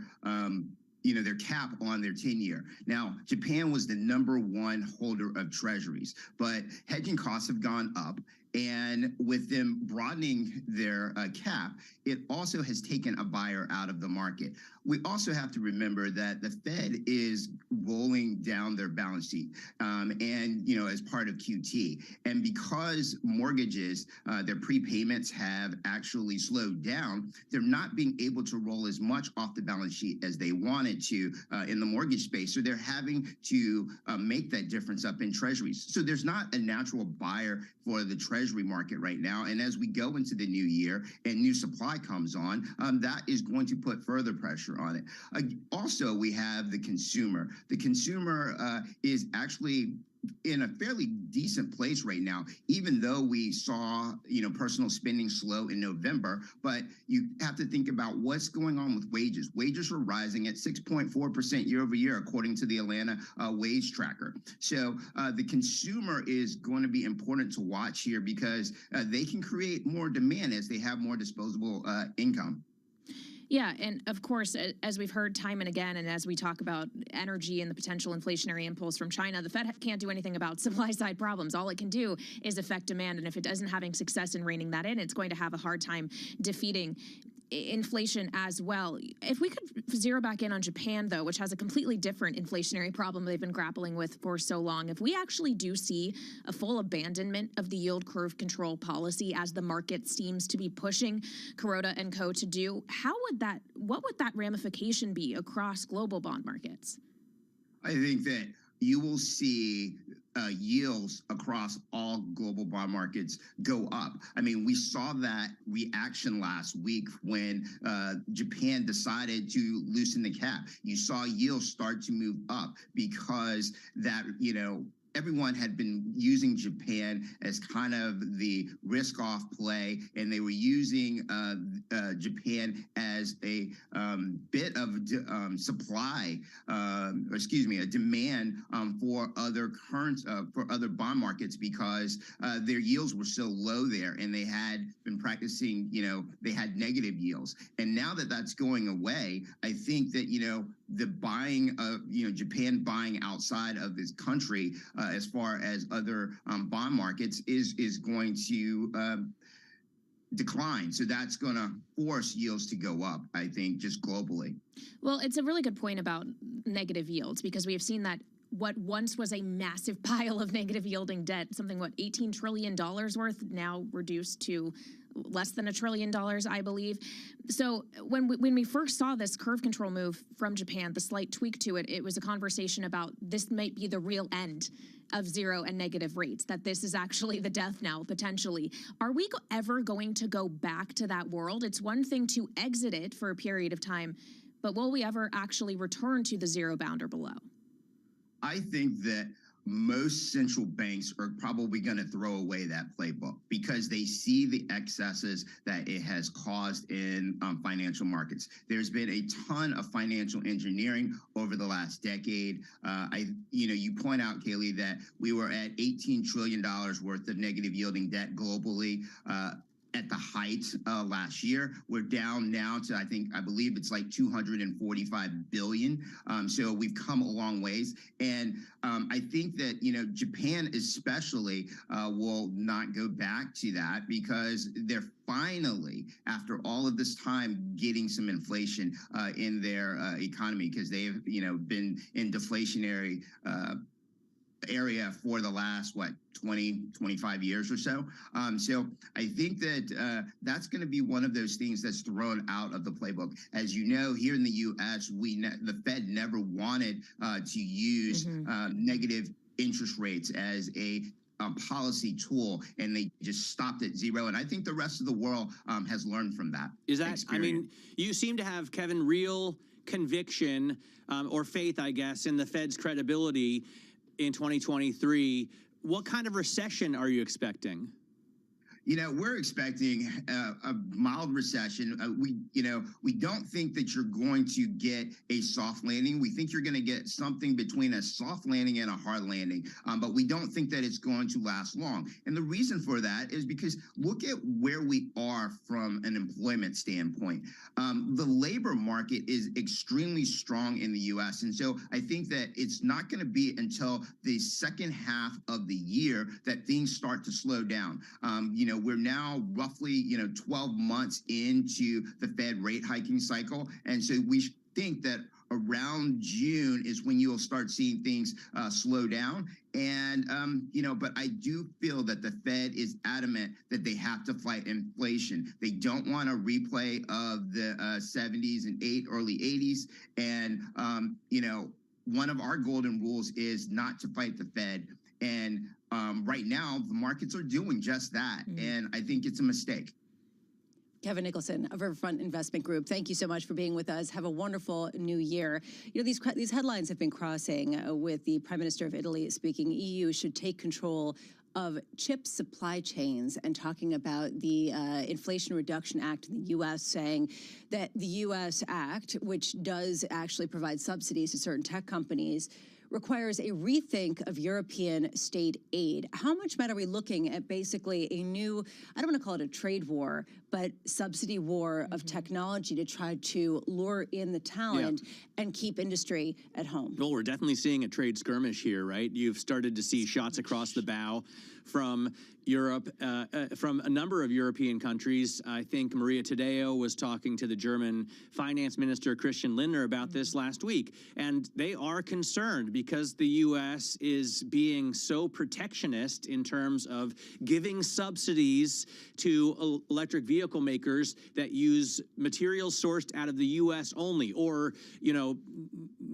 cap on their 10-year. Now, Japan was the #1 holder of treasuries, but hedging costs have gone up. And with them broadening their cap, it also has taken a buyer out of the market. We also have to remember that the Fed is rolling down their balance sheet as part of QT. And because mortgages, their prepayments have actually slowed down, they're not being able to roll as much off the balance sheet as they wanted to in the mortgage space. So they're having to make that difference up in treasuries. So there's not a natural buyer for the treasury market right now. And as we go into the new year and new supply comes on, that is going to put further pressure on it. Also, we have the consumer. The consumer is actually in a fairly decent place right now, even though we saw, personal spending slow in November. But you have to think about what's going on with wages. Wages are rising at 6.4% year over year, according to the Atlanta wage tracker. So the consumer is going to be important to watch here because they can create more demand as they have more disposable income. Yeah, and of course, as we've heard time and again, and as we talk about energy and the potential inflationary impulse from China, the Fed can't do anything about supply-side problems. All it can do is affect demand, and if it isn't having success in reining that in, it's going to have a hard time defeating inflation as well. If we could zero back in on Japan, though, which has a completely different inflationary problem they've been grappling with for so long, if we actually do see a full abandonment of the yield curve control policy as the market seems to be pushing Kuroda and co. to do, what would that ramification be across global bond markets? I think that you will see yields across all global bond markets go up. I mean, we saw that reaction last week when Japan decided to loosen the cap. You saw yields start to move up because that, everyone had been using Japan as kind of the risk-off play, and they were using Japan as a bit of supply, a demand for other for other bond markets because their yields were so low there, and they had been practicing, they had negative yields. And now that that's going away, I think that, the buying of, Japan buying outside of this country as far as other bond markets is going to decline. So that's going to force yields to go up, I think, just globally. Well, it's a really good point about negative yields because we have seen that what once was a massive pile of negative yielding debt, something, $18 trillion worth, now reduced to less than $1 trillion, I believe. So when we first saw this curve control move from Japan, the slight tweak to it, it was a conversation about this might be the real end of zero and negative rates, that this is actually the death knell, potentially. Are we ever going to go back to that world? It's one thing to exit it for a period of time, but will we ever actually return to the zero bound or below? I think that most central banks are probably going to throw away that playbook because they see the excesses that it has caused in financial markets. There's been a ton of financial engineering over the last decade. You point out, Kaylee, that we were at $18 trillion worth of negative yielding debt globally. At the height last year, we're down now to, I believe it's like 245 billion. So we've come a long ways. And I think that, Japan especially will not go back to that because they're finally, after all of this time, getting some inflation in their economy because they've, been in deflationary area for the last 25 years or so. So I think that that's going to be one of those things that's thrown out of the playbook. As you know, here in the U.S., the Fed never wanted to use negative interest rates as a policy tool, and they just stopped at zero. And I think the rest of the world has learned from that. Is that, you seem to have, Kevin, real conviction or faith, I guess, in the Fed's credibility in 2023. What kind of recession are you expecting? You know, we're expecting a mild recession. We don't think that you're going to get a soft landing. We think you're going to get something between a soft landing and a hard landing, but we don't think that it's going to last long. And the reason for that is because look at where we are from an employment standpoint. The labor market is extremely strong in the U.S. And so I think that it's not going to be until the second half of the year that things start to slow down. We're now roughly, 12 months into the Fed rate hiking cycle. And so we think that around June is when you'll start seeing things slow down. And, but I do feel that the Fed is adamant that they have to fight inflation. They don't want a replay of the 70s and early 80s. And, one of our golden rules is not to fight the Fed. And right now, the markets are doing just that. And I think it's a mistake. Kevin Nicholson of Riverfront Investment Group, thank you so much for being with us. Have a wonderful new year. These headlines have been crossing with the Prime Minister of Italy speaking EU should take control of chip supply chains and talking about the Inflation Reduction Act in the U.S., saying that the U.S. Act, which does actually provide subsidies to certain tech companies, requires a rethink of European state aid. How much, Matt, are we looking at basically a new, I don't want to call it a trade war, but subsidy war of technology to try to lure in the talent and keep industry at home? Well, we're definitely seeing a trade skirmish here, right? You've started to see shots across the bow from Europe, from a number of European countries. I think Maria Tadeo was talking to the German finance minister, Christian Lindner, about this last week. And they are concerned because the U.S. is being so protectionist in terms of giving subsidies to electric vehicle makers that use materials sourced out of the U.S. only, or,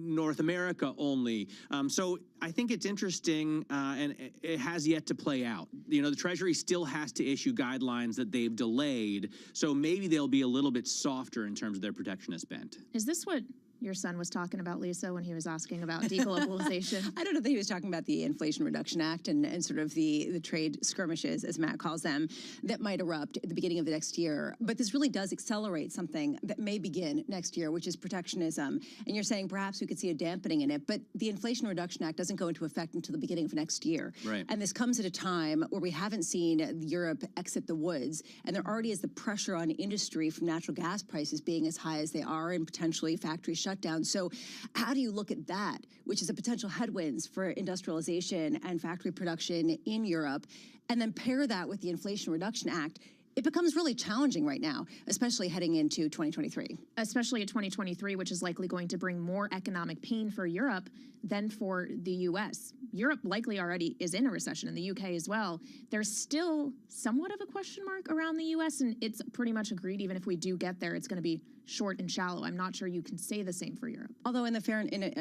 North America only. So I think it's interesting, and it has yet to play out. The Treasury still has to issue guidelines that they've delayed, so maybe they'll be a little bit softer in terms of their protectionist bent. Is this what your son was talking about, Lisa, when he was asking about deglobalization? I don't know that he was talking about the Inflation Reduction Act and sort of the trade skirmishes, as Matt calls them, that might erupt at the beginning of the next year. But this really does accelerate something that may begin next year, which is protectionism. And you're saying perhaps we could see a dampening in it, but the Inflation Reduction Act doesn't go into effect until the beginning of next year. Right. And this comes at a time where we haven't seen Europe exit the woods, and there already is the pressure on industry from natural gas prices being as high as they are and potentially factory shutdowns. So how do you look at that, which is a potential headwinds for industrialization and factory production in Europe, and then pair that with the Inflation Reduction Act? It becomes really challenging right now, especially heading into 2023. Especially in 2023, which is likely going to bring more economic pain for Europe than for the U.S. Europe likely already is in a recession, and the U.K. as well. There's still somewhat of a question mark around the U.S., and it's pretty much agreed, even if we do get there, it's going to be short and shallow. I'm not sure you can say the same for Europe. Although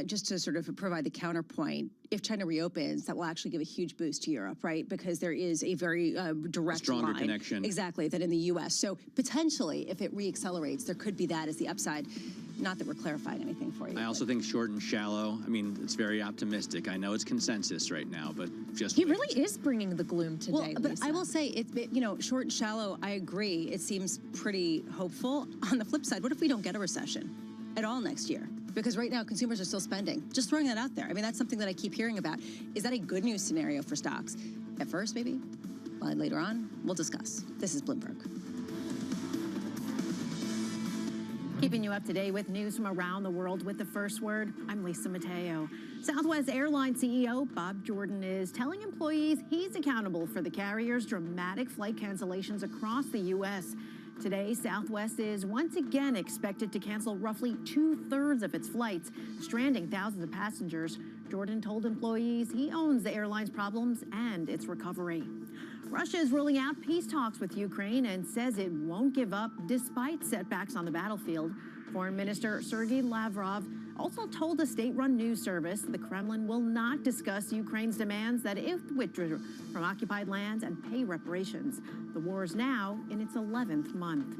just to sort of provide the counterpoint, if China reopens, that will actually give a huge boost to Europe, right? Because there is a very direct stronger line. Connection. Exactly, than in the U.S. So potentially, if it reaccelerates, there could be that as the upside. Not that we're clarifying anything for you. I also think short and shallow, it's very optimistic. I know it's consensus right now, but just He really is bringing the gloom today, Well, but Lisa. I will say, short and shallow, I agree. It seems pretty hopeful. On the flip side, what if we don't get a recession at all next year? Because right now, consumers are still spending. Just throwing that out there. That's something that I keep hearing about. Is that a good news scenario for stocks? At first, maybe. But later on, we'll discuss. This is Bloomberg. Keeping you up to date with news from around the world with the first word, I'm Lisa Mateo. Southwest Airlines CEO Bob Jordan is telling employees he's accountable for the carrier's dramatic flight cancellations across the U.S. Today, Southwest is once again expected to cancel roughly 2/3 of its flights, stranding thousands of passengers. Jordan told employees he owns the airline's problems and its recovery. Russia is ruling out peace talks with Ukraine and says it won't give up despite setbacks on the battlefield. Foreign Minister Sergei Lavrov also told a state-run news service the Kremlin will not discuss Ukraine's demands that it withdraw from occupied lands and pay reparations. The war is now in its 11th month.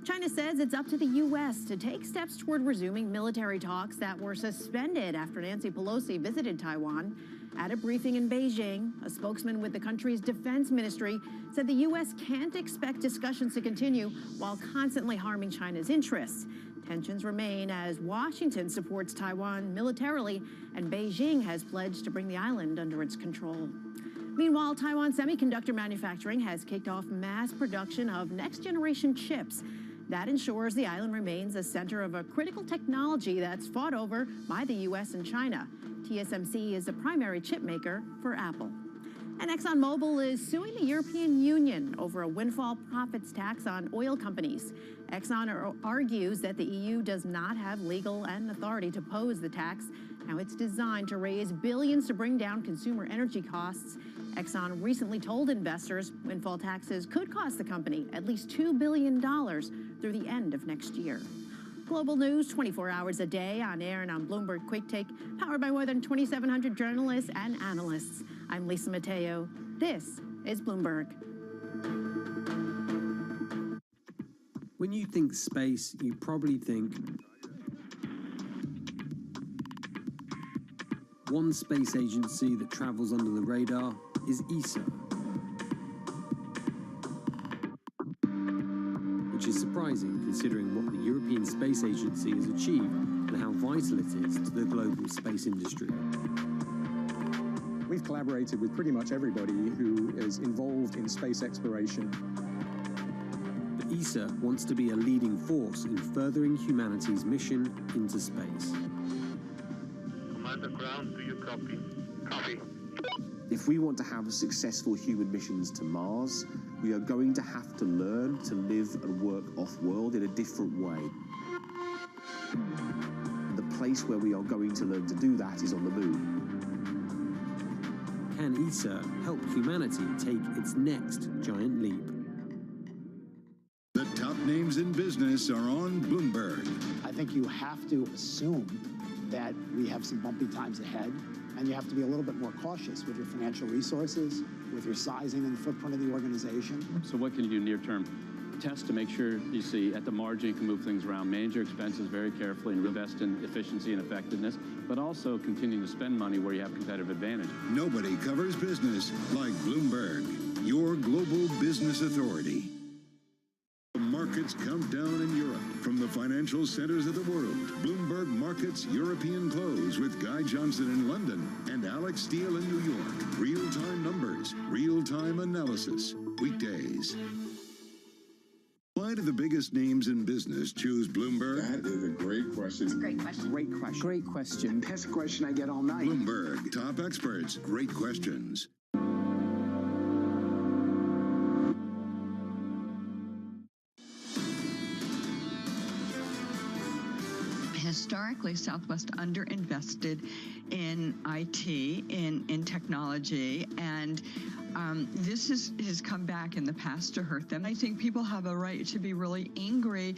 China says it's up to the U.S. to take steps toward resuming military talks that were suspended after Nancy Pelosi visited Taiwan. At a briefing in Beijing, a spokesman with the country's defense ministry said the U.S. can't expect discussions to continue while constantly harming China's interests. Tensions remain as Washington supports Taiwan militarily, and Beijing has pledged to bring the island under its control. Meanwhile, Taiwan Semiconductor Manufacturing has kicked off mass production of next-generation chips. That ensures the island remains a center of a critical technology that's fought over by the U.S. and China. TSMC is a primary chip maker for Apple. And ExxonMobil is suing the European Union over a windfall profits tax on oil companies. Exxon argues that the EU does not have legal and authority to pose the tax. Now, it's designed to raise billions to bring down consumer energy costs. Exxon recently told investors windfall taxes could cost the company at least $2 billion through the end of next year. Global news 24 hours a day on air and on Bloomberg Quick Take, powered by more than 2,700 journalists and analysts. I'm Lisa Mateo. This is Bloomberg. When you think space, you probably think one space agency that travels under the radar is ESA, which is surprising considering what the European Space Agency has achieved and how vital it is to the global space industry. We've collaborated with pretty much everybody who is involved in space exploration. But ESA wants to be a leading force in furthering humanity's mission into space. Commander Ground, do you copy? Copy. If we want to have successful human missions to Mars, we are going to have to learn to live and work off-world in a different way. And the place where we are going to learn to do that is on the moon. Can ESA help humanity take its next giant leap? The top names in business are on Bloomberg. I think you have to assume that we have some bumpy times ahead, and you have to be a little bit more cautious with your financial resources, with your sizing and the footprint of the organization. So what can you do near term? Test to make sure you see at the margin you can move things around, manage your expenses very carefully and invest in efficiency and effectiveness, but also continue to spend money where you have competitive advantage. Nobody covers business like Bloomberg, your global business authority. The markets count down in Europe. From the financial centers of the world, Bloomberg Markets European Close with Guy Johnson in London and Alex Steele in New York. Real-time numbers, real-time analysis, weekdays. Why do the biggest names in business choose Bloomberg? That is a great question. It's a great question. Great question. Great question. Best question I get all night. Bloomberg, top experts, great questions. Historically, Southwest underinvested in IT, in technology, and this has come back in the past to hurt them. I think people have a right to be really angry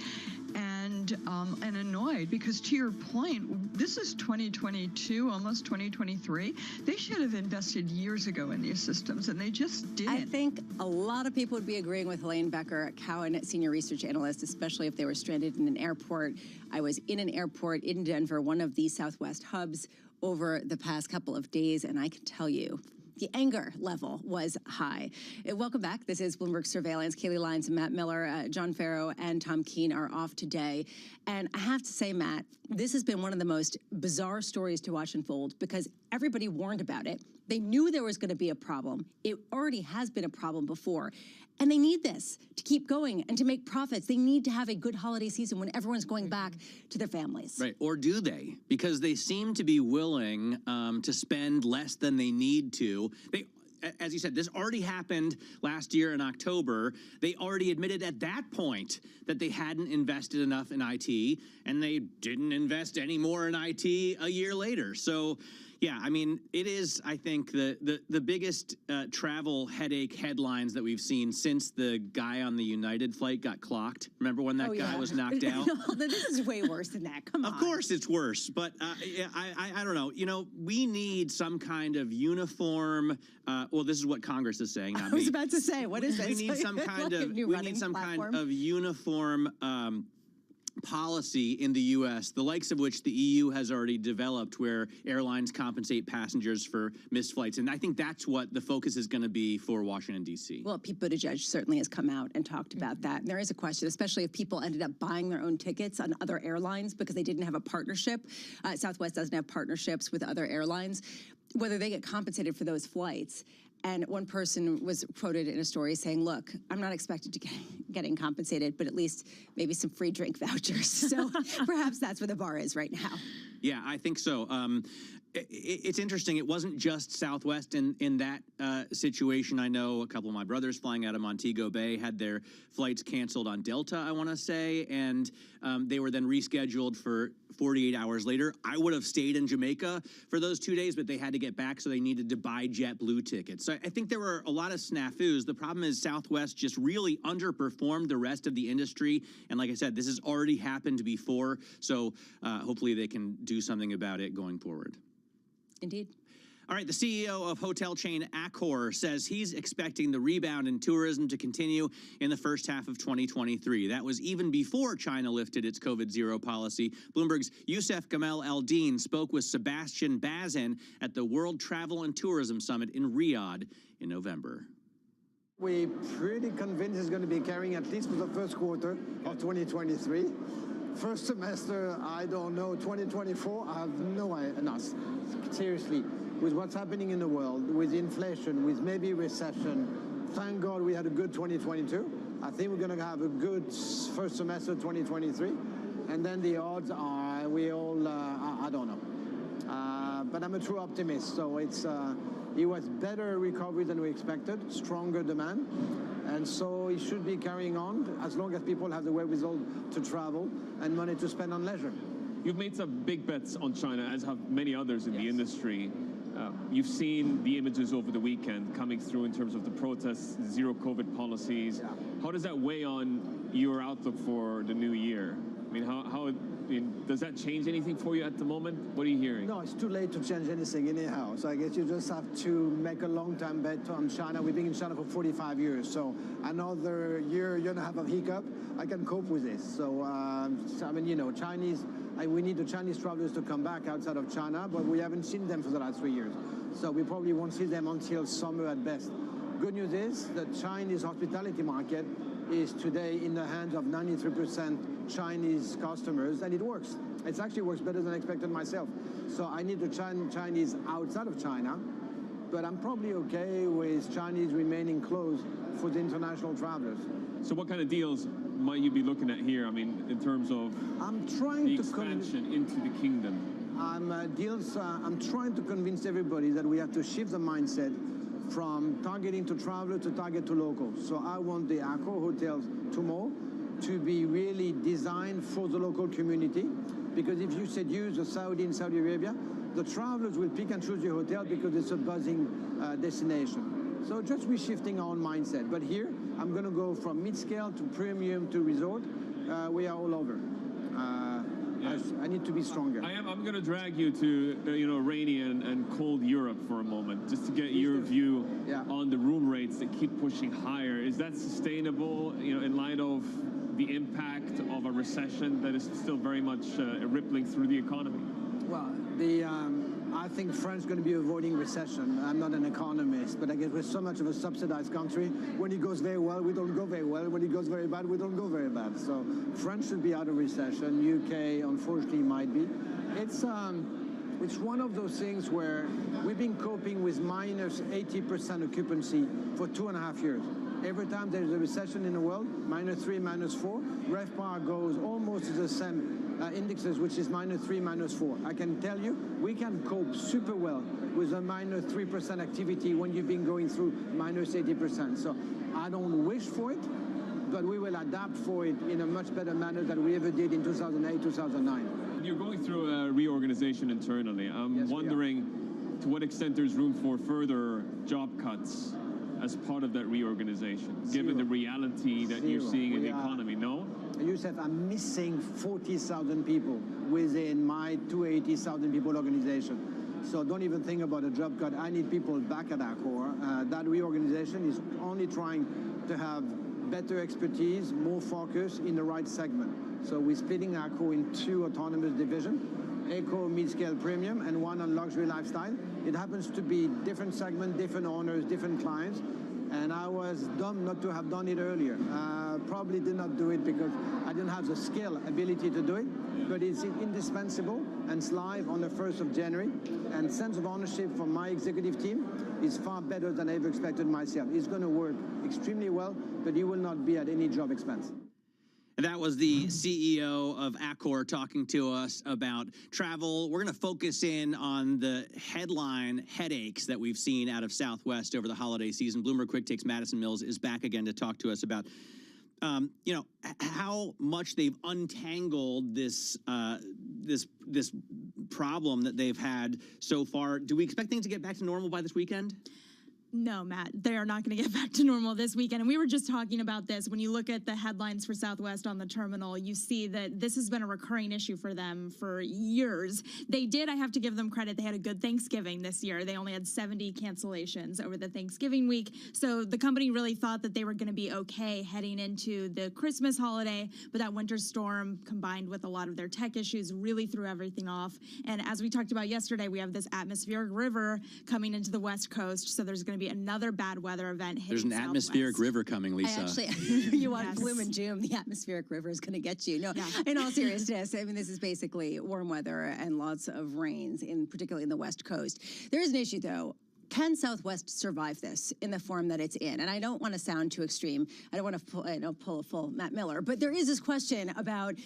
and annoyed because, to your point, this is 2022, almost 2023. They should have invested years ago in these systems, and they just didn't. I think a lot of people would be agreeing with Helene Becker, Cowen senior research analyst, especially if they were stranded in an airport. I was in an airport in Denver, one of the Southwest hubs, over the past couple of days, and I can tell you, the anger level was high. Welcome back. This is Bloomberg Surveillance. Kaylee Lyons, Matt Miller, John Farrow, and Tom Keene are off today. And I have to say, Matt, this has been one of the most bizarre stories to watch unfold because everybody warned about it. They knew there was going to be a problem. It already has been a problem before. And they need this to keep going and to make profits. They need to have a good holiday season when everyone's going back to their families. Right. Or do they? Because they seem to be willing to spend less than they need to. They, as you said, this already happened last year in October. They already admitted at that point that they hadn't invested enough in IT, and they didn't invest any more in IT a year later. So, yeah, I mean, it is, I think, the biggest travel headache headlines that we've seen since the guy on the United flight got clocked. Remember when that guy was knocked out? No, this is way worse than that. Come on. Of course it's worse, but I don't know. You know, we need some kind of uniform Well, this is what Congress is saying, not me. I was about to say, what is this? We need some kind of uniform policy in the U.S., the likes of which the EU has already developed, where airlines compensate passengers for missed flights. And I think that's what the focus is going to be for Washington, D.C. Well, Pete Buttigieg certainly has come out and talked about that. And there is a question, especially if people ended up buying their own tickets on other airlines because they didn't have a partnership. Southwest doesn't have partnerships with other airlines, whether they get compensated for those flights. And one person was quoted in a story saying, look, I'm not expected to getting compensated, but at least maybe some free drink vouchers. So perhaps that's where the bar is right now. Yeah, I think so. It's interesting. It wasn't just Southwest in that situation. I know a couple of my brothers flying out of Montego Bay had their flights canceled on Delta, I want to say, and they were then rescheduled for 48 hours later. I would have stayed in Jamaica for those 2 days, but they had to get back, so they needed to buy JetBlue tickets. So I think there were a lot of snafus. The problem is Southwest just really underperformed the rest of the industry. And like I said, this has already happened before, so hopefully they can do something about it going forward. Indeed. All right, the CEO of hotel chain Accor says he's expecting the rebound in tourism to continue in the first half of 2023. That was even before China lifted its COVID-0 policy. Bloomberg's Youssef Gamal El-Din spoke with Sebastian Bazin at the World Travel and Tourism Summit in Riyadh in November. We're pretty convinced it's going to be carrying at least for the first quarter of 2023. First semester, I don't know. 2024, I have no idea. No, seriously, with what's happening in the world, with inflation, with maybe recession, thank God we had a good 2022. I think we're going to have a good first semester 2023. And then the odds are, I don't know. But I'm a true optimist. So it was better recovery than we expected, stronger demand. And so it should be carrying on as long as people have the wherewithal to travel and money to spend on leisure. You've made some big bets on China, as have many others in the industry. You've seen the images over the weekend coming through in terms of the protests, zero COVID policies. Yeah. How does that weigh on your outlook for the new year? I mean, does that change anything for you at the moment? What are you hearing? No, it's too late to change anything anyhow. So I guess you just have to make a long-term bet on China. We've been in China for 45 years. So another year and a half of hiccup, I can cope with this. So, I mean, you know, we need the Chinese travelers to come back outside of China, but we haven't seen them for the last 3 years. So we probably won't see them until summer at best. Good news is the Chinese hospitality market is today in the hands of 93% Chinese customers, and it works. It actually works better than I expected myself. So I need the Chinese outside of China, but I'm probably okay with Chinese remaining closed for the international travelers. So what kind of deals might you be looking at here? I mean, in terms of the expansion into the kingdom. I'm trying to convince everybody that we have to shift the mindset from targeting to traveler to target to locals. So I want the Accor hotels tomorrow to be really designed for the local community, because if you seduce a Saudi in Saudi Arabia, the travelers will pick and choose your hotel because it's a buzzing destination. So just reshifting our own mindset. But here, I'm going to go from mid-scale to premium to resort. We are all over. I need to be stronger. I'm going to drag you to rainy and cold Europe for a moment, just to get your view on the room rates that keep pushing higher. Is that sustainable, in light of the impact of a recession that is still very much rippling through the economy? Well, I think France is going to be avoiding recession. I'm not an economist, but I guess we're so much of a subsidized country. When it goes very well, we don't go very well. When it goes very bad, we don't go very bad. So France should be out of recession. UK, unfortunately, might be. It's one of those things where we've been coping with minus 80% occupancy for 2.5 years. Every time there's a recession in the world, -3, -4, RevPAR goes almost to the same indexes, which is -3, -4. I can tell you, we can cope super well with a -3% activity when you've been going through -80%. So I don't wish for it, but we will adapt for it in a much better manner than we ever did in 2008, 2009. You're going through a reorganization internally. I'm wondering to what extent there's room for further job cuts as part of that reorganization, given the reality that you're seeing in the economy, no? Youssef, I'm missing 40,000 people within my 280,000 people organization. So don't even think about a job cut. I need people back at Accor. That reorganization is only trying to have better expertise, more focus in the right segment. So we're splitting Accor in 2 autonomous divisions, Eco, mid-scale, premium, and 1 on luxury lifestyle. It happens to be different segment, different owners, different clients. And I was dumb not to have done it earlier. Probably did not do it because I didn't have the skill, ability to do it, but it's indispensable, and it's live on the 1st of January. And sense of ownership from my executive team is far better than I ever expected myself. It's going to work extremely well, but you will not be at any job expense. And that was the CEO of Accor talking to us about travel. We're going to focus in on the headline headaches that we've seen out of Southwest over the holiday season. Bloomberg Quick Takes Madison Mills is back again to talk to us about, how much they've untangled this this problem that they've had so far. Do we expect things to get back to normal by this weekend? No, Matt, they are not going to get back to normal this weekend. And we were just talking about this. When you look at the headlines for Southwest on the terminal, you see that this has been a recurring issue for them for years. They did, I have to give them credit, they had a good Thanksgiving this year. They only had 70 cancellations over the Thanksgiving week. So the company really thought that they were going to be okay heading into the Christmas holiday, but that winter storm combined with a lot of their tech issues really threw everything off. And as we talked about yesterday, we have this atmospheric river coming into the West Coast. So there's going to be another bad weather event hitting There's an Southwest. atmospheric river coming, Lisa. Actually, you want gloom and doom, the atmospheric river is going to get you. No, in all seriousness, I mean, this is basically warm weather and lots of rains, particularly in the West Coast. There is an issue, though. Can Southwest survive this in the form that it's in? And I don't want to sound too extreme. I don't want to pull a full Matt Miller. But there is this question about,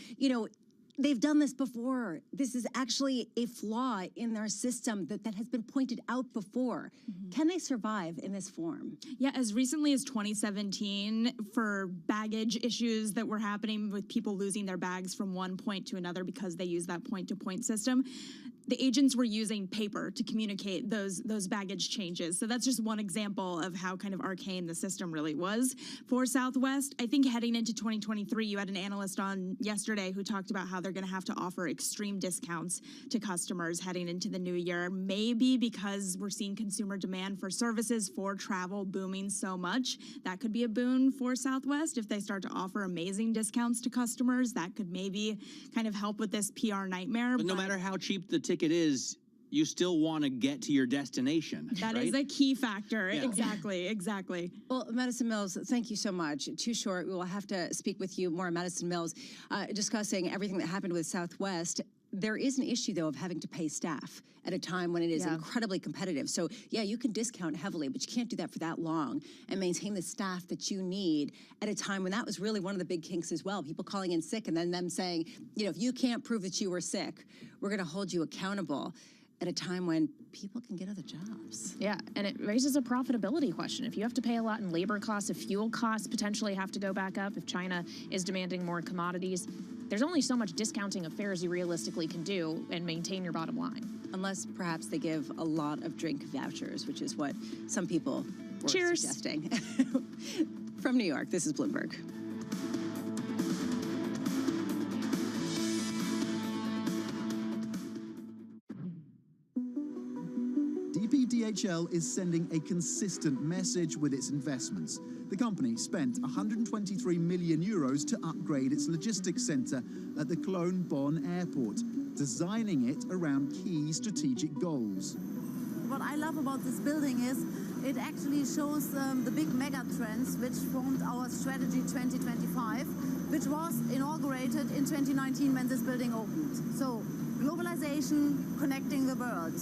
they've done this before. This is actually a flaw in their system that has been pointed out before. Mm-hmm. Can they survive in this form? Yeah, as recently as 2017, for baggage issues that were happening with people losing their bags from one point to another because they use that point-to-point system, the agents were using paper to communicate those baggage changes. So that's just one example of how kind of arcane the system really was for Southwest. I think heading into 2023, you had an analyst on yesterday who talked about how they're going to have to offer extreme discounts to customers heading into the new year, maybe because we're seeing consumer demand for services, for travel booming so much. That could be a boon for Southwest if they start to offer amazing discounts to customers. That could maybe kind of help with this PR nightmare. But no matter how cheap the ticket is, you still want to get to your destination. That right? is a key factor. Yeah. Exactly. Well, Madison Mills, thank you so much. Too short. We will have to speak with you more, Madison Mills, discussing everything that happened with Southwest. There is an issue, though, of having to pay staff at a time when it is incredibly competitive. So, yeah, you can discount heavily, but you can't do that for that long and maintain the staff that you need at a time when that was really one of the big kinks as well. People calling in sick and then them saying, if you can't prove that you were sick, we're going to hold you accountable at a time when people can get other jobs. Yeah, and it raises a profitability question. If you have to pay a lot in labor costs, if fuel costs potentially have to go back up, if China is demanding more commodities, there's only so much discounting of fares you realistically can do and maintain your bottom line. Unless perhaps they give a lot of drink vouchers, which is what some people were suggesting. From New York, this is Bloomberg. DHL is sending a consistent message with its investments. The company spent 123 million euros to upgrade its logistics centre at the Cologne Bonn airport, designing it around key strategic goals. What I love about this building is it actually shows the big mega trends which formed our strategy 2025, which was inaugurated in 2019 when this building opened. So globalization, connecting the world.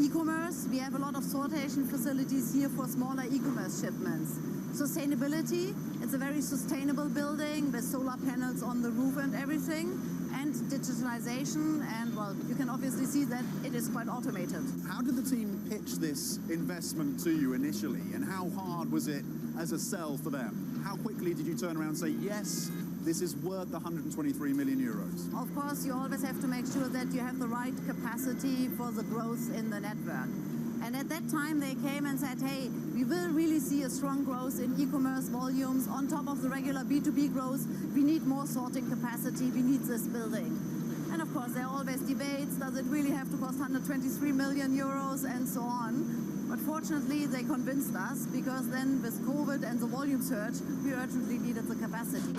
E-commerce, we have a lot of sortation facilities here for smaller e-commerce shipments. Sustainability, it's a very sustainable building with solar panels on the roof and everything. And digitalization, and well, you can obviously see that it is quite automated. How did the team pitch this investment to you initially, and how hard was it as a sell for them? How quickly did you turn around and say, yes, this is worth 123 million euros? Of course, you always have to make sure that you have the right capacity for the growth in the network. And at that time, they came and said, hey, we will really see a strong growth in e-commerce volumes on top of the regular B2B growth. We need more sorting capacity. We need this building. And of course, course, there are always debates. Does it really have to cost 123 million euros and so on? But fortunately, they convinced us, because then with COVID and the volume surge, we urgently needed the capacity.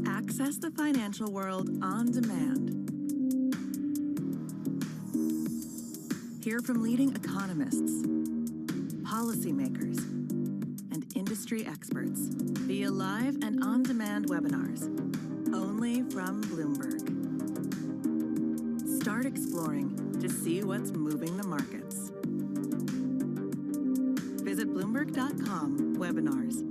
Access the financial world on demand. Hear from leading economists, policymakers, and industry experts via live and on-demand webinars, only from Bloomberg. Start exploring to see what's moving the markets. Visit Bloomberg.com/webinars.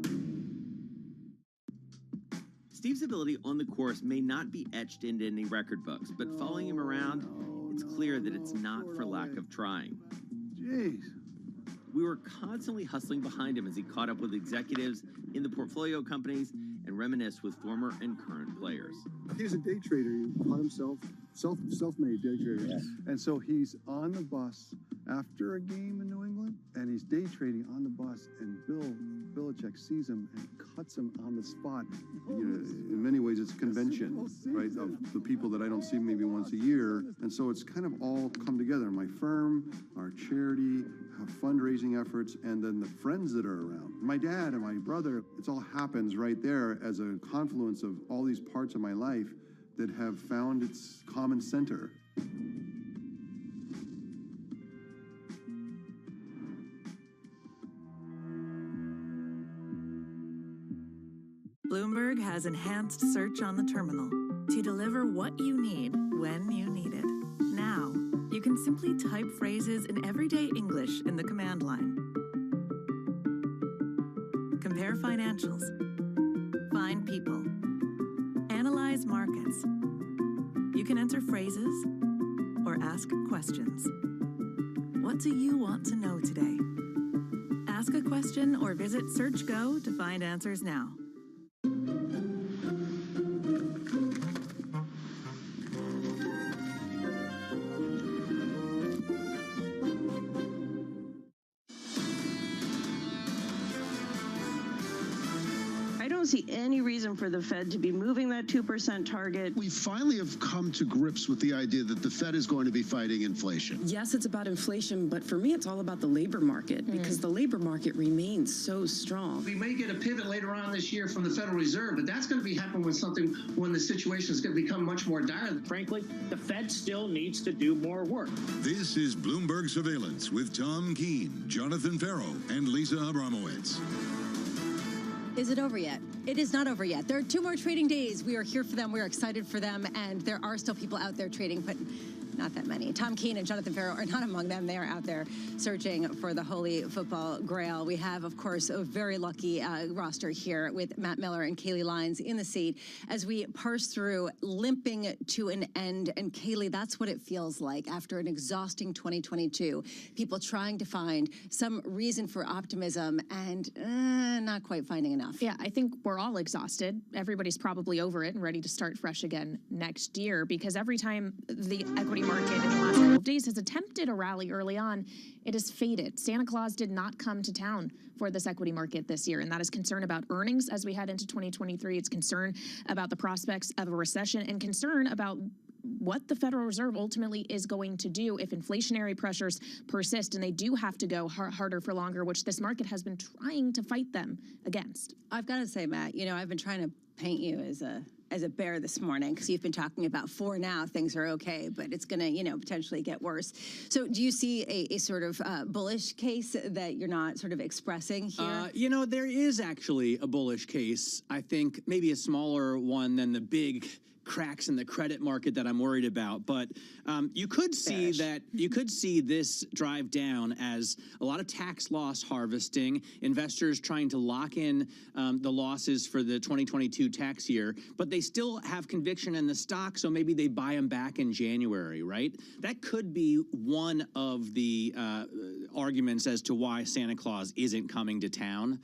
Steve's ability on the course may not be etched into any record books, but following him around, it's clear that it's not for lack of trying. Jeez. We were constantly hustling behind him as he caught up with executives in the portfolio companies and reminisced with former and current players. He's a day trader. He taught himself, self-made day trader. Yes. And so he's on the bus after a game in New England, and he's day trading on the bus, and Bill Belichick sees him and cuts him on the spot. You know, in many ways, it's a convention, right, of the people that I don't see maybe once a year. And so it's kind of all come together. My firm, our charity, our fundraising efforts, and then the friends that are around. My dad and my brother, it all happens right there as a confluence of all these parts of my life that have found its common center. Bloomberg has enhanced search on the terminal to deliver what you need when you need it. Now, you can simply type phrases in everyday English in the command line. Compare financials. Find people. Analyze markets. You can enter phrases or ask questions. What do you want to know today? Ask a question or visit SearchGo to find answers now. I don't see any reason for the Fed to be moving that 2% target. We finally have come to grips with the idea that the Fed is going to be fighting inflation. Yes, it's about inflation, but for me, it's all about the labor market, because the labor market remains so strong. We may get a pivot later on this year from the Federal Reserve, but that's going to be happening when the situation is going to become much more dire. Frankly, the Fed still needs to do more work. This is Bloomberg Surveillance with Tom Keene, Jonathan Farrow, and Lisa Abramowitz. Is it over yet? It is not over yet. There are 2 more trading days. We are here for them. We are excited for them. And there are still people out there trading, but not that many. Tom Keene and Jonathan Farrow are not among them. They are out there searching for the holy football grail. We have, of course, a very lucky roster here with Matt Miller and Kaylee Lyons in the seat as we parse through limping to an end. And Kaylee, that's what it feels like after an exhausting 2022. People trying to find some reason for optimism and not quite finding enough. Yeah, I think we're all exhausted. Everybody's probably over it and ready to start fresh again next year, because every time the equity market in the last couple of days has attempted a rally early on, it has faded. Santa Claus did not come to town for this equity market this year, and that is concern about earnings as we head into 2023. It's concern about the prospects of a recession and concern about what the Federal Reserve ultimately is going to do if inflationary pressures persist and they do have to go harder for longer, which this market has been trying to fight them against. I've got to say, Matt, I've been trying to paint you as a bear this morning, because you've been talking about for now things are okay, but it's going to, potentially get worse. So do you see a sort of bullish case that you're not sort of expressing here? There is actually a bullish case. I think maybe a smaller one than the big cracks in the credit market that I'm worried about. But you could see this drive down as a lot of tax loss harvesting, investors trying to lock in the losses for the 2022 tax year, but they still have conviction in the stock, so maybe they buy them back in January, right? That could be one of the arguments as to why Santa Claus isn't coming to town.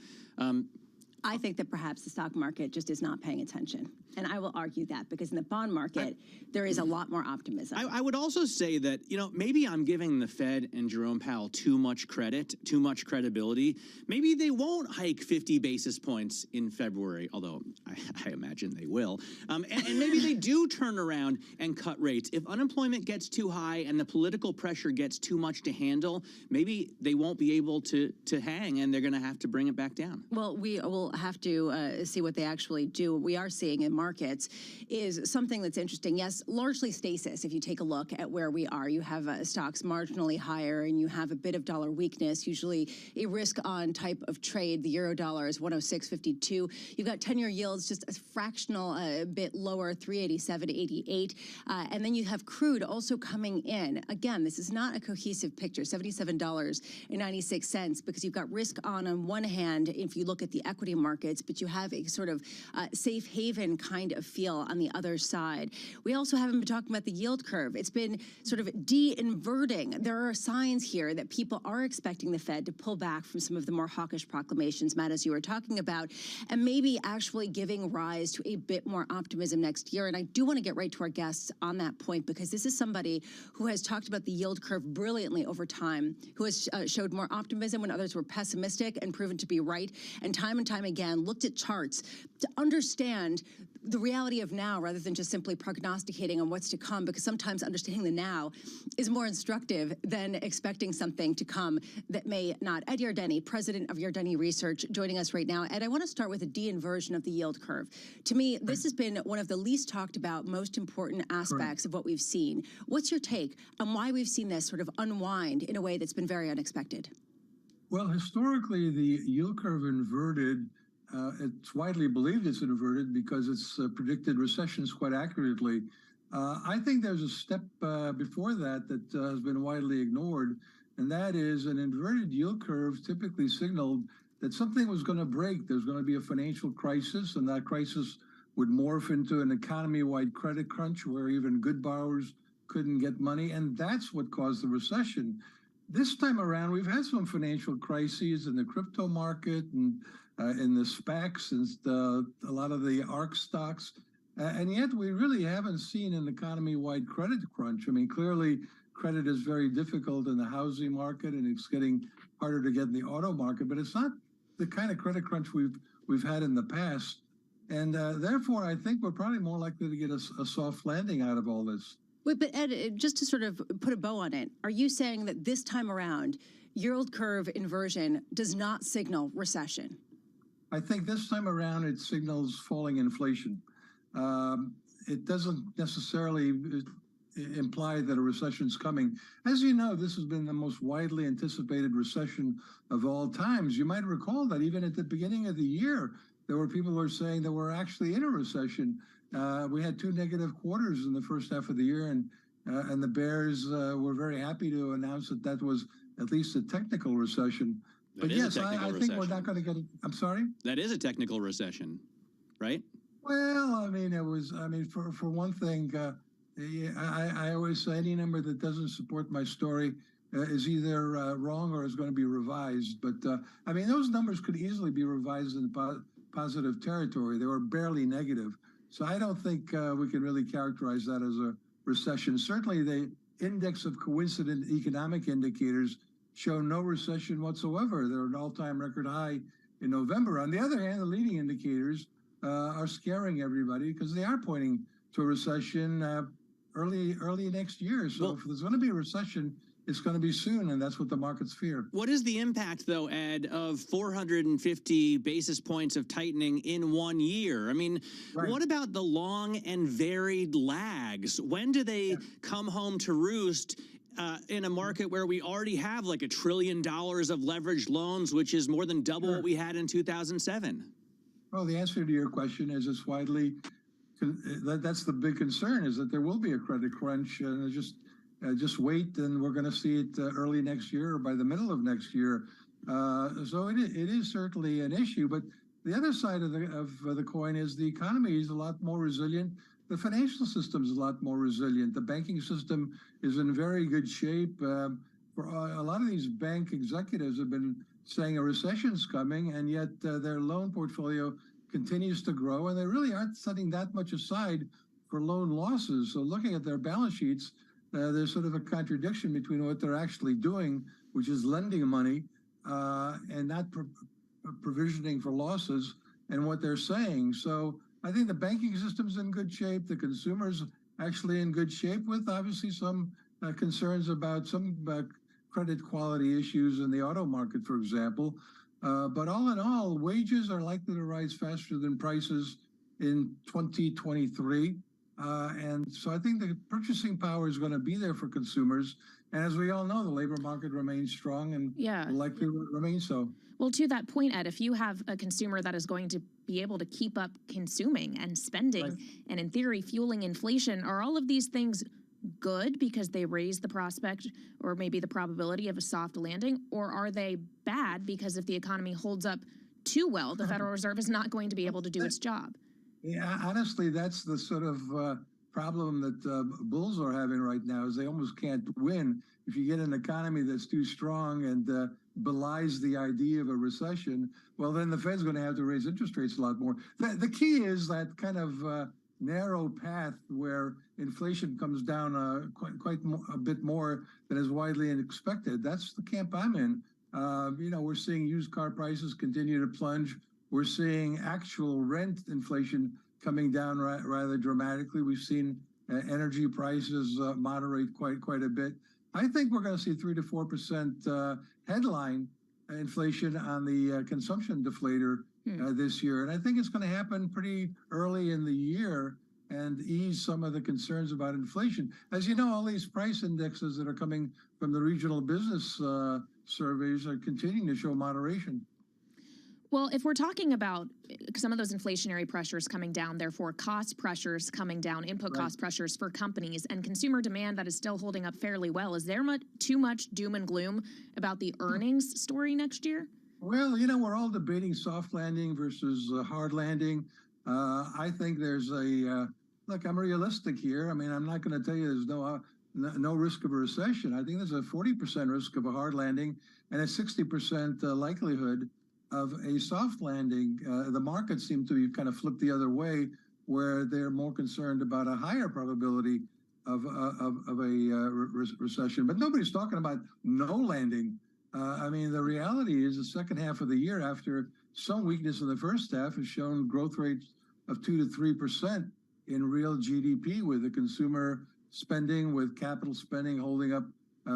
I think that perhaps the stock market just is not paying attention. And I will argue that because in the bond market, there is a lot more optimism. I would also say that, maybe I'm giving the Fed and Jerome Powell too much credit, too much credibility. Maybe they won't hike 50 basis points in February, although I imagine they will. And maybe they do turn around and cut rates. If unemployment gets too high and the political pressure gets too much to handle, maybe they won't be able to hang and they're going to have to bring it back down. Well, we will have to see what they actually do. What we are seeing in markets is something that's interesting. Yes, largely stasis. If you take a look at where we are, you have stocks marginally higher and you have a bit of dollar weakness, usually a risk on type of trade. The euro dollar is 106.52. You've got 10-year yields just a fractional bit lower, 387.88. And then you have crude also coming in. Again, this is not a cohesive picture, $77.96, because you've got risk on one hand, if you look at the equity markets, but you have a sort of safe haven kind of feel on the other side. We also haven't been talking about the yield curve. It's been sort of de-inverting. There are signs here that people are expecting the Fed to pull back from some of the more hawkish proclamations, Matt, as you were talking about, and maybe actually giving rise to a bit more optimism next year. And I do want to get right to our guests on that point, because this is somebody who has talked about the yield curve brilliantly over time, who has showed more optimism when others were pessimistic and proven to be right, and time again looked at charts to understand the reality of now rather than just simply prognosticating on what's to come, because sometimes understanding the now is more instructive than expecting something to come that may not. Ed Yardeni, president of Yardeni Research, joining us right now. Ed, I want to start with a de-inversion of the yield curve. To me, this has been one of the least talked about, most important aspects of what we've seen. What's your take on why we've seen this sort of unwind in a way that's been very unexpected? Well, historically, the yield curve inverted. It's widely believed it's inverted because it's predicted recessions quite accurately. I think there's a step before that has been widely ignored, and that is an inverted yield curve typically signaled that something was going to break. There's going to be a financial crisis, and that crisis would morph into an economy-wide credit crunch where even good borrowers couldn't get money, and that's what caused the recession. This time around, we've had some financial crises in the crypto market and in the SPACs and a lot of the ARC stocks. And yet we really haven't seen an economy-wide credit crunch. I mean, clearly credit is very difficult in the housing market and it's getting harder to get in the auto market, but it's not the kind of credit crunch we've had in the past. And therefore, I think we're probably more likely to get a soft landing out of all this. Wait, but Ed, just to sort of put a bow on it, are you saying that this time around, yield curve inversion does not signal recession? I think this time around it signals falling inflation. It doesn't necessarily imply that a recession's coming. As you know, this has been the most widely anticipated recession of all times. You might recall that even at the beginning of the year, there were people who were saying that we're actually in a recession. We had 2 negative quarters in the first half of the year, and the bears were very happy to announce that was at least a technical recession. But yes, I think we're not going to get it. I'm sorry? That is a technical recession, right? Well, I mean, for one thing, I always say any number that doesn't support my story is either wrong or is going to be revised. But I mean, those numbers could easily be revised in positive territory. They were barely negative. So I don't think we can really characterize that as a recession. Certainly the index of coincident economic indicators show no recession whatsoever. They're an all-time record high in November. On the other hand, the leading indicators are scaring everybody because they are pointing to a recession early next year. So if there's going to be a recession, it's going to be soon, and that's what the markets fear. What is the impact, though, Ed, of 450 basis points of tightening in 1 year? I mean, what about the long and varied lags? When do they come home to roost in a market where we already have like $1 trillion of leveraged loans, which is more than double what we had in 2007? Well, the answer to your question is it's widely, that's the big concern, is that there will be a credit crunch, and just wait, and we're going to see it early next year or by the middle of next year. So it is certainly an issue, but the other side of the coin is the economy is a lot more resilient. The financial system is a lot more resilient. The banking system is in very good shape. For a lot of these bank executives have been saying a recession's coming, and yet their loan portfolio continues to grow, and they really aren't setting that much aside for loan losses. So looking at their balance sheets, there's sort of a contradiction between what they're actually doing, which is lending money and not provisioning for losses, and what they're saying. So I think the banking system's in good shape. The consumer's actually in good shape, with obviously some concerns about some credit quality issues in the auto market, for example. But all in all, wages are likely to rise faster than prices in 2023. And so I think the purchasing power is going to be there for consumers. And as we all know, the labor market remains strong and will likely remain so. Well, to that point, Ed, if you have a consumer that is going to be able to keep up consuming and spending and in theory fueling inflation, are all of these things good because they raise the prospect or maybe the probability of a soft landing, or are they bad because if the economy holds up too well, the Federal Reserve is not going to be able to do its job? Yeah, honestly, that's the sort of problem that bulls are having right now, is they almost can't win. If you get an economy that's too strong and belies the idea of a recession, well, then the Fed's going to have to raise interest rates a lot more. The key is that kind of narrow path where inflation comes down a bit more than is widely expected. That's the camp I'm in. We're seeing used car prices continue to plunge. We're seeing actual rent inflation coming down rather dramatically. We've seen energy prices moderate quite a bit. I think we're going to see 3 to 4% headline inflation on the consumption deflator this year. And I think it's going to happen pretty early in the year and ease some of the concerns about inflation. As you know, all these price indexes that are coming from the regional business surveys are continuing to show moderation. Well, if we're talking about some of those inflationary pressures coming down, therefore cost pressures coming down, input cost pressures for companies, and consumer demand that is still holding up fairly well, is there too much doom and gloom about the earnings story next year? Well, we're all debating soft landing versus hard landing. I think there's look, I'm realistic here. I mean, I'm not going to tell you there's no risk of a recession. I think there's a 40% risk of a hard landing and a 60% likelihood of a soft landing. The markets seem to kind of flip the other way, where they're more concerned about a higher probability of a recession. But nobody's talking about no landing. I mean, the reality is the second half of the year, after some weakness in the first half, has shown growth rates of 2 to 3% in real GDP, with the consumer spending, with capital spending holding up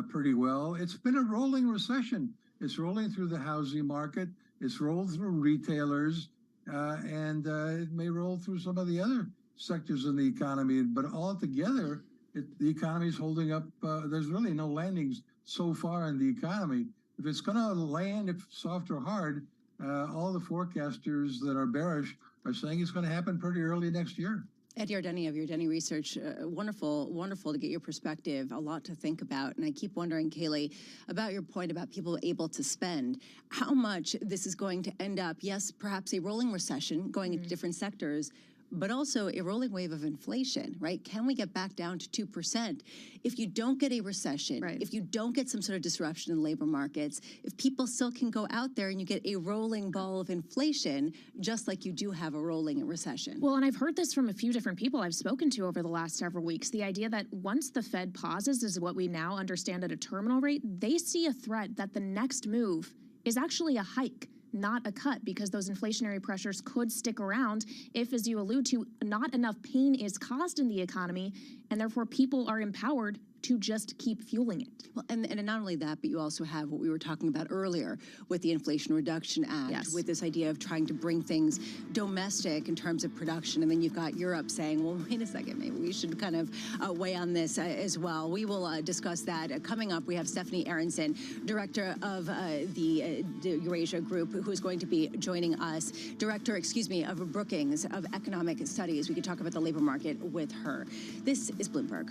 pretty well. It's been a rolling recession. It's rolling through the housing market. It's rolled through retailers, and it may roll through some of the other sectors in the economy. But altogether, the economy is holding up. There's really no landings so far in the economy. If it's going to land, if soft or hard, all the forecasters that are bearish are saying it's going to happen pretty early next year. Ed Yardeni of Yardeni Research, wonderful to get your perspective, a lot to think about. And I keep wondering, Kaylee, about your point about people able to spend, how much this is going to end up, yes, perhaps a rolling recession going into different sectors, but also a rolling wave of inflation, right? Can we get back down to 2%? If you don't get a recession, if you don't get some sort of disruption in labor markets, if people still can go out there and you get a rolling ball of inflation, just like you do have a rolling recession. Well, and I've heard this from a few different people I've spoken to over the last several weeks. The idea that once the Fed pauses, is what we now understand at a terminal rate, they see a threat that the next move is actually a hike, not a cut, because those inflationary pressures could stick around if, as you allude to, not enough pain is caused in the economy, and therefore people are empowered to just keep fueling it. Well, and not only that, but you also have what we were talking about earlier with the Inflation Reduction Act, with this idea of trying to bring things domestic in terms of production. And then you've got Europe saying, well, wait a second, maybe we should kind of weigh on this as well. We will discuss that. Coming up, we have Stephanie Aronson, director of the Eurasia Group, who is going to be joining us. Director, of Brookings of Economic Studies. We could talk about the labor market with her. This is Bloomberg.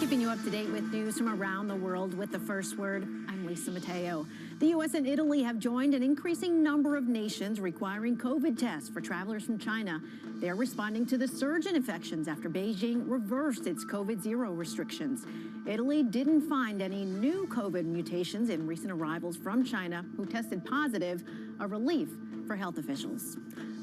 Keeping you up to date with news from around the world with the first word, I'm Lisa Mateo. The U.S. and Italy have joined an increasing number of nations requiring COVID tests for travelers from China. They're responding to the surge in infections after Beijing reversed its COVID-0 restrictions. Italy didn't find any new COVID mutations in recent arrivals from China who tested positive, a relief for health officials.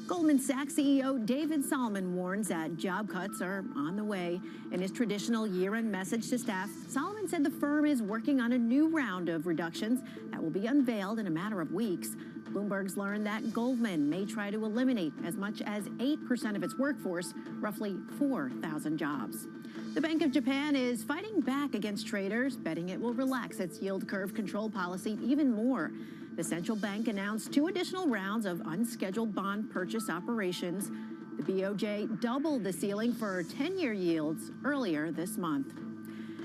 Goldman Sachs CEO David Solomon warns that job cuts are on the way. In his traditional year-end message to staff, Solomon said the firm is working on a new round of reductions that will be unveiled in a matter of weeks. Bloomberg's learned that Goldman may try to eliminate as much as 8% of its workforce, roughly 4,000 jobs. The Bank of Japan is fighting back against traders, betting it will relax its yield curve control policy even more. The central bank announced 2 additional rounds of unscheduled bond purchase operations. The BOJ doubled the ceiling for 10-year yields earlier this month.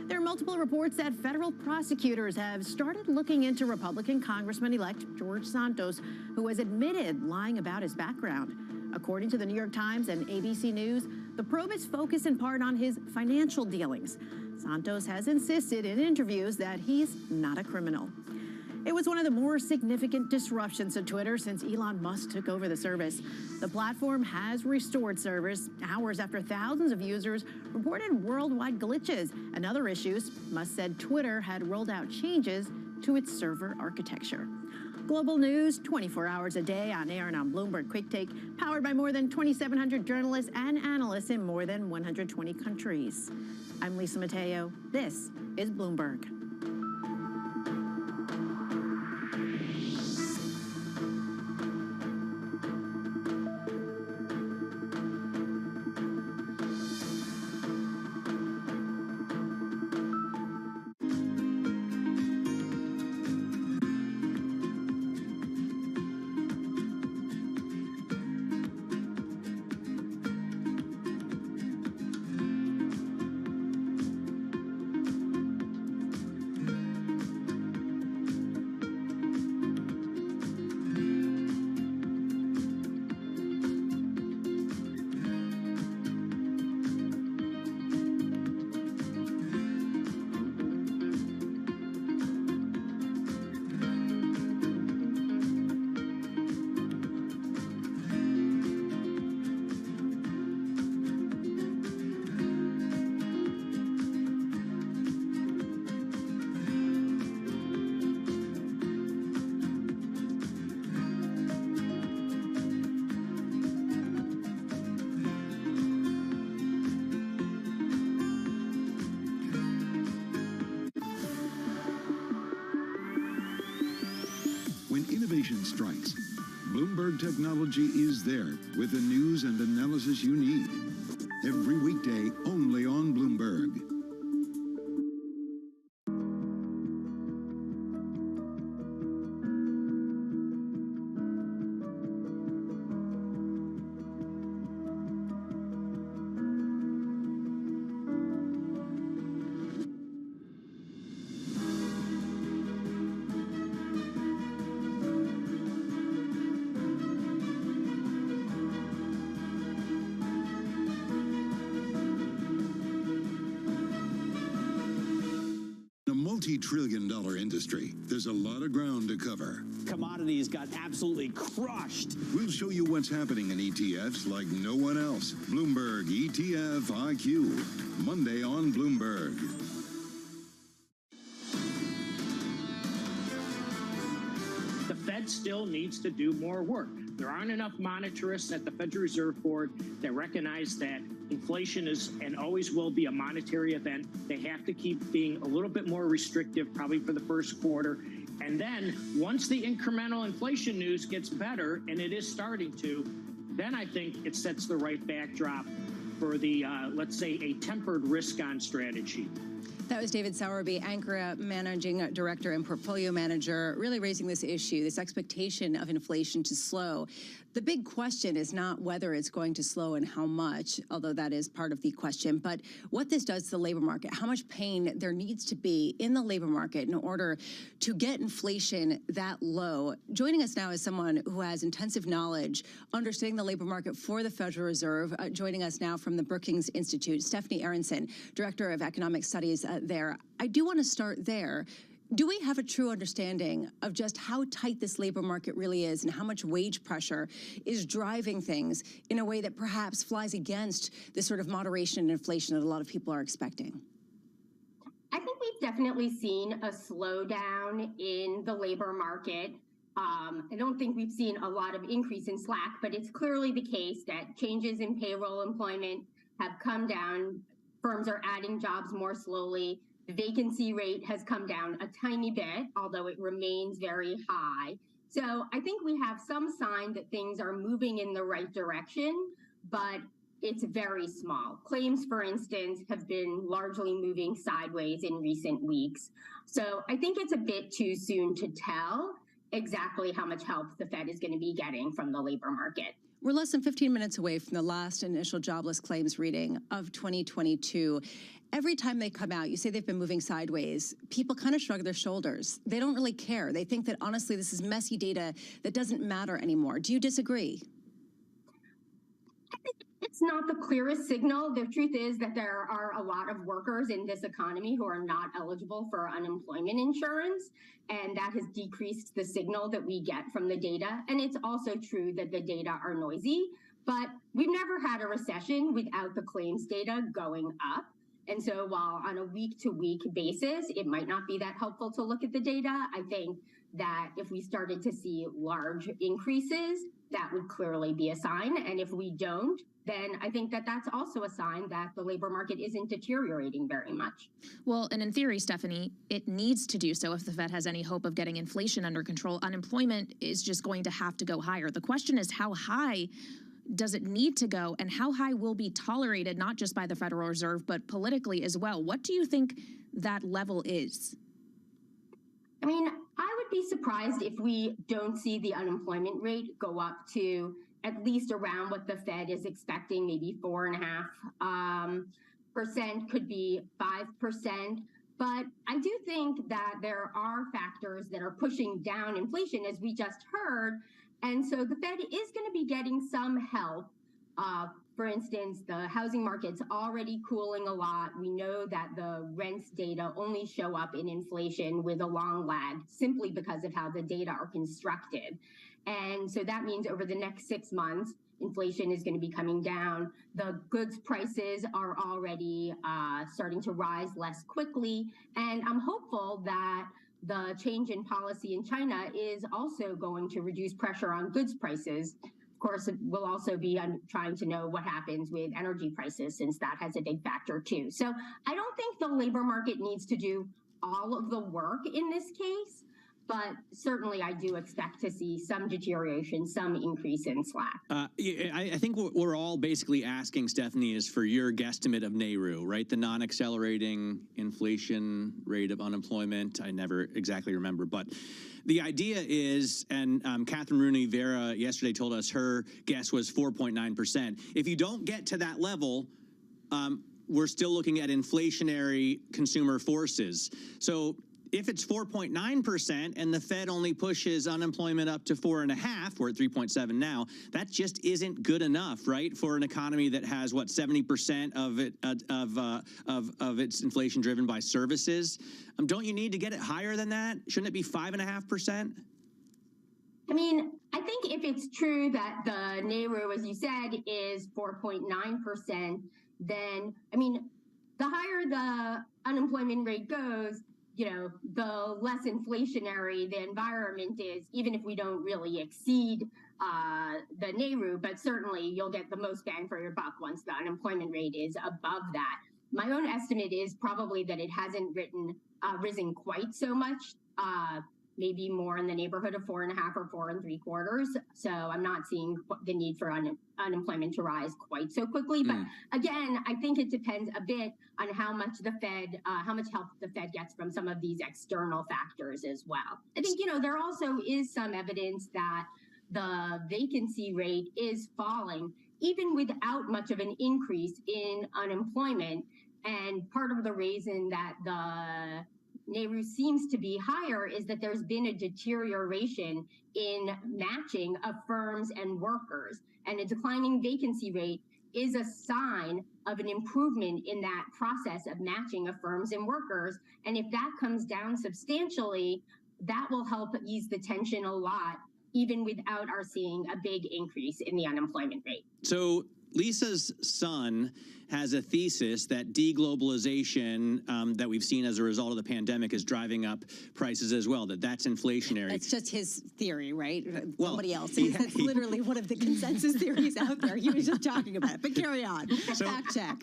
There are multiple reports that federal prosecutors have started looking into Republican Congressman-elect George Santos, who has admitted lying about his background. According to the New York Times and ABC News, the probe is focused in part on his financial dealings. Santos has insisted in interviews that he's not a criminal. It was one of the more significant disruptions to Twitter since Elon Musk took over the service. The platform has restored service hours after thousands of users reported worldwide glitches and other issues. Musk said Twitter had rolled out changes to its server architecture. Global news 24 hours a day on air and on Bloomberg Quick Take, powered by more than 2,700 journalists and analysts in more than 120 countries. I'm Lisa Mateo. This is Bloomberg. When innovation strikes, Bloomberg Technology is there with the news and analysis you need. Every weekday, only on Bloomberg. Multi-trillion-dollar industry. There's a lot of ground to cover. Commodities got absolutely crushed. We'll show you what's happening in ETFs like no one else. Bloomberg ETF IQ. Monday on Bloomberg. The Fed still needs to do more work. There aren't enough monetarists at the Federal Reserve Board that recognize that inflation is and always will be a monetary event. They have to keep being a little bit more restrictive, probably for the first quarter. And then once the incremental inflation news gets better, and it is starting to, then I think it sets the right backdrop for the, let's say, a tempered risk-on strategy. That was David Sowerby, Ankara Managing Director and Portfolio Manager, really raising this issue, this expectation of inflation to slow. The big question is not whether it's going to slow and how much, although that is part of the question, but what this does to the labor market, how much pain there needs to be in the labor market in order to get inflation that low. Joining us now is someone who has intensive knowledge, understanding the labor market for the Federal Reserve. Joining us now from the Brookings Institute, Stephanie Aronson, Director of Economic Studies there. I do want to start there. Do we have a true understanding of just how tight this labor market really is and how much wage pressure is driving things in a way that perhaps flies against the sort of moderation in inflation that a lot of people are expecting? I think we've definitely seen a slowdown in the labor market. I don't think we've seen a lot of increase in slack, but it's clearly the case that changes in payroll employment have come down. Firms are adding jobs more slowly. The vacancy rate has come down a tiny bit, although it remains very high. So I think we have some sign that things are moving in the right direction, but it's very small. Claims, for instance, have been largely moving sideways in recent weeks. So I think it's a bit too soon to tell exactly how much help the Fed is going to be getting from the labor market. We're less than 15 minutes away from the last initial jobless claims reading of 2022. Every time they come out, you say they've been moving sideways. People kind of shrug their shoulders. They don't really care. They think that, honestly, this is messy data that doesn't matter anymore. Do you disagree? It's not the clearest signal. The truth is that there are a lot of workers in this economy who are not eligible for unemployment insurance, and that has decreased the signal that we get from the data. And it's also true that the data are noisy, but we've never had a recession without the claims data going up. And so while on a week-to-week basis, it might not be that helpful to look at the data, I think that if we started to see large increases, that would clearly be a sign. And if we don't, then I think that that's also a sign that the labor market isn't deteriorating very much. Well, and in theory, Stephanie, it needs to do so if the Fed has any hope of getting inflation under control. Unemployment is just going to have to go higher. The question is, how high does it need to go, and how high will be tolerated, not just by the Federal Reserve, but politically as well? What do you think that level is? I mean, I would be surprised if we don't see the unemployment rate go up to at least around what the Fed is expecting, maybe 4.5%, could be 5%. But I do think that there are factors that are pushing down inflation, as we just heard. And so the Fed is going to be getting some help. For instance, the housing market's already cooling a lot. We know that the rents data only show up in inflation with a long lag, simply because of how the data are constructed. And so that means over the next 6 months, inflation is going to be coming down. The goods prices are already starting to rise less quickly. And I'm hopeful that the change in policy in China is also going to reduce pressure on goods prices. Of course, we'll also be trying to know what happens with energy prices, since that has a big factor too. So I don't think the labor market needs to do all of the work in this case, but certainly I do expect to see some deterioration, some increase in slack. I think what we're all basically asking, Stephanie, is for your guesstimate of NAIRU, right? The non-accelerating inflation rate of unemployment. I never exactly remember, but the idea is, and Catherine Rooney Vera yesterday told us her guess was 4.9%. If you don't get to that level, we're still looking at inflationary consumer forces. So if it's 4.9% and the Fed only pushes unemployment up to 4.5%, we're at 3.7 now, that just isn't good enough, right? For an economy that has, what, 70% of it of its inflation driven by services. Don't you need to get it higher than that? Shouldn't it be 5.5%? I mean, I think if it's true that the NAIRU, as you said, is 4.9%, then, I mean, the higher the unemployment rate goes, you know, the less inflationary the environment is, even if we don't really exceed the NAIRU, but certainly you'll get the most bang for your buck once the unemployment rate is above that. My own estimate is probably that it hasn't risen quite so much, maybe more in the neighborhood of 4.5 or 4.75. So I'm not seeing the need for unemployment to rise quite so quickly. But again, I think it depends a bit on how much the Fed, how much help the Fed gets from some of these external factors as well. I think, you know, there also is some evidence that the vacancy rate is falling, even without much of an increase in unemployment. And part of the reason that the NAIRU seems to be higher is that there's been a deterioration in matching of firms and workers, and a declining vacancy rate is a sign of an improvement in that process of matching of firms and workers. And if that comes down substantially, that will help ease the tension a lot, even without our seeing a big increase in the unemployment rate. So Lisa's son has a thesis that deglobalization that we've seen as a result of the pandemic is driving up prices as well, that's inflationary. It's just his theory, right? Well, Somebody else. It's literally one of the consensus theories out there. He was just talking about it. But carry on. So, Fact check.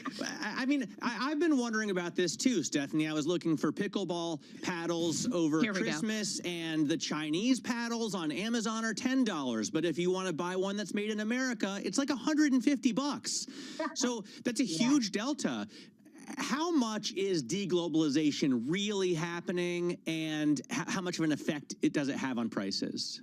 I mean, I've been wondering about this too, Stephanie. I was looking for pickleball paddles over Christmas, and the Chinese paddles on Amazon are $10. But if you want to buy one that's made in America, it's like $150. So that's a huge delta. How much is deglobalization really happening, and how much of an effect does it have on prices?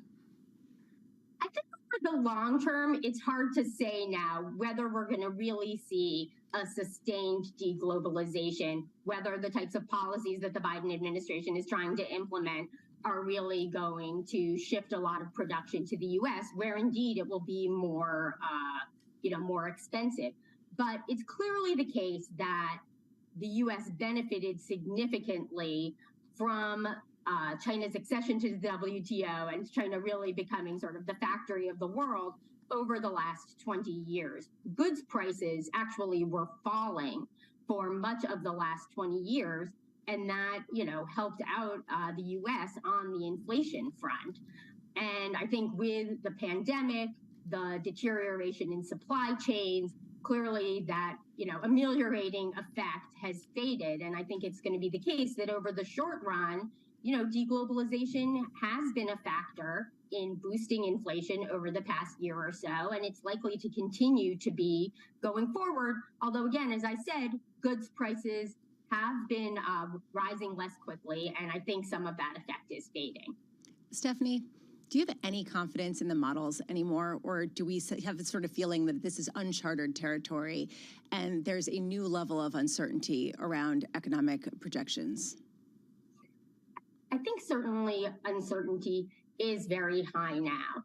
I think for the long term, it's hard to say now whether we're going to really see a sustained deglobalization, whether the types of policies that the Biden administration is trying to implement are really going to shift a lot of production to the U.S., where indeed it will be more, more expensive. But it's clearly the case that the U.S. benefited significantly from China's accession to the WTO and China really becoming sort of the factory of the world over the last 20 years. Goods prices actually were falling for much of the last 20 years, and that, helped out the U.S. on the inflation front. And I think with the pandemic, the deterioration in supply chains, clearly that, ameliorating effect has faded. And I think it's going to be the case that over the short run, deglobalization has been a factor in boosting inflation over the past year or so, and it's likely to continue to be going forward. Although, again, as I said, goods prices have been rising less quickly, and I think some of that effect is fading. Stephanie, do you have any confidence in the models anymore, or do we have the sort of feeling that this is uncharted territory and there's a new level of uncertainty around economic projections? I think certainly uncertainty is very high now.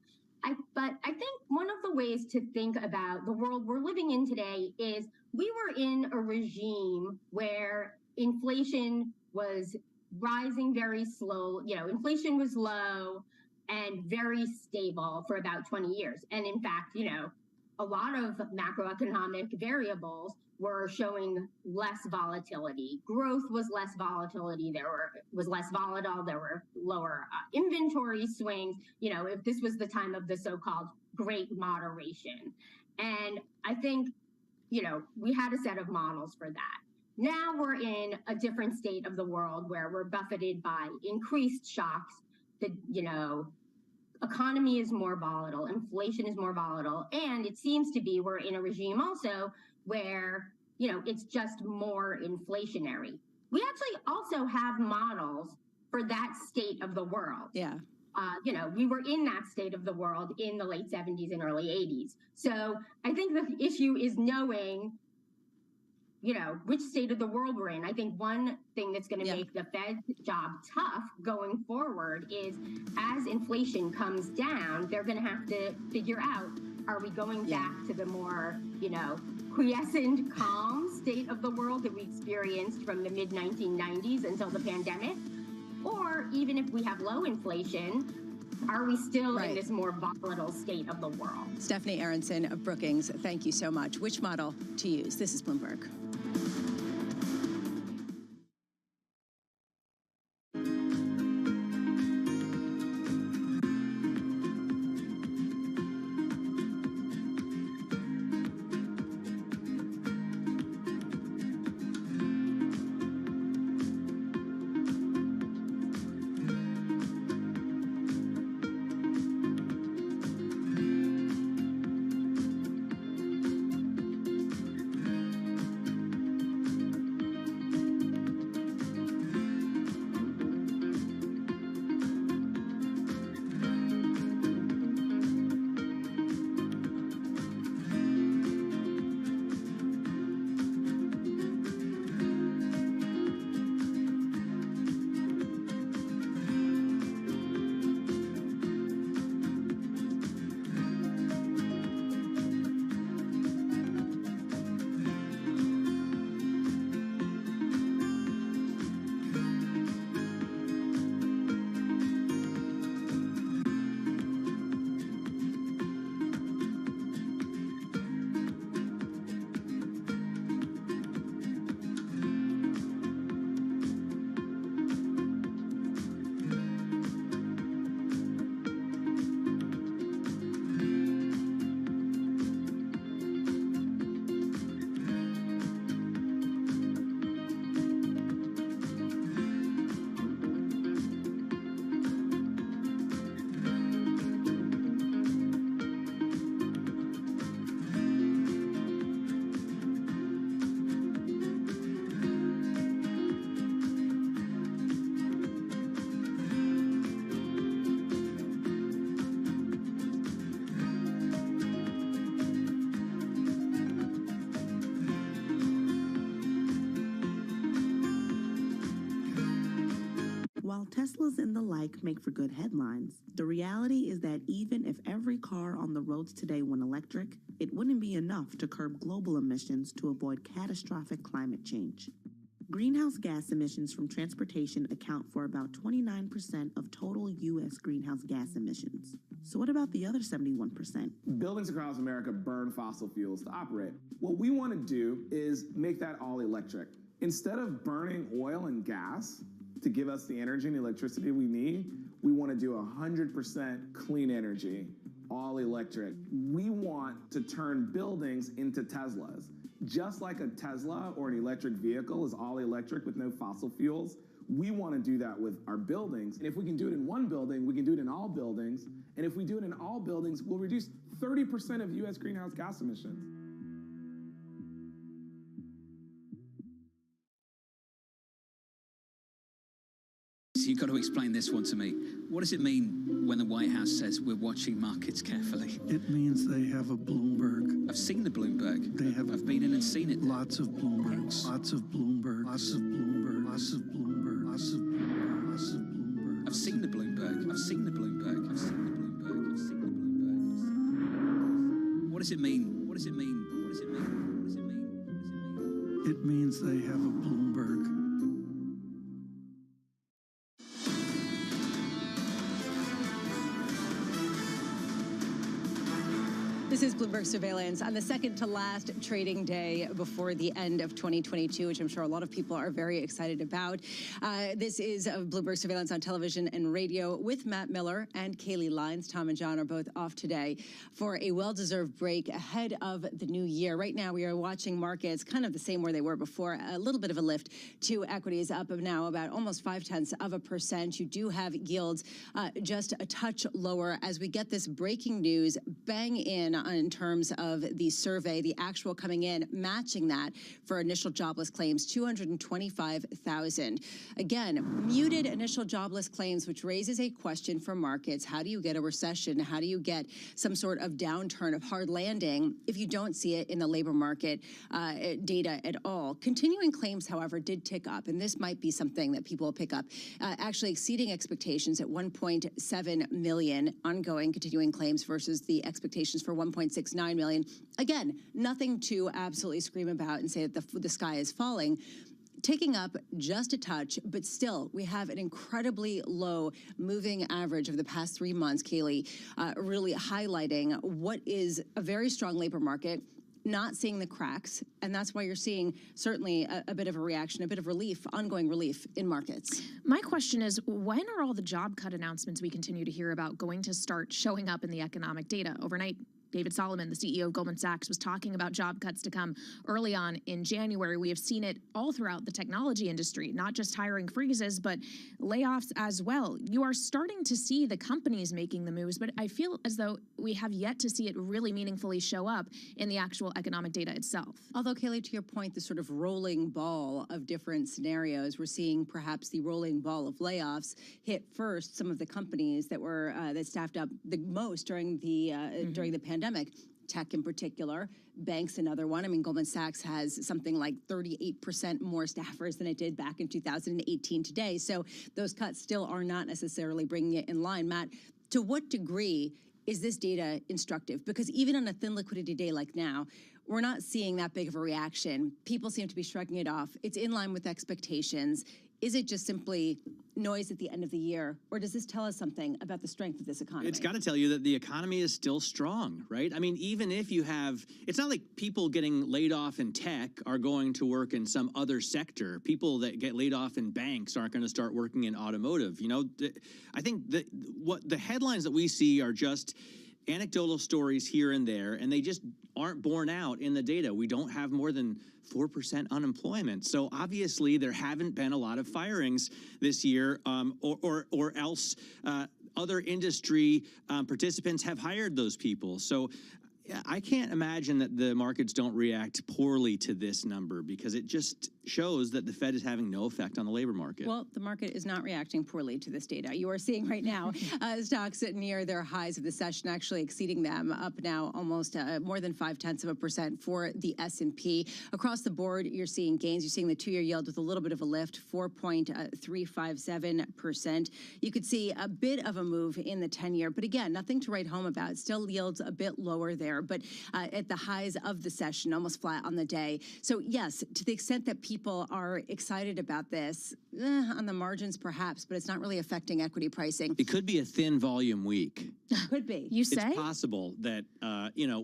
But I think one of the ways to think about the world we're living in today is we were in a regime where inflation was rising very slow. Inflation was low and very stable for about 20 years. And in fact, a lot of macroeconomic variables were showing less volatility. Growth was less volatility. Was less volatile. There were lower inventory swings. If this was the time of the so-called great moderation. And I think, we had a set of models for that. Now we're in a different state of the world where we're buffeted by increased shocks. The, economy is more volatile, inflation is more volatile, and it seems to be we're in a regime also where, it's just more inflationary. We actually also have models for that state of the world. Yeah. We were in that state of the world in the late 70s and early 80s. So I think the issue is knowing, which state of the world we're in. I think one thing that's going to make the Fed's job tough going forward is as inflation comes down, they're going to have to figure out, are we going back to the more, quiescent, calm state of the world that we experienced from the mid-1990s until the pandemic? Or even if we have low inflation, are we still in this more volatile state of the world? Stephanie Aronson of Brookings, thank you so much. Which model to use? This is Bloomberg. Teslas and the like make for good headlines, the reality is that even if every car on the roads today went electric, it wouldn't be enough to curb global emissions to avoid catastrophic climate change. Greenhouse gas emissions from transportation account for about 29% of total U.S. greenhouse gas emissions. So what about the other 71%? Buildings across America burn fossil fuels to operate. What we want to do is make that all electric. Instead of burning oil and gas to give us the energy and electricity we need, we want to do 100% clean energy, all electric. We want to turn buildings into Teslas. Just like a Tesla or an electric vehicle is all electric with no fossil fuels, we want to do that with our buildings. And if we can do it in one building, we can do it in all buildings. And if we do it in all buildings, we'll reduce 30% of U.S. greenhouse gas emissions. So you've got to explain this one to me. What does it mean when the White House says we're watching markets carefully? It means they have a Bloomberg. I've seen the Bloomberg. They have. I've been in and seen it. Lots of Bloombergs. Lots of Bloomberg. Lots of Bloomberg. Lots of Bloomberg. Lots of Bloomberg. Lots of Bloomberg. I've seen the Bloomberg. I've seen the Bloomberg. I've seen the Bloomberg. I've seen the Bloomberg. What does it mean? What does it mean? What does it mean? What does it mean? What does it mean? It means they have a Bloomberg. This is Bloomberg Surveillance on the second to last trading day before the end of 2022, which I'm sure a lot of people are very excited about. This is Bloomberg Surveillance on television and radio with Matt Miller and Kaylee Lyons. Tom and John are both off today for a well-deserved break ahead of the new year. Right now, we are watching markets kind of the same where they were before, a little bit of a lift to equities up now about almost 0.5%. You do have yields just a touch lower as we get this breaking news bang in terms of the survey, the actual coming in, matching that for initial jobless claims, 225,000. Again, muted initial jobless claims, which raises a question for markets. How do you get a recession? How do you get some sort of downturn, of hard landing, if you don't see it in the labor market data at all? Continuing claims, however, did tick up, and this might be something that people will pick up, actually exceeding expectations at 1.7 million ongoing continuing claims versus the expectations for 1.69 million. Again, nothing to absolutely scream about and say that the sky is falling. Taking up just a touch, but still, we have an incredibly low moving average of the past 3 months, Kaylee, really highlighting what is a very strong labor market, not seeing the cracks, and that's why you're seeing certainly a bit of a reaction, a bit of relief, ongoing relief in markets. My question is, when are all the job cut announcements we continue to hear about going to start showing up in the economic data? Overnight, David Solomon, the CEO of Goldman Sachs, was talking about job cuts to come early on in January. We have seen it all throughout the technology industry, not just hiring freezes, but layoffs as well. You are starting to see the companies making the moves, but I feel as though we have yet to see it really meaningfully show up in the actual economic data itself. Although, Kaylee, to your point, the sort of rolling ball of different scenarios, we're seeing perhaps the rolling ball of layoffs hit first some of the companies that were that staffed up the most during the pandemic. Tech in particular, banks another one. I mean, Goldman Sachs has something like 38% more staffers than it did back in 2018 today. So those cuts still are not necessarily bringing it in line. Matt, to what degree is this data instructive? Because even on a thin liquidity day like now, we're not seeing that big of a reaction. People seem to be shrugging it off. It's in line with expectations. Is it just simply noise at the end of the year, or does this tell us something about the strength of this economy? It's got to tell you that the economy is still strong, right? I mean, even if you have, it's not like people getting laid off in tech are going to work in some other sector. People that get laid off in banks aren't going to start working in automotive. You know, I think that what the headlines that we see are just anecdotal stories here and there, and they just aren't borne out in the data. We don't have more than 4% unemployment. So obviously there haven't been a lot of firings this year, or else other industry participants have hired those people. So I can't imagine that the markets don't react poorly to this number, because it just shows that the Fed is having no effect on the labor market. Well, the market is not reacting poorly to this data. You are seeing right now stocks near their highs of the session, actually exceeding them, up now almost more than 0.5% for the S&P. Across the board, you're seeing gains. You're seeing the two-year yield with a little bit of a lift, 4.357%. You could see a bit of a move in the 10-year, but again, nothing to write home about. Still yields a bit lower there, but at the highs of the session, almost flat on the day. So yes, to the extent that people are excited about this, on the margins perhaps, but it's not really affecting equity pricing. It could be a thin volume week. Could be. You say? It's possible that,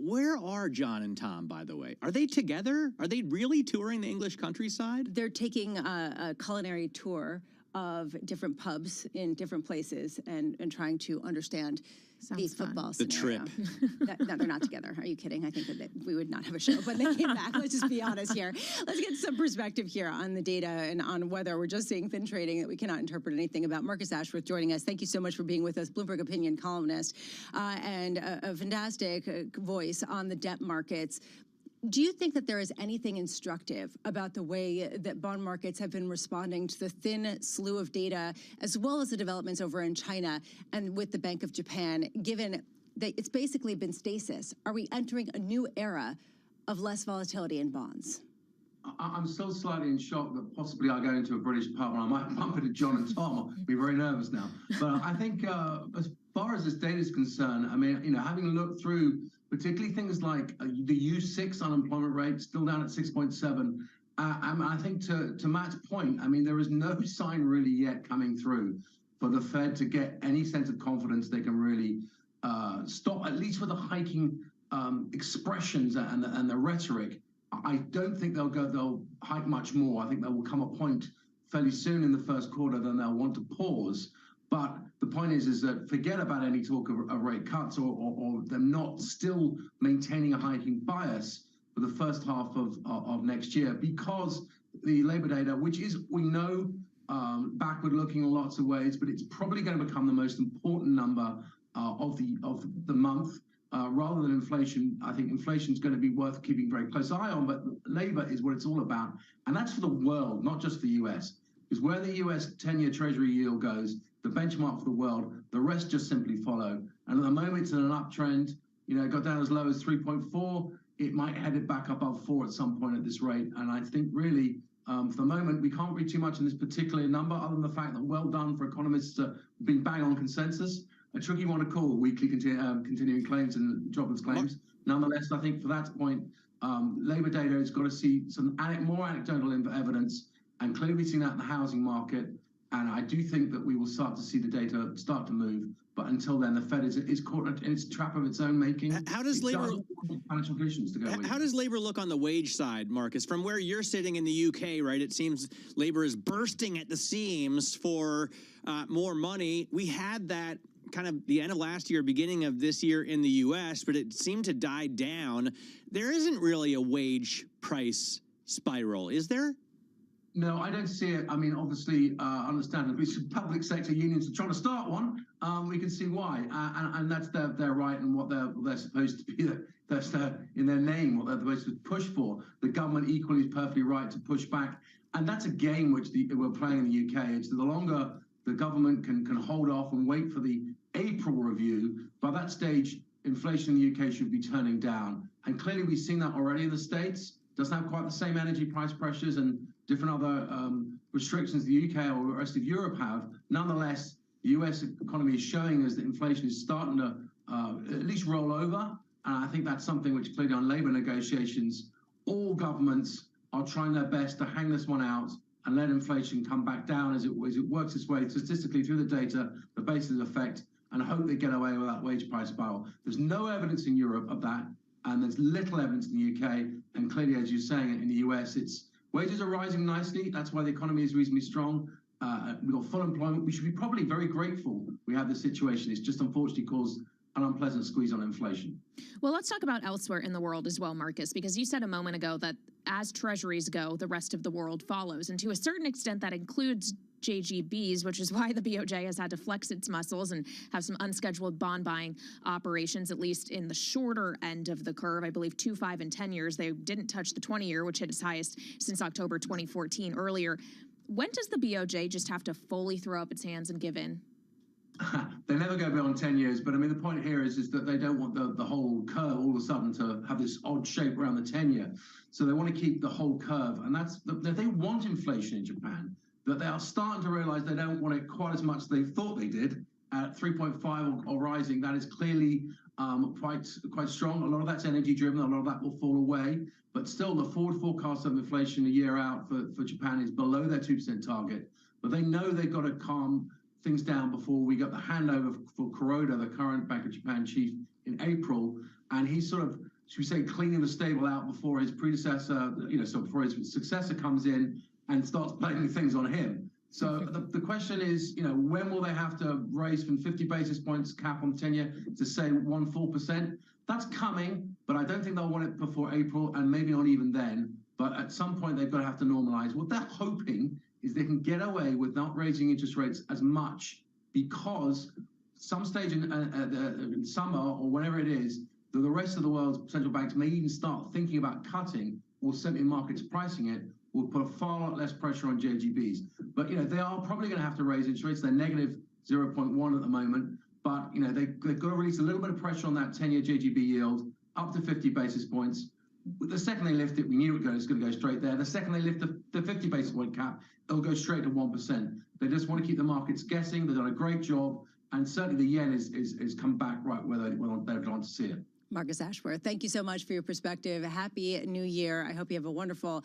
where are John and Tom, by the way? Are they together? Are they really touring the English countryside? They're taking a culinary tour of different pubs in different places and trying to understand the football scenario. The trip. No, they're not together. Are you kidding? I think that we would not have a show, but they came back. Let's just be honest here. Let's get some perspective here on the data and on whether we're just seeing thin trading that we cannot interpret anything about. Marcus Ashworth joining us. Thank you so much for being with us, Bloomberg opinion columnist, and a fantastic voice on the debt markets. Do you think that there is anything instructive about the way that bond markets have been responding to the thin slew of data, as well as the developments over in China and with the Bank of Japan, given that it's basically been stasis? Are we entering a new era of less volatility in bonds? I'm still slightly in shock that possibly I go into a British pub and I might bump into John and Tom. I'll be very nervous now. But I think as far as this data is concerned, I mean, having looked through particularly things like the U6 unemployment rate still down at 6.7. I think to Matt's point, I mean, there is no sign really yet coming through for the Fed to get any sense of confidence they can really stop, at least with the hiking expressions and the rhetoric. I don't think they'll hike much more. I think there will come a point fairly soon in the first quarter then they'll want to pause. But the point is that forget about any talk of rate cuts or them not still maintaining a hiking bias for the first half of next year, because the labor data, which is, we know, backward looking in lots of ways, but it's probably going to become the most important number of the month. Rather than inflation, I think inflation is going to be worth keeping a very close eye on, but labor is what it's all about. And that's for the world, not just the US. Because where the US 10-year Treasury yield goes, the benchmark for the world, the rest just simply follow. And at the moment, it's in an uptrend. It got down as low as 3.4. It might head it back above 4 at some point at this rate. And I think really, for the moment, we can't read too much in this particular number, other than the fact that well done for economists being bang on consensus. A tricky one to call, weekly continuing claims and jobless claims. Nonetheless, I think for that point, labor data has got to see some more anecdotal evidence, and clearly we've seen that in the housing market. And I do think that we will start to see the data start to move. But until then, the Fed is caught in its trap of its own making. How does labor financial conditions to go with? How does labor look on the wage side, Marcus? From where you're sitting in the UK, right? It seems labor is bursting at the seams for more money. We had that kind of the end of last year, beginning of this year in the US, but it seemed to die down. There isn't really a wage price spiral, is there? No, I don't see it. I mean, obviously, understandably, public sector unions are trying to start one. We can see why, and that's their right and what they're supposed to be. That's in their name, what they're supposed to push for. The government equally is perfectly right to push back, and that's a game which we're playing in the UK. It's the longer the government can hold off and wait for the April review. By that stage, inflation in the UK should be turning down, and clearly we've seen that already in the States. Doesn't have quite the same energy price pressures and different other restrictions the UK or the rest of Europe have. Nonetheless, the US economy is showing us that inflation is starting to at least roll over. And I think that's something which clearly on labor negotiations, all governments are trying their best to hang this one out and let inflation come back down as it works its way statistically through the data, the basis effect, and hope they get away with that wage price spiral. There's no evidence in Europe of that. And there's little evidence in the UK, and clearly, as you're saying, in the US, wages are rising nicely. That's why the economy is reasonably strong. We've got full employment. We should be probably very grateful we have this situation. It's just unfortunately caused an unpleasant squeeze on inflation. Well, let's talk about elsewhere in the world as well, Marcus, because you said a moment ago that as treasuries go, the rest of the world follows. And to a certain extent, that includes JGBs, which is why the BOJ has had to flex its muscles and have some unscheduled bond buying operations, at least in the shorter end of the curve. I believe 2, 5, and 10 years. They didn't touch the 20-year, which hit its highest since October 2014 earlier. When does the BOJ just have to fully throw up its hands and give in? They never go beyond 10 years, but I mean, the point here is that they don't want the whole curve all of a sudden to have this odd shape around the 10-year. So they want to keep the whole curve. And they want inflation in Japan, but they are starting to realize they don't want it quite as much as they thought they did at 3.5 or rising. That is clearly quite strong. A lot of that's energy driven. A lot of that will fall away. But still, the forward forecast of inflation a year out for Japan is below their 2% target. But they know they've got to calm things down before we got the handover for Kuroda, the current Bank of Japan chief, in April. And he's sort of, should we say, cleaning the stable out before his predecessor, so before his successor comes in and starts blaming things on him. So the question is, when will they have to raise from 50 basis points cap on 10-year to say 1 full percent? That's coming, but I don't think they'll want it before April, and maybe not even then. But at some point, they've got to have to normalize. What they're hoping is they can get away with not raising interest rates as much, because some stage in summer or whenever it is, the rest of the world's central banks may even start thinking about cutting, or certainly markets pricing it, will put a far lot less pressure on JGBs. But they are probably going to have to raise interest rates. They're negative 0.1 at the moment, but they've got to release a little bit of pressure on that 10-year JGB yield up to 50 basis points. The second they lift it, we knew it was going to go straight there. The second they lift the 50 basis point cap, it'll go straight to 1%. They just want to keep the markets guessing. They've done a great job, and certainly the yen is come back right where they'd want to see it. Marcus Ashworth, thank you so much for your perspective. Happy New Year. I hope you have a wonderful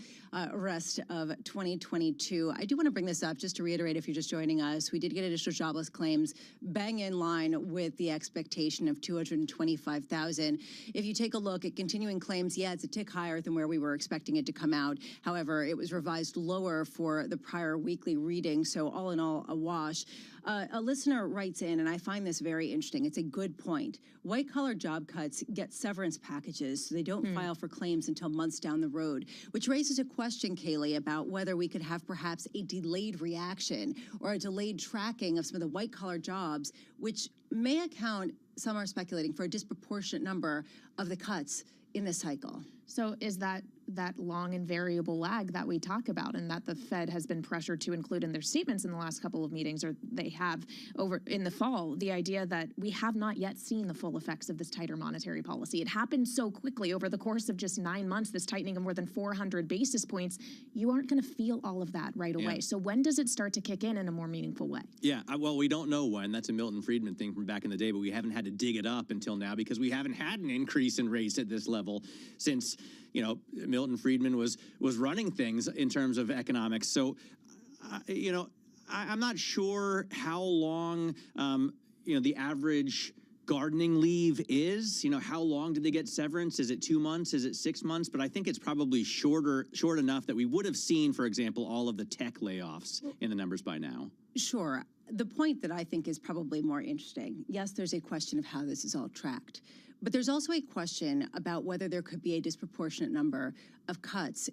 rest of 2022. I do want to bring this up just to reiterate, if you're just joining us, we did get additional jobless claims bang in line with the expectation of 225,000. If you take a look at continuing claims, yeah, it's a tick higher than where we were expecting it to come out. However, it was revised lower for the prior weekly reading, so all in all, a wash. A listener writes in, and I find this very interesting. It's a good point. White-collar job cuts get severance packages, so they don't file for claims until months down the road, which raises a question, Kaylee, about whether we could have perhaps a delayed reaction or a delayed tracking of some of the white-collar jobs, which may account, some are speculating, for a disproportionate number of the cuts in this cycle. So is that long and variable lag that we talk about, and that the Fed has been pressured to include in their statements in the last couple of meetings, or they have over in the fall, the idea that we have not yet seen the full effects of this tighter monetary policy. It happened so quickly over the course of just 9 months, this tightening of more than 400 basis points. You aren't going to feel all of that right away. So when does it start to kick in a more meaningful way? Yeah, well, we don't know when. That's a Milton Friedman thing from back in the day, but we haven't had to dig it up until now because we haven't had an increase in rates at this level since Milton Friedman was running things in terms of economics. So, I'm not sure how long, the average gardening leave is. How long did they get severance? Is it 2 months? Is it 6 months? But I think it's probably short enough that we would have seen, for example, all of the tech layoffs in the numbers by now. Sure. The point that I think is probably more interesting, yes, there's a question of how this is all tracked, but there's also a question about whether there could be a disproportionate number of cuts